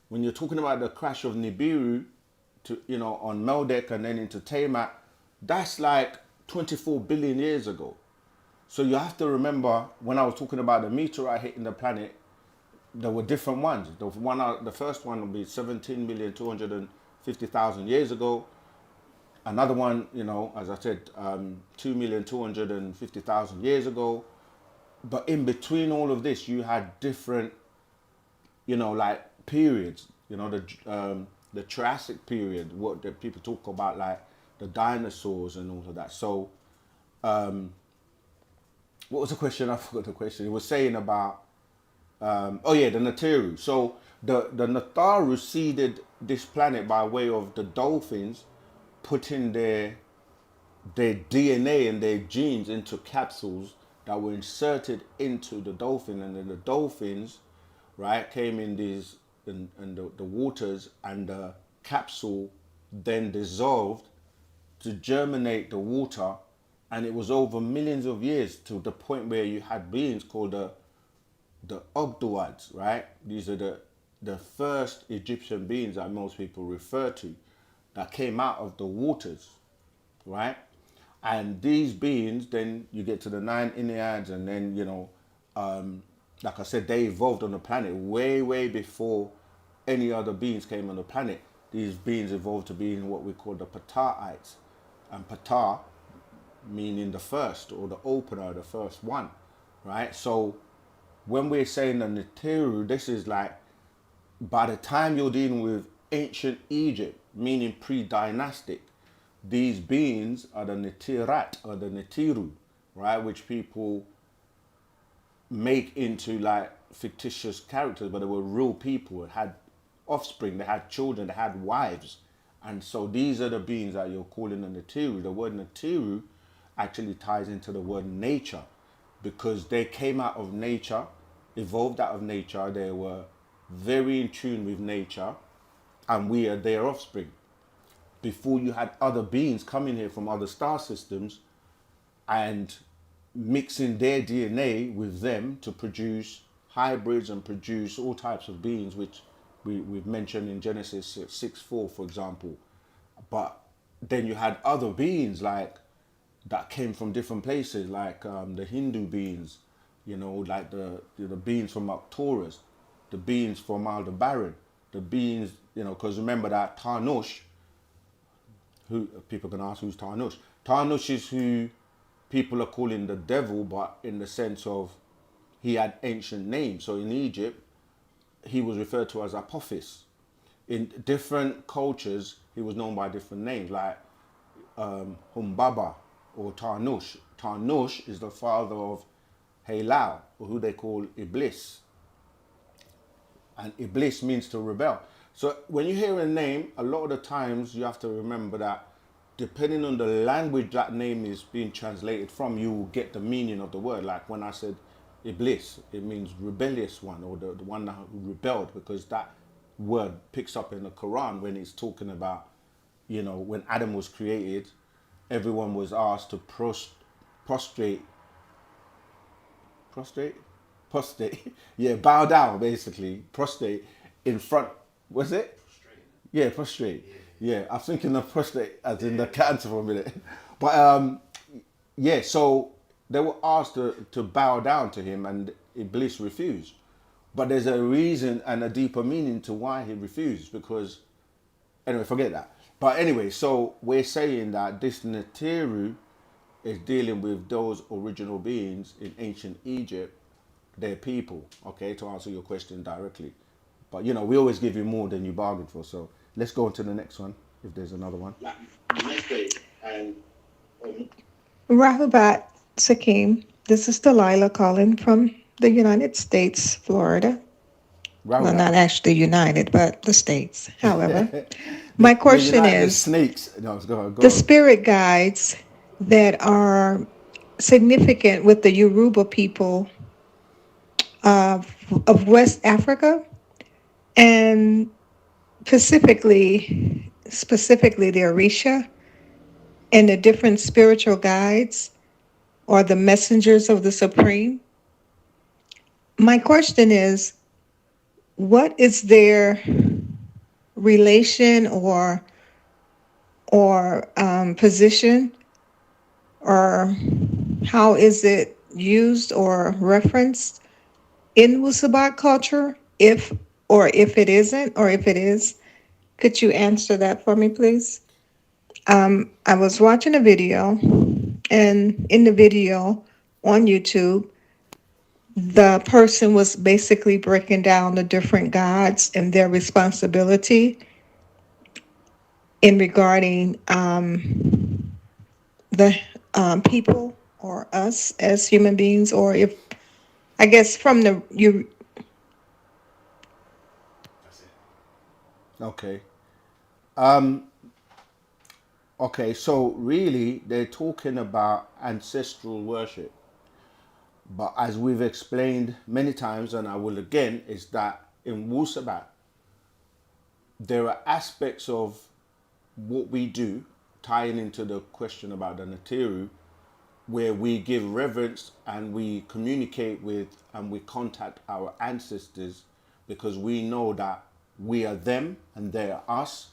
When you're talking about the crash of Nibiru to, on Meldic and then into Tiamat, that's like 24 billion years ago. So you have to remember, when I was talking about the meteorite hitting the planet, there were different ones. The first one will be 17,250,000 years ago. Another one, as I said, 2,250,000 years ago. But in between all of this, you had different, like periods. The Triassic period, what the people talk about, like the dinosaurs and all of that. So, what was the question? I forgot the question. It was saying about, the Nataru. So the Nataru seeded this planet by way of the dolphins putting their DNA and their genes into capsules that were inserted into the dolphin, and then the dolphins, right, came in the waters, and the capsule then dissolved to germinate the water, and it was over millions of years to the point where you had beings called the Ogdoads, right? These are the first Egyptian beings that most people refer to that came out of the waters, right? And these beings, then you get to the 9 Enneads, and then, like I said, they evolved on the planet way, way before any other beings came on the planet. These beings evolved to be in what we call the Pataites. And Ptah meaning the first, or the opener, the first one, right? So when we're saying the Nataru, this is like, by the time you're dealing with ancient Egypt, meaning pre-dynastic, these beings are the Natirat or the Natiru, right? Which people make into like fictitious characters, but they were real people. It had offspring, they had children, they had wives. And so these are the beings that you're calling the Natiru. The word Natiru actually ties into the word nature, because they came out of nature, evolved out of nature. They were very in tune with nature, and we are their offspring. Before you had other beings coming here from other star systems and mixing their DNA with them to produce hybrids and produce all types of beings, which we've mentioned in Genesis 6:4, for example. But then you had other beings like that came from different places, like the Hindu beings, like the beings from Arcturus, the beings from Aldebaran, the beings, because remember that Tarnush, who people can ask, who's Tarnush? Tarnush is who people are calling the devil, but in the sense of he had ancient names. So in Egypt, he was referred to as Apophis. In different cultures, he was known by different names, like Humbaba or Tarnush. Tarnush is the father of Halal, or who they call Iblis. And Iblis means to rebel. So when you hear a name, a lot of the times you have to remember that depending on the language that name is being translated from, you will get the meaning of the word. Like when I said Iblis, it means rebellious one, or the one that rebelled, because that word picks up in the Quran when it's talking about, when Adam was created, everyone was asked to prostrate, yeah, bow down, basically, prostrate in front, was it? Yeah, prostrate. Yeah, I'm thinking of prostrate as in the cancer for a minute. But yeah, so they were asked to bow down to him, and Iblis refused. But there's a reason and a deeper meaning to why he refused, because, anyway, forget that. But anyway, so we're saying that this Nataru is dealing with those original beings in ancient Egypt, their people, okay, to answer your question directly. But, we always give you more than you bargained for. So let's go on to the next one, if there's another one. Rahubat Sakim, this is Delilah calling from the United States, Florida. Well, not actually United, but the States. However, my question is, snakes. No, go the on. spirit guides that are significant with the Yoruba people of West Africa, and specifically the Orisha and the different spiritual guides or the messengers of the Supreme. My question is, what is their relation or position, or how is it used or referenced in Wu-Sabat culture? If it isn't, or if it is, could you answer that for me, please? I was watching a video, and in the video on YouTube, the person was basically breaking down the different gods and their responsibility in regarding the people or us as human beings, or if I guess from the you. That's it. Okay. Okay, so really they're talking about ancestral worship. But as we've explained many times, and I will again, is that in Wu-Sabat, there are aspects of what we do, tying into the question about the Nataru, where we give reverence and we communicate with and we contact our ancestors because we know that we are them and they are us,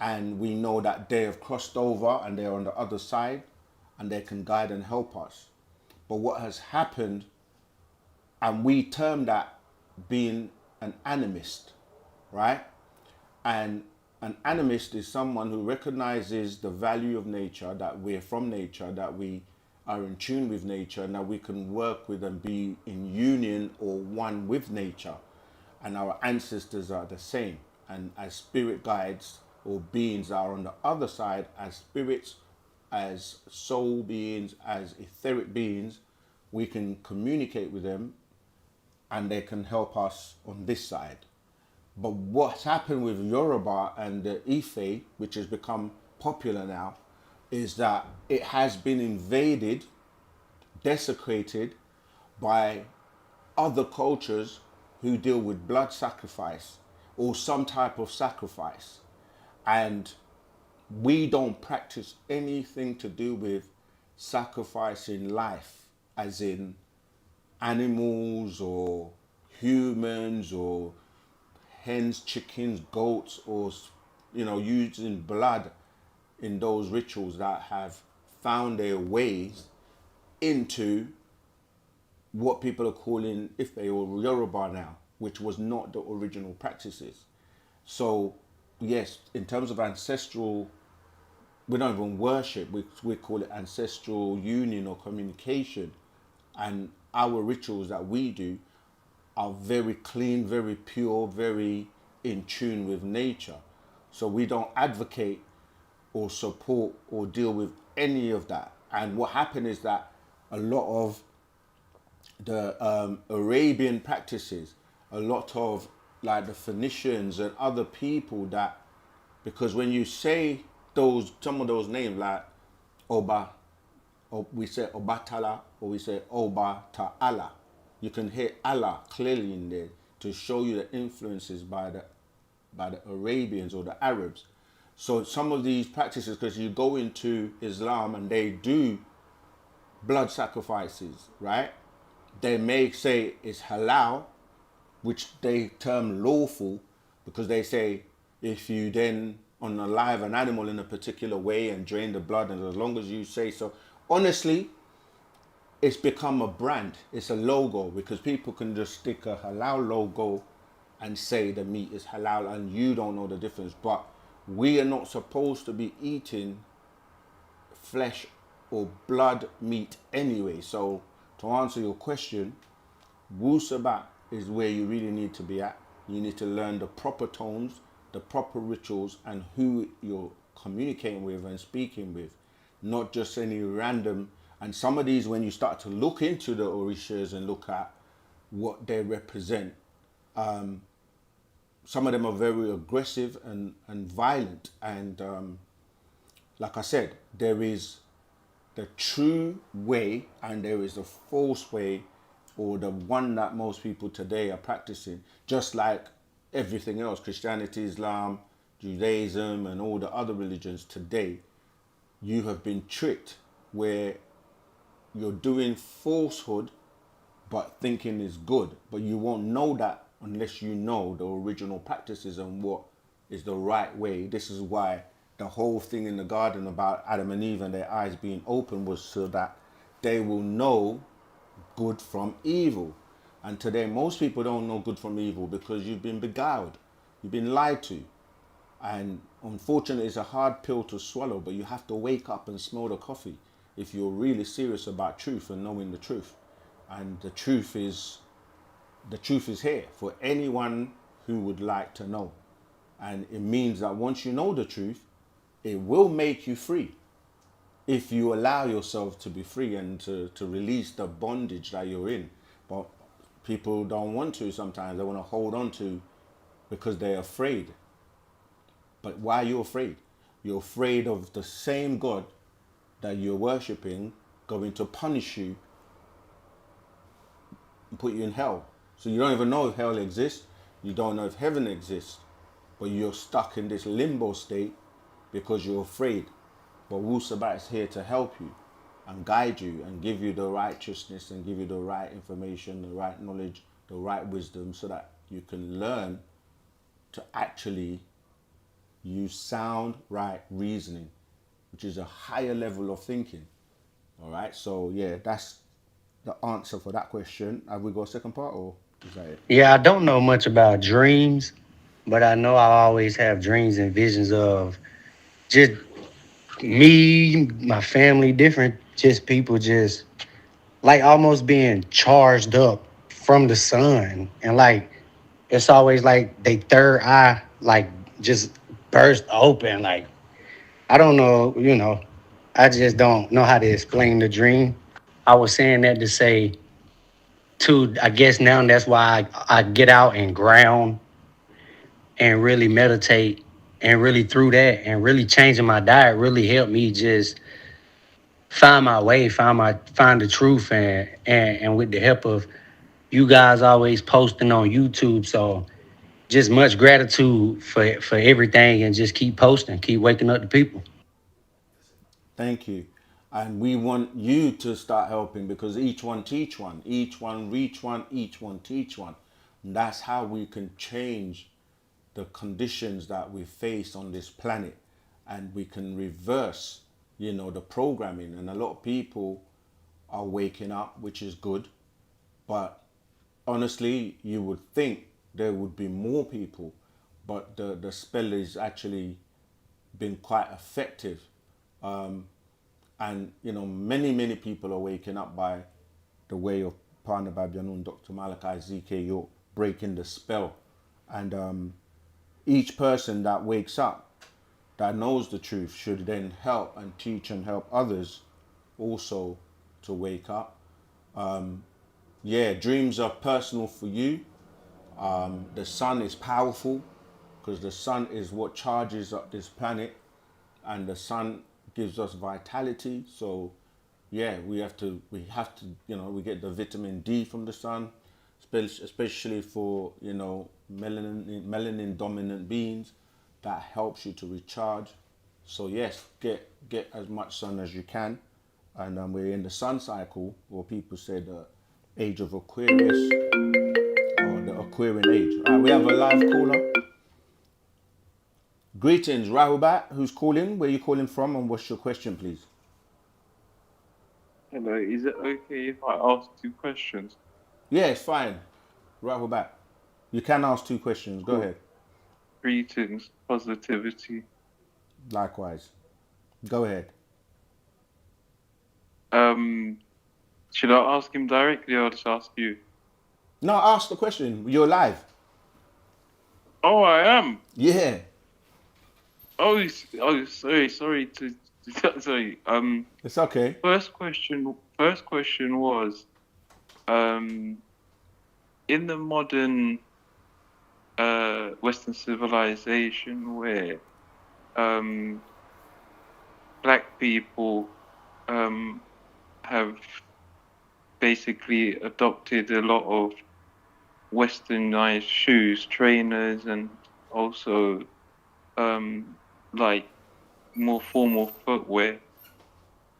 and we know that they have crossed over and they're on the other side and they can guide and help us. But what has happened, and we term that being an animist, right? And an animist is someone who recognizes the value of nature, that we're from nature, that we are in tune with nature, and that we can work with and be in union or one with nature. And our ancestors are the same. And as spirit guides or beings are on the other side, as spirits, as soul beings, as etheric beings, we can communicate with them and they can help us on this side. But what's happened with Yoruba and the Ife, which has become popular now, is that it has been invaded, desecrated by other cultures who deal with blood sacrifice or some type of sacrifice. And we don't practice anything to do with sacrificing life, as in animals or humans or hens, chickens, goats, or using blood in those rituals that have found their ways into what people are calling Ife or Yoruba now, which was not the original practices. So yes, in terms of ancestral, we don't even worship, we call it ancestral union or communication. And our rituals that we do are very clean, very pure, very in tune with nature. So we don't advocate or support or deal with any of that. And what happened is that a lot of the Arabian practices, a lot of like the Phoenicians and other people that, because when you say some of those names like Oba, or we say Obatala, or we say Oba Ta'ala, you can hear Allah clearly in there to show you the influences by the Arabians or the Arabs. So some of these practices, because you go into Islam and they do blood sacrifices, right? They may say it's halal, which they term lawful, because they say if you then unalive an animal in a particular way and drain the blood, and as long as you say so, honestly, it's become a brand. It's a logo, because people can just stick a halal logo and say the meat is halal and you don't know the difference. But we are not supposed to be eating flesh or blood meat anyway. So to answer your question, Wu-Sabat is where you really need to be at. You need to learn the proper tones, the proper rituals, and who you're communicating with and speaking with, not just any random. And some of these, when you start to look into the Orishas and look at what they represent, some of them are very aggressive and violent. And like I said, there is the true way and there is a false way, or the one that most people today are practicing, just like everything else, Christianity, Islam, Judaism, and all the other religions today. You have been tricked where you're doing falsehood but thinking is good, but you won't know that unless you know the original practices and what is the right way. This is why the whole thing in the garden about Adam and Eve and their eyes being open was so that they will know good from evil. And today, most people don't know good from evil because you've been beguiled, you've been lied to. And unfortunately, it's a hard pill to swallow, but you have to wake up and smell the coffee if you're really serious about truth and knowing the truth. And the truth is here for anyone who would like to know. And it means that once you know the truth, it will make you free if you allow yourself to be free and to release the bondage that you're in. But people don't want to sometimes. They want to hold on to because they're afraid. But why are you afraid? You're afraid of the same God that you're worshipping going to punish you and put you in hell. So you don't even know if hell exists. You don't know if heaven exists. But you're stuck in this limbo state because you're afraid. But Wu-Sabat is here to help you and guide you and give you the righteousness and give you the right information, the right knowledge, the right wisdom so that you can learn to actually use sound, right reasoning, which is a higher level of thinking. All right. So yeah, that's the answer for that question. Have we got a second part or is that it? Yeah, I don't know much about dreams, but I know I always have dreams and visions of just me, my family, different, just people, just like almost being charged up from the sun. And like, it's always like they third eye, like just burst open. Like, I don't know, I just don't know how to explain the dream. I was saying that to say, too, I guess now that's why I get out and ground and really meditate and really through that and really changing my diet really helped me just find my way, find the truth and with the help of you guys always posting on YouTube. So just much gratitude for everything and just keep posting, keep waking up the people. Thank you. And we want you to start helping because each one teach one, each one reach one, each one teach one. And that's how we can change the conditions that we face on this planet and we can reverse, the programming. And a lot of people are waking up, which is good. But honestly, you would think there would be more people, but the spell is actually been quite effective. And many people are waking up by the way of Partner Babyanun, Dr. Malachi ZK York breaking the spell. And each person that wakes up, that knows the truth, should then help and teach and help others also to wake up. Yeah, dreams are personal for you. The sun is powerful because the sun is what charges up this planet and the sun gives us vitality. So yeah, we have to, we get the vitamin D from the sun, especially for, melanin dominant beings. That helps you to recharge. So yes, get as much sun as you can. And we're in the sun cycle, or people say the age of Aquarius, or the Aquarian age. We have a live caller. Greetings, Rahubat. Who's calling? Where are you calling from? And what's your question, please? Hello, is it okay if I ask two questions? Yeah, it's fine. Rahubat. You can ask two questions. Go Cool. ahead. Greetings, positivity. Likewise. Go ahead. Should I ask him directly or just ask you? No, ask the question. You're live. Oh, I am. Yeah. Oh, sorry to sorry. It's okay. First question was, in the modern Western civilization where black people have basically adopted a lot of westernized shoes, trainers, and also like more formal footwear.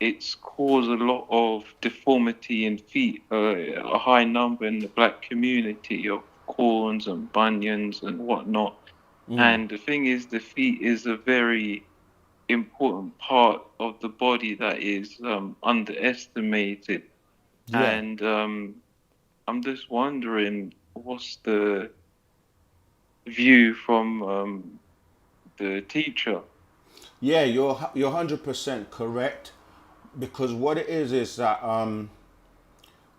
It's caused a lot of deformity in feet, a high number in the black community of corns and bunions and whatnot. And the thing is, the feet is a very important part of the body that is underestimated. Yeah. And I'm just wondering, what's the view from the teacher? Yeah, you're 100% correct, because what it is that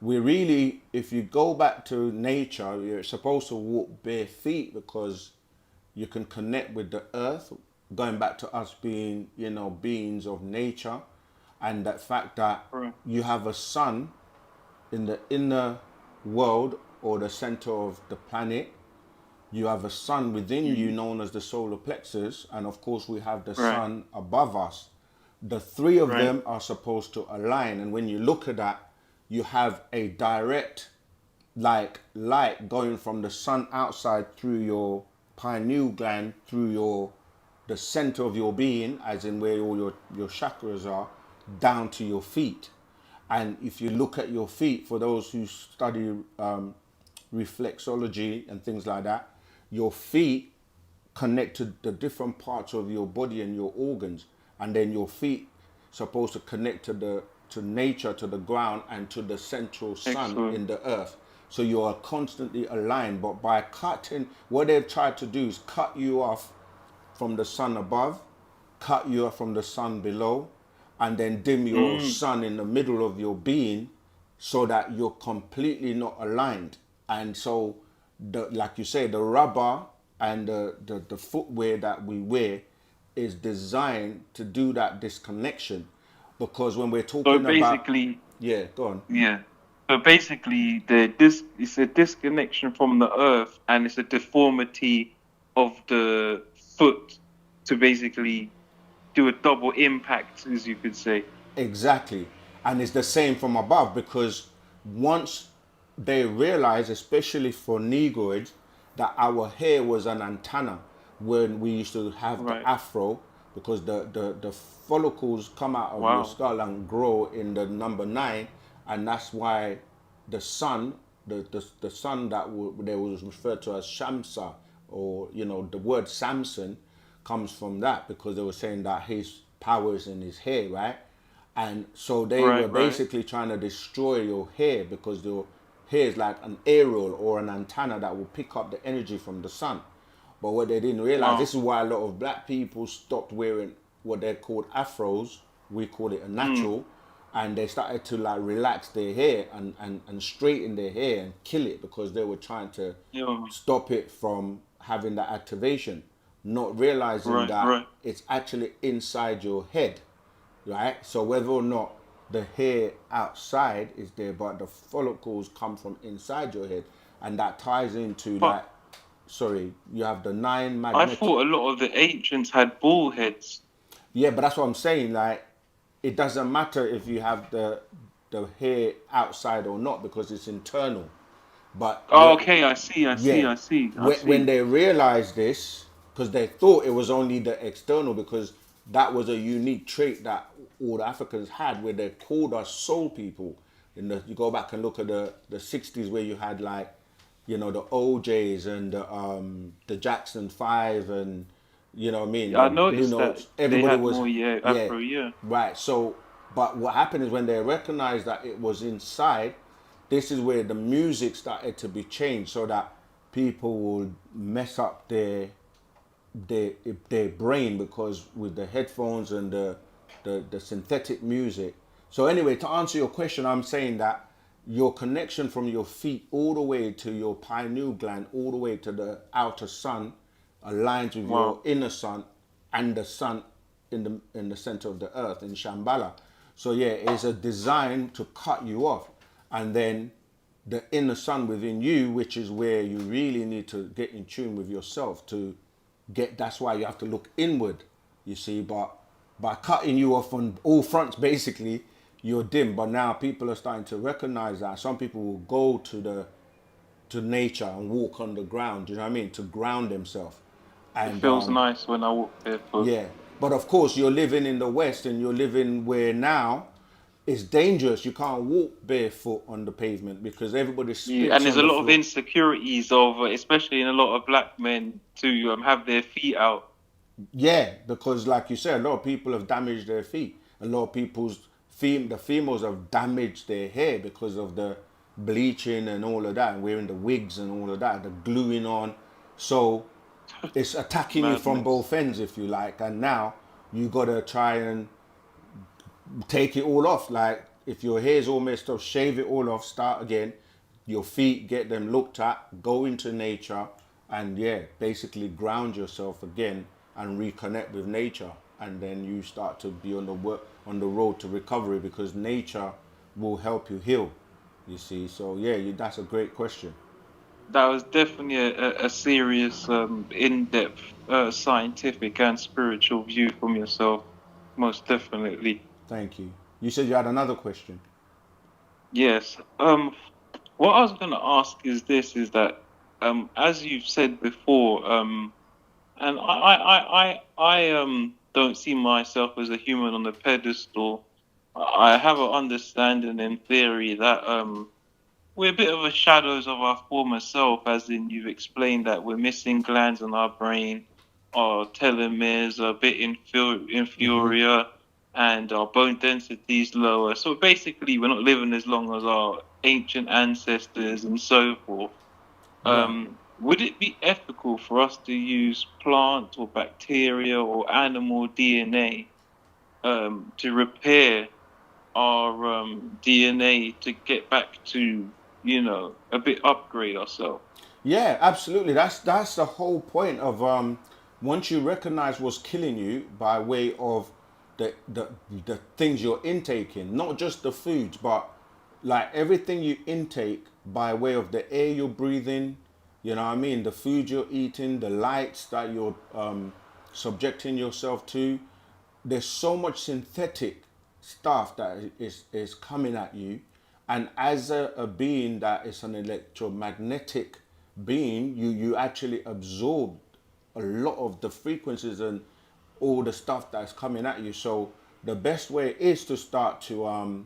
we really, if you go back to nature, you're supposed to walk bare feet because you can connect with the earth, going back to us being, you know, beings of nature, and that fact that Right. you have a sun in the inner world or the center of the planet. You have a sun within you known as the solar plexus, and of course we have the Right. sun above us. The three of Right. them are supposed to align, and when you look at that, you have a direct like light going from the sun outside through your pineal gland, through your the center of your being, as in where all your chakras are, down to your feet. And if you look at your feet, for those who study reflexology and things like that, your feet connect to the different parts of your body and your organs, and then your feet supposed to connect to nature, to the ground, and to the central sun Excellent. in the earth. So you are constantly aligned. But by cutting, what they've tried to do is cut you off from the sun above, cut you off from the sun below, and then dim your sun in the middle of your being, so that you're completely not aligned. And so, like you say, the rubber and the footwear that we wear is designed to do that disconnection. Because when we're So talking about, basically, yeah, go on. yeah. So basically, it's a disconnection from the earth, and it's a deformity of the foot to basically do a double impact, as you could say. Exactly. And it's the same from above, because once they realized, especially for Negroids, that our hair was an antenna when we used to have the Right. afro, because the follicles come out of your Wow. skull and grow in the number 9, and that's why the sun, the sun that there was referred to as Shamsa, or you know the word Samson comes from that, because they were saying that his power is in his hair, right? And so they were Right. Right. basically trying to destroy your hair, because your hair is like an aerial or an antenna that will pick up the energy from the sun. But what they didn't realize, Wow. this is why a lot of black people stopped wearing what they're called afros. We call it a natural. And they started to like relax their hair and straighten their hair and kill it, because they were trying to Yeah. stop it from having that activation, not realizing Right. that Right. it's actually inside your head, right? So whether or not the hair outside is there, but the follicles come from inside your head, and that ties into But like, sorry, you have the 9 I magnetic. thought a lot of the ancients had bull heads. Yeah, but that's what I'm saying. Like, it doesn't matter if you have the hair outside or not, because it's internal. But Oh, okay. I see. yeah, when they realized this, because they thought it was only the external, because that was a unique trait that all the Africans had, where they called us soul people. You go back and look at the 60s, where you had like, you know, the OJs and the Jackson 5, and you know what I mean, I the Blue noticed that Notes. they Everybody had was, more, yeah, yeah, Afro, yeah. right. So, but what happened is when they recognized that it was inside, this is where the music started to be changed, so that people will mess up their brain, because with the headphones and the synthetic music. So anyway, to answer your question, I'm saying that your connection from your feet all the way to your pineal gland, all the way to the outer sun, aligns with your Wow. inner sun and the sun in the center of the earth in Shambhala. So yeah, it's a design to cut you off, and then the inner sun within you, which is where you really need to get in tune with yourself to get. That's why you have to look inward, you see. But by cutting you off on all fronts, basically, you're dim. But now people are starting to recognize that. Some people will go to nature and walk on the ground. You know what I mean? To ground themselves. It And feels nice when I walk barefoot. yeah, but of course you're living in the West, and you're living where now it's dangerous. You can't walk barefoot on the pavement, because everybody Yeah, spits and there's on a the lot of floor. insecurities of, especially in a lot of black men, to have their feet out. Yeah, because like you said, a lot of people have damaged their feet. A lot of the females have damaged their hair because of bleaching and all of that, and wearing the wigs and all of that, the gluing on. So it's attacking you from Madness. both ends, if you like. And now you gotta try and take it all off. Like if your hair's all messed up, shave it all off, start again. Your feet, get them looked at, go into nature, and yeah, basically ground yourself again and reconnect with nature. And then you start to be on the road to recovery, because nature will help you heal. You see, so yeah, that's a great question. That was definitely a serious, in-depth, scientific and spiritual view from yourself. Most definitely. Thank you. You said you had another question. Yes. What I was going to ask is this: is that, as you've said before, and I don't see myself as a human on a pedestal. I have an understanding in theory that we're a bit of a shadows of our former self, as in you've explained that we're missing glands in our brain, our telomeres are a bit inferior, and our bone density is lower. So basically, we're not living as long as our ancient ancestors and so forth. Right. Would it be ethical for us to use plant or bacteria or animal DNA to repair our DNA to get back to, a bit upgrade ourselves? Yeah, absolutely. That's the whole point of once you recognize what's killing you by way of the things you're intaking, not just the foods, but like everything you intake by way of the air you're breathing, you know what I mean, the food you're eating, the lights that you're subjecting yourself to. There's so much synthetic stuff that is coming at you, and as a being that is an electromagnetic being, you actually absorb a lot of the frequencies and all the stuff that's coming at you. So the best way is to start to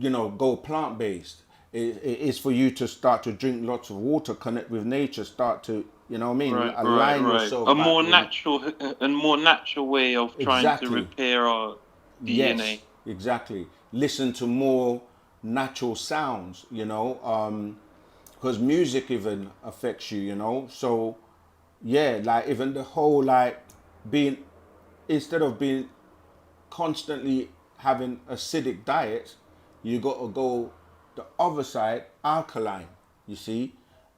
go plant based. It is for you to start to drink lots of water, connect with nature, start to, you know what I mean, Right, right, align right. yourself A back more with. natural and more natural way of trying to Exactly. repair our Yes, DNA. exactly. Listen to more natural sounds, because music even affects you, So, yeah, like even the whole like being, instead of being constantly having acidic diets, you got to go the other side, alkaline, you see,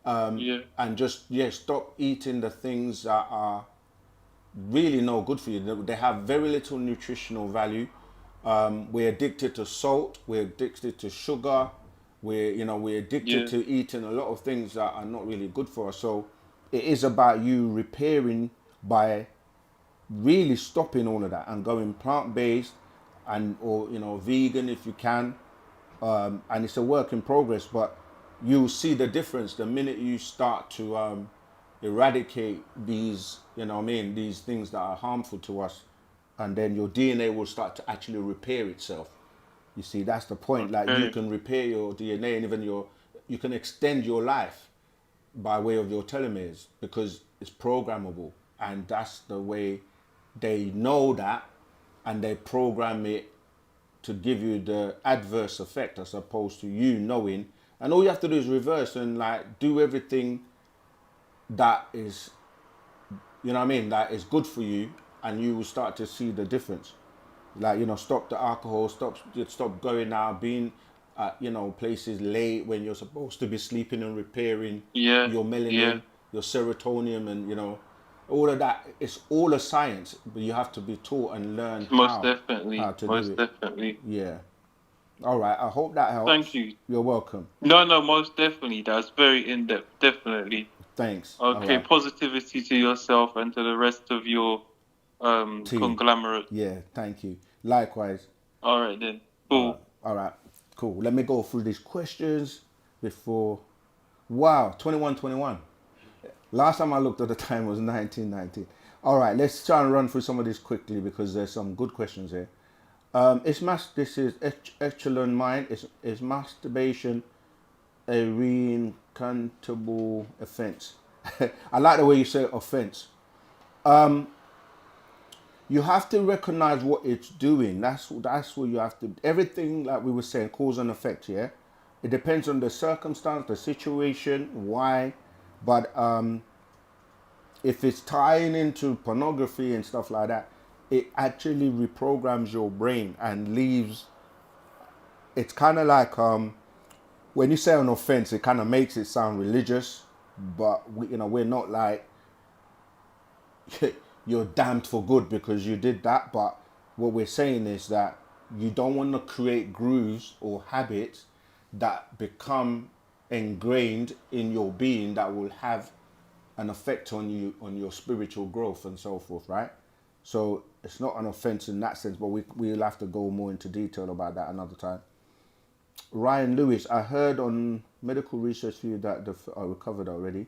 Yeah, and just stop eating the things that are really no good for you. They have very little nutritional value. We're addicted to salt. We're addicted to sugar. We're addicted yeah. to eating a lot of things that are not really good for us. So it is about you repairing by really stopping all of that and going plant-based and or vegan if you can. And it's a work in progress, but you'll see the difference the minute you start to eradicate these, these things that are harmful to us, and then your DNA will start to actually repair itself. You see, that's the point. Like you Okay. can repair your DNA, and even you can extend your life by way of your telomeres because it's programmable, and that's the way they know that, and they program it to give you the adverse effect as opposed to you knowing. And all you have to do is reverse and like do everything that is, that is good for you, and you will start to see the difference. Like, stop the alcohol, stop going out, being at, places late when you're supposed to be sleeping and repairing Yeah, your yeah. melanin, your serotonin, and, all of that. It's all a science, but you have to be taught and learn Most how definitely. to do Most it. definitely. Yeah. All right. I hope that Thank helps. you. You're welcome. No, no, most definitely. That's very in depth. Definitely. Thanks. All Okay. right. Positivity to yourself and to the rest of your Team. conglomerate. Yeah. Thank you. Likewise. All right then. All right. Cool. All right. Cool. Let me go through these questions before. Wow. 21:21. Last time I looked at the time was 1919. All right. Let's try and run through some of these quickly because there's some good questions here. This is Echelon Mind. Is masturbation a reincantable offense? I like the way you say offense. You have to recognize what it's doing. That's what you have to. Everything like we were saying, cause and effect. Yeah. It depends on the circumstance, the situation, why. But if it's tying into pornography and stuff like that, it actually reprograms your brain and leaves. It's kind of like when you say an offense, it kind of makes it sound religious, but we're not like you're damned for good because you did that. But what we're saying is that you don't want to create grooves or habits that become ingrained in your being that will have an effect on you, on your spiritual growth and so forth, right? So it's not an offense in that sense, but we'll have to go more into detail about that another time. Ryan Lewis, I heard on Medical Research View that we covered already.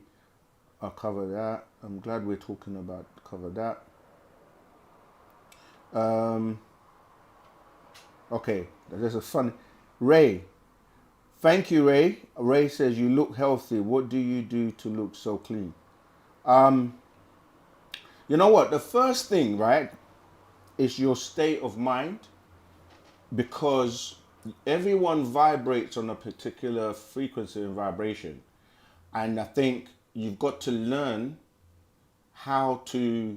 I'll cover that. I'm glad we're talking about cover that. Okay, there's a fun. Ray, thank you, Ray. Ray says you look healthy. What do you do to look so clean? You know what? The first thing, right, is your state of mind, because everyone vibrates on a particular frequency and vibration. And I think you've got to learn how to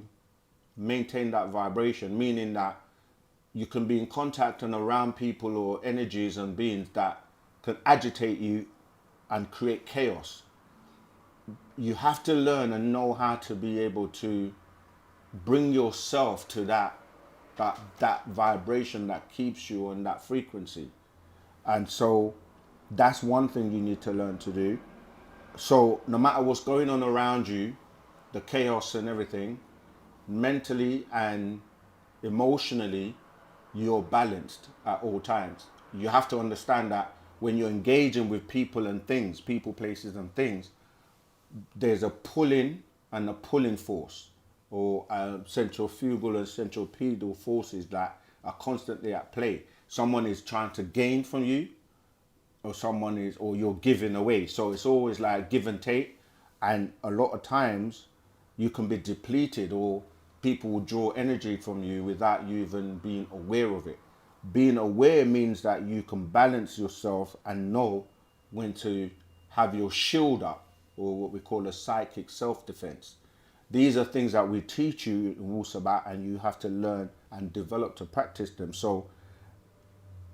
maintain that vibration, meaning that you can be in contact and around people or energies and beings that can agitate you and create chaos. You have to learn and know how to be able to bring yourself to that vibration that keeps you on that frequency. And so that's one thing you need to learn to do. So no matter what's going on around you, the chaos and everything, mentally and emotionally, you're balanced at all times. You have to understand that when you're engaging with people and things, people, places and things, there's a pulling and a pulling force, or centrifugal and centripetal forces that are constantly at play. Someone is trying to gain from you, or you're giving away. So it's always like give and take. And a lot of times you can be depleted, or people will draw energy from you without you even being aware of it. Being aware means that you can balance yourself and know when to have your shield up, or what we call a psychic self-defense. These are things that we teach you in Wu-Sabat, and you have to learn and develop to practice them. So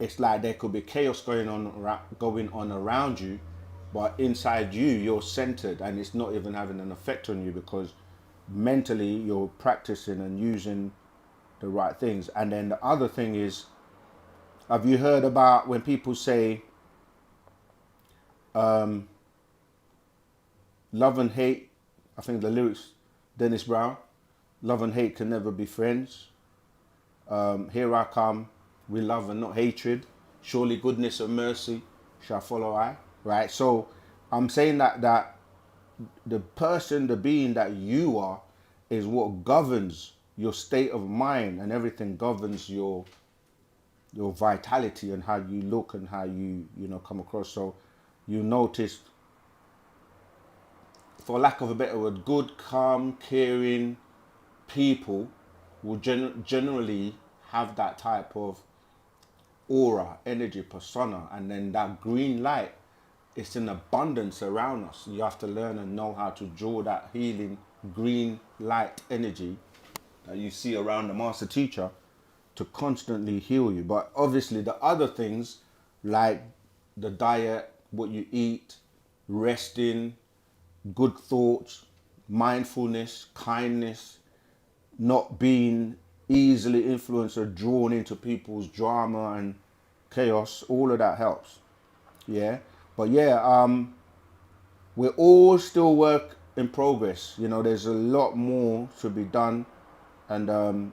it's like there could be chaos going on around you, but inside you, you're centered, and it's not even having an effect on you because mentally you're practicing and using the right things. And then the other thing is, have you heard about when people say love and hate? I think the lyrics, Dennis Brown, love and hate can never be friends. Here I come, with love and not hatred. Surely goodness and mercy shall follow I. Right? So I'm saying that the person, the being that you are, is what governs your state of mind, and everything governs your vitality and how you look and how you come across. So you notice, for lack of a better word, good, calm, caring people will generally have that type of aura, energy, persona, and then that green light, it's in abundance around us. You have to learn and know how to draw that healing green light energy that you see around the master teacher to constantly heal you. But obviously the other things like the diet, what you eat, resting, good thoughts, mindfulness, kindness, not being easily influenced or drawn into people's drama and chaos, all of that helps. Yeah. But yeah, we're all still work in progress. There's a lot more to be done, and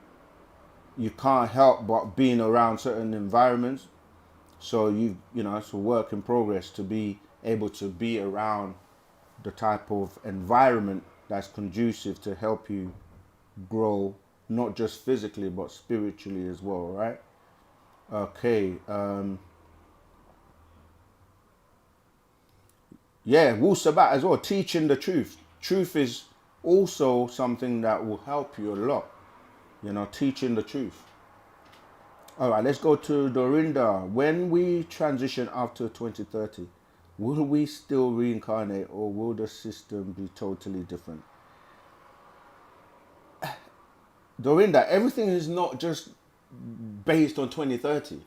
you can't help but being around certain environments. So it's a work in progress to be able to be around the type of environment that's conducive to help you grow, not just physically but spiritually as well, right? Okay. Yeah, Wu-Sabat as well, teaching the truth. Truth is also something that will help you a lot, teaching the truth. All right, let's go to Dorinda. When we transition after 2030, will we still reincarnate, or will the system be totally different? Dorinda, everything is not just based on 2030.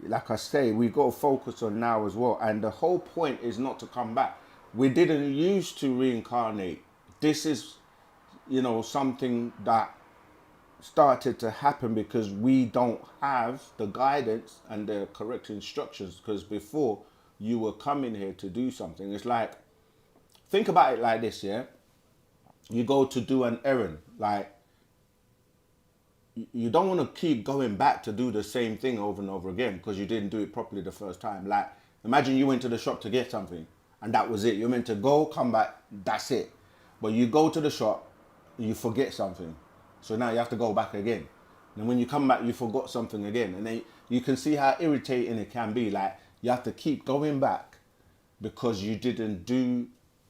Like I say, we got to focus on now as well. And the whole point is not to come back. We didn't used to reincarnate. This is, something that started to happen because we don't have the guidance and the correct instructions. Because before, you were coming here to do something. It's like, think about it like this, yeah? You go to do an errand, like, you don't want to keep going back to do the same thing over and over again because you didn't do it properly the first time. Like, imagine you went to the shop to get something and that was it. You're meant to go, come back, that's it. But you go to the shop, you forget something. So now you have to go back again. And when you come back, you forgot something again. And then you can see how irritating it can be. Like, you have to keep going back because you didn't do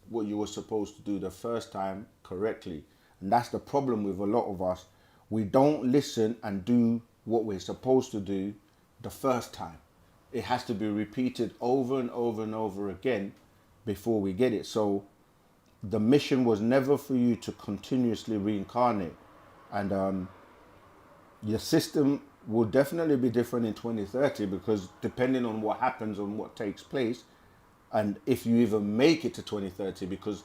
what you were supposed to do the first time correctly. And that's the problem with a lot of us. We don't listen and do what we're supposed to do the first time. It has to be repeated over and over and over again before we get it. So the mission was never for you to continuously reincarnate. And your system will definitely be different in 2030 because depending on what happens and what takes place, and if you even make it to 2030, because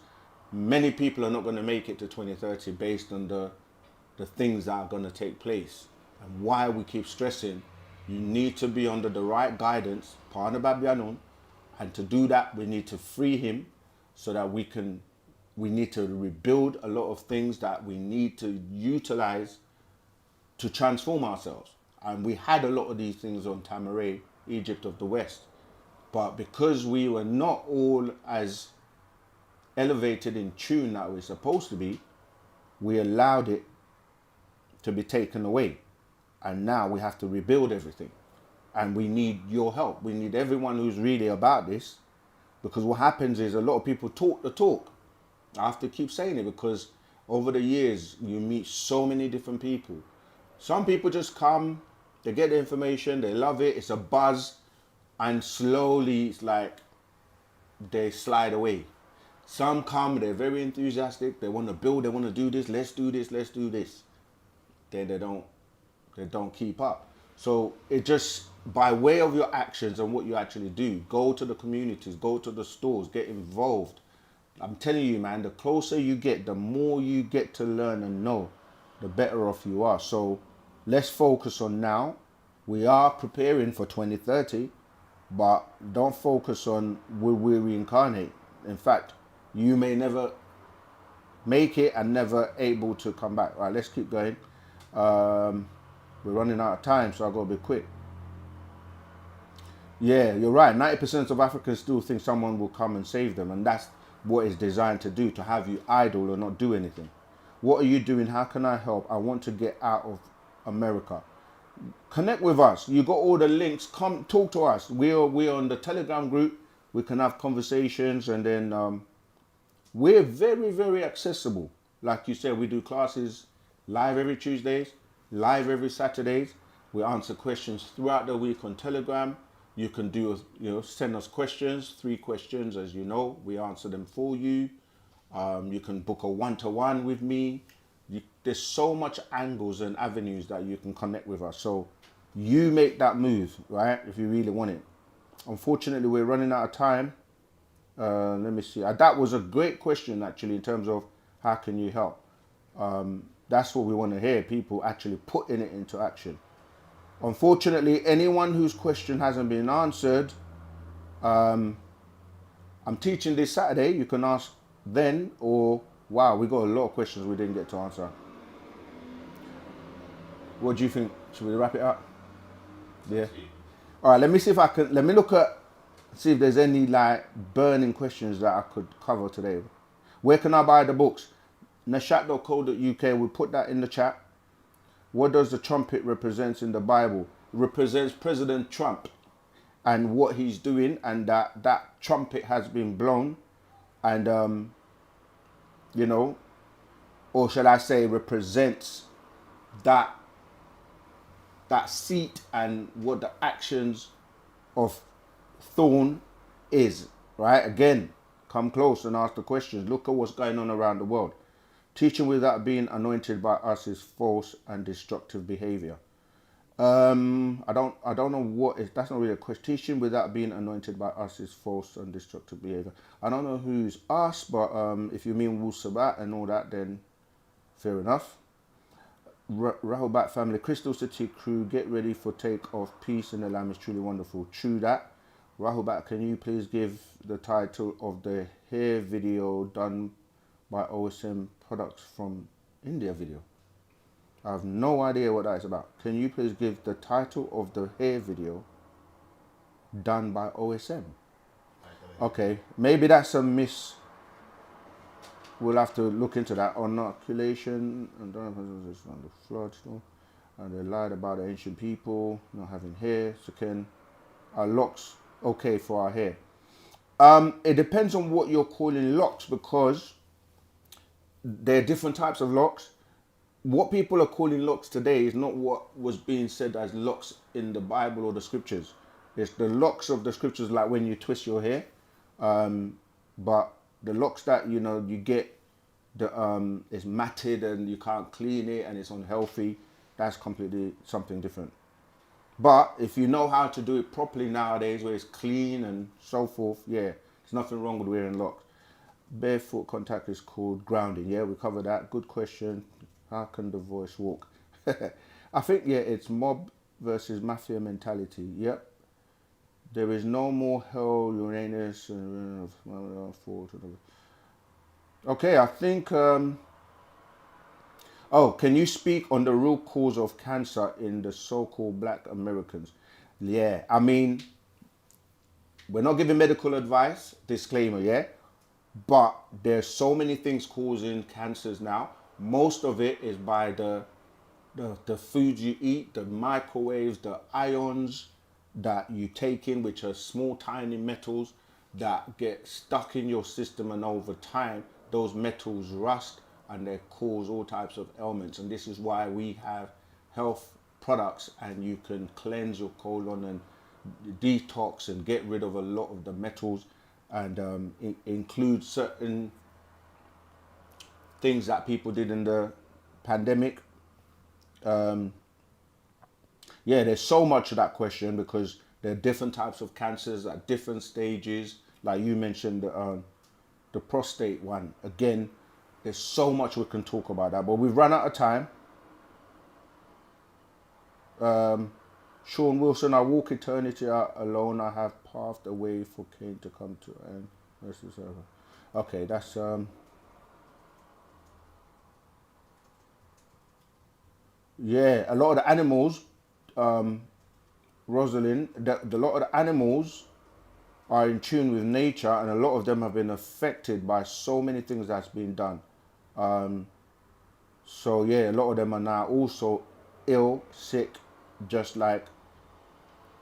many people are not going to make it to 2030 based on the things that are going to take place. And why we keep stressing, you need to be under the right guidance, and to do that we need to free him so that we need to rebuild a lot of things that we need to utilize to transform ourselves. And we had a lot of these things on Tamaray, Egypt of the West. But because we were not all as elevated in tune that we're supposed to be, we allowed it to be taken away. And now we have to rebuild everything. And we need your help. We need everyone who's really about this. Because what happens is a lot of people talk the talk. I have to keep saying it because over the years, you meet so many different people. Some people just come, they get the information, they love it, it's a buzz, and slowly it's like they slide away. Some come, they're very enthusiastic, they want to build, they want to do this, let's do this, let's do this. Then they don't keep up. So it just, by way of your actions and what you actually do, go to the communities, go to the stores, get involved. I'm telling you, man, the closer you get, the more you get to learn and know, the better off you are. So let's focus on now. We are preparing for 2030, but don't focus on will we reincarnate. In fact, you may never make it and never able to come back. All right, let's keep going. We're running out of time, so I've got to be quick. Yeah, you're right. 90% of Africans still think someone will come and save them, and that's what it's designed to do, to have you idle or not do anything. What are you doing? How can I help? I want to get out of America. Connect with us. You got all the links. Come talk to us. We're on the Telegram group. We can have conversations, and then we're very, very accessible. Like you said, we do classes live every Tuesdays, live every Saturdays. We answer questions throughout the week on Telegram. You can send us questions, 3 questions, as you know. We answer them for you. You can book a one-to-one with me. There's so much angles and avenues that you can connect with us. So you make that move, right? If you really want it. Unfortunately, we're running out of time. Let me see. That was a great question, actually, in terms of how can you help? That's what we want to hear, people actually putting it into action. Unfortunately, anyone whose question hasn't been answered, I'm teaching this Saturday. You can ask then, or wow, we got a lot of questions we didn't get to answer. What do you think? Should we wrap it up? Yeah. All right. Let me see if I can. Let me see if there's any like burning questions that I could cover today. Where can I buy the books? Nashat.co.uk. We'll put that in the chat. What does the trumpet represent in the Bible? It represents President Trump and what he's doing, and that trumpet has been blown, and or shall I say, represents that seat and what the actions of Thorn is. right? Again, come close and ask the questions. Look at what's going on around the world. Teaching without being anointed by us is false and destructive behavior. I don't know what is. That's not really a question. Teaching without being anointed by us is false and destructive behavior. I don't know who's us, but if you mean Wu-Sabat and all that, then fair enough. Rahobat family, Crystal City crew, get ready for takeoff. Peace in the Lamb is truly wonderful. True that. Rahobat, can you please give the title of the hair video done by OSM products from India video? I have no idea what that is about. Can you please give the title of the hair video done by OSM? Okay, maybe that's a miss. We'll have to look into that. Inoculation and on the flood, and they lied about the ancient people not having hair. So can our locks okay for our hair? It depends on what you're calling locks, because there are different types of locks. What people are calling locks today is not what was being said as locks in the Bible or the scriptures. It's the locks of the scriptures, like when you twist your hair. But the locks that you get, the is matted and you can't clean it and it's unhealthy, that's completely something different. But if you know how to do it properly nowadays, where it's clean and so forth, yeah, there's nothing wrong with wearing locks. Barefoot contact is called grounding. Yeah, we covered that. Good question. How can the voice walk? I think, yeah, it's mob versus mafia mentality. Yep. There is no more hell, Uranus. Okay, I think... oh, can you speak on the real cause of cancer in the so-called Black Americans? Yeah, I mean, we're not giving medical advice, disclaimer, yeah? But there's so many things causing cancers now. Most of it is by the food you eat, the microwaves, the ions that you take in, which are small, tiny metals that get stuck in your system, and over time, those metals rust and they cause all types of ailments. And this is why we have health products, and you can cleanse your colon and detox and get rid of a lot of the metals, and include certain things that people did in the pandemic. Yeah, there's so much to that question, because there are different types of cancers at different stages. Like you mentioned, the prostate one. Again, there's so much we can talk about that, but we've run out of time. Sean Wilson, I walk eternity out alone. I have pathed a way for Cain to come to end. Okay, that's yeah, a lot of the animals, Rosalind, a lot of the animals are in tune with nature, and a lot of them have been affected by so many things that's been done. So yeah, a lot of them are now also ill, sick, just like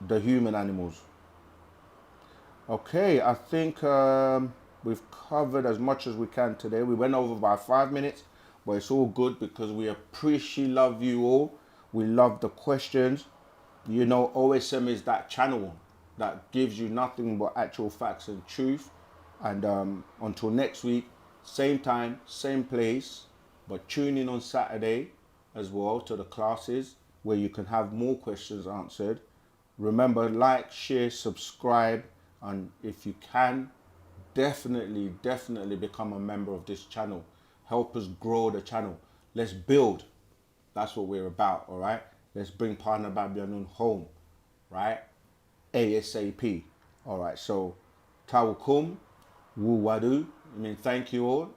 the human animals. Okay, I think we've covered as much as we can today. We went over by 5 minutes, but it's all good, because we appreciate, love you all. We love the questions. You know, OSM is that channel that gives you nothing but actual facts and truth. And until next week, same time, same place, but tune in on Saturday as well to the classes where you can have more questions answered. Remember, like, share, subscribe, and if you can, definitely become a member of this channel. Help us grow the channel. Let's build. That's what we're about, all right? Let's bring Partner Babylon home, right? ASAP. All right, so Tawakum, Wu-Wadu. I mean, thank you all.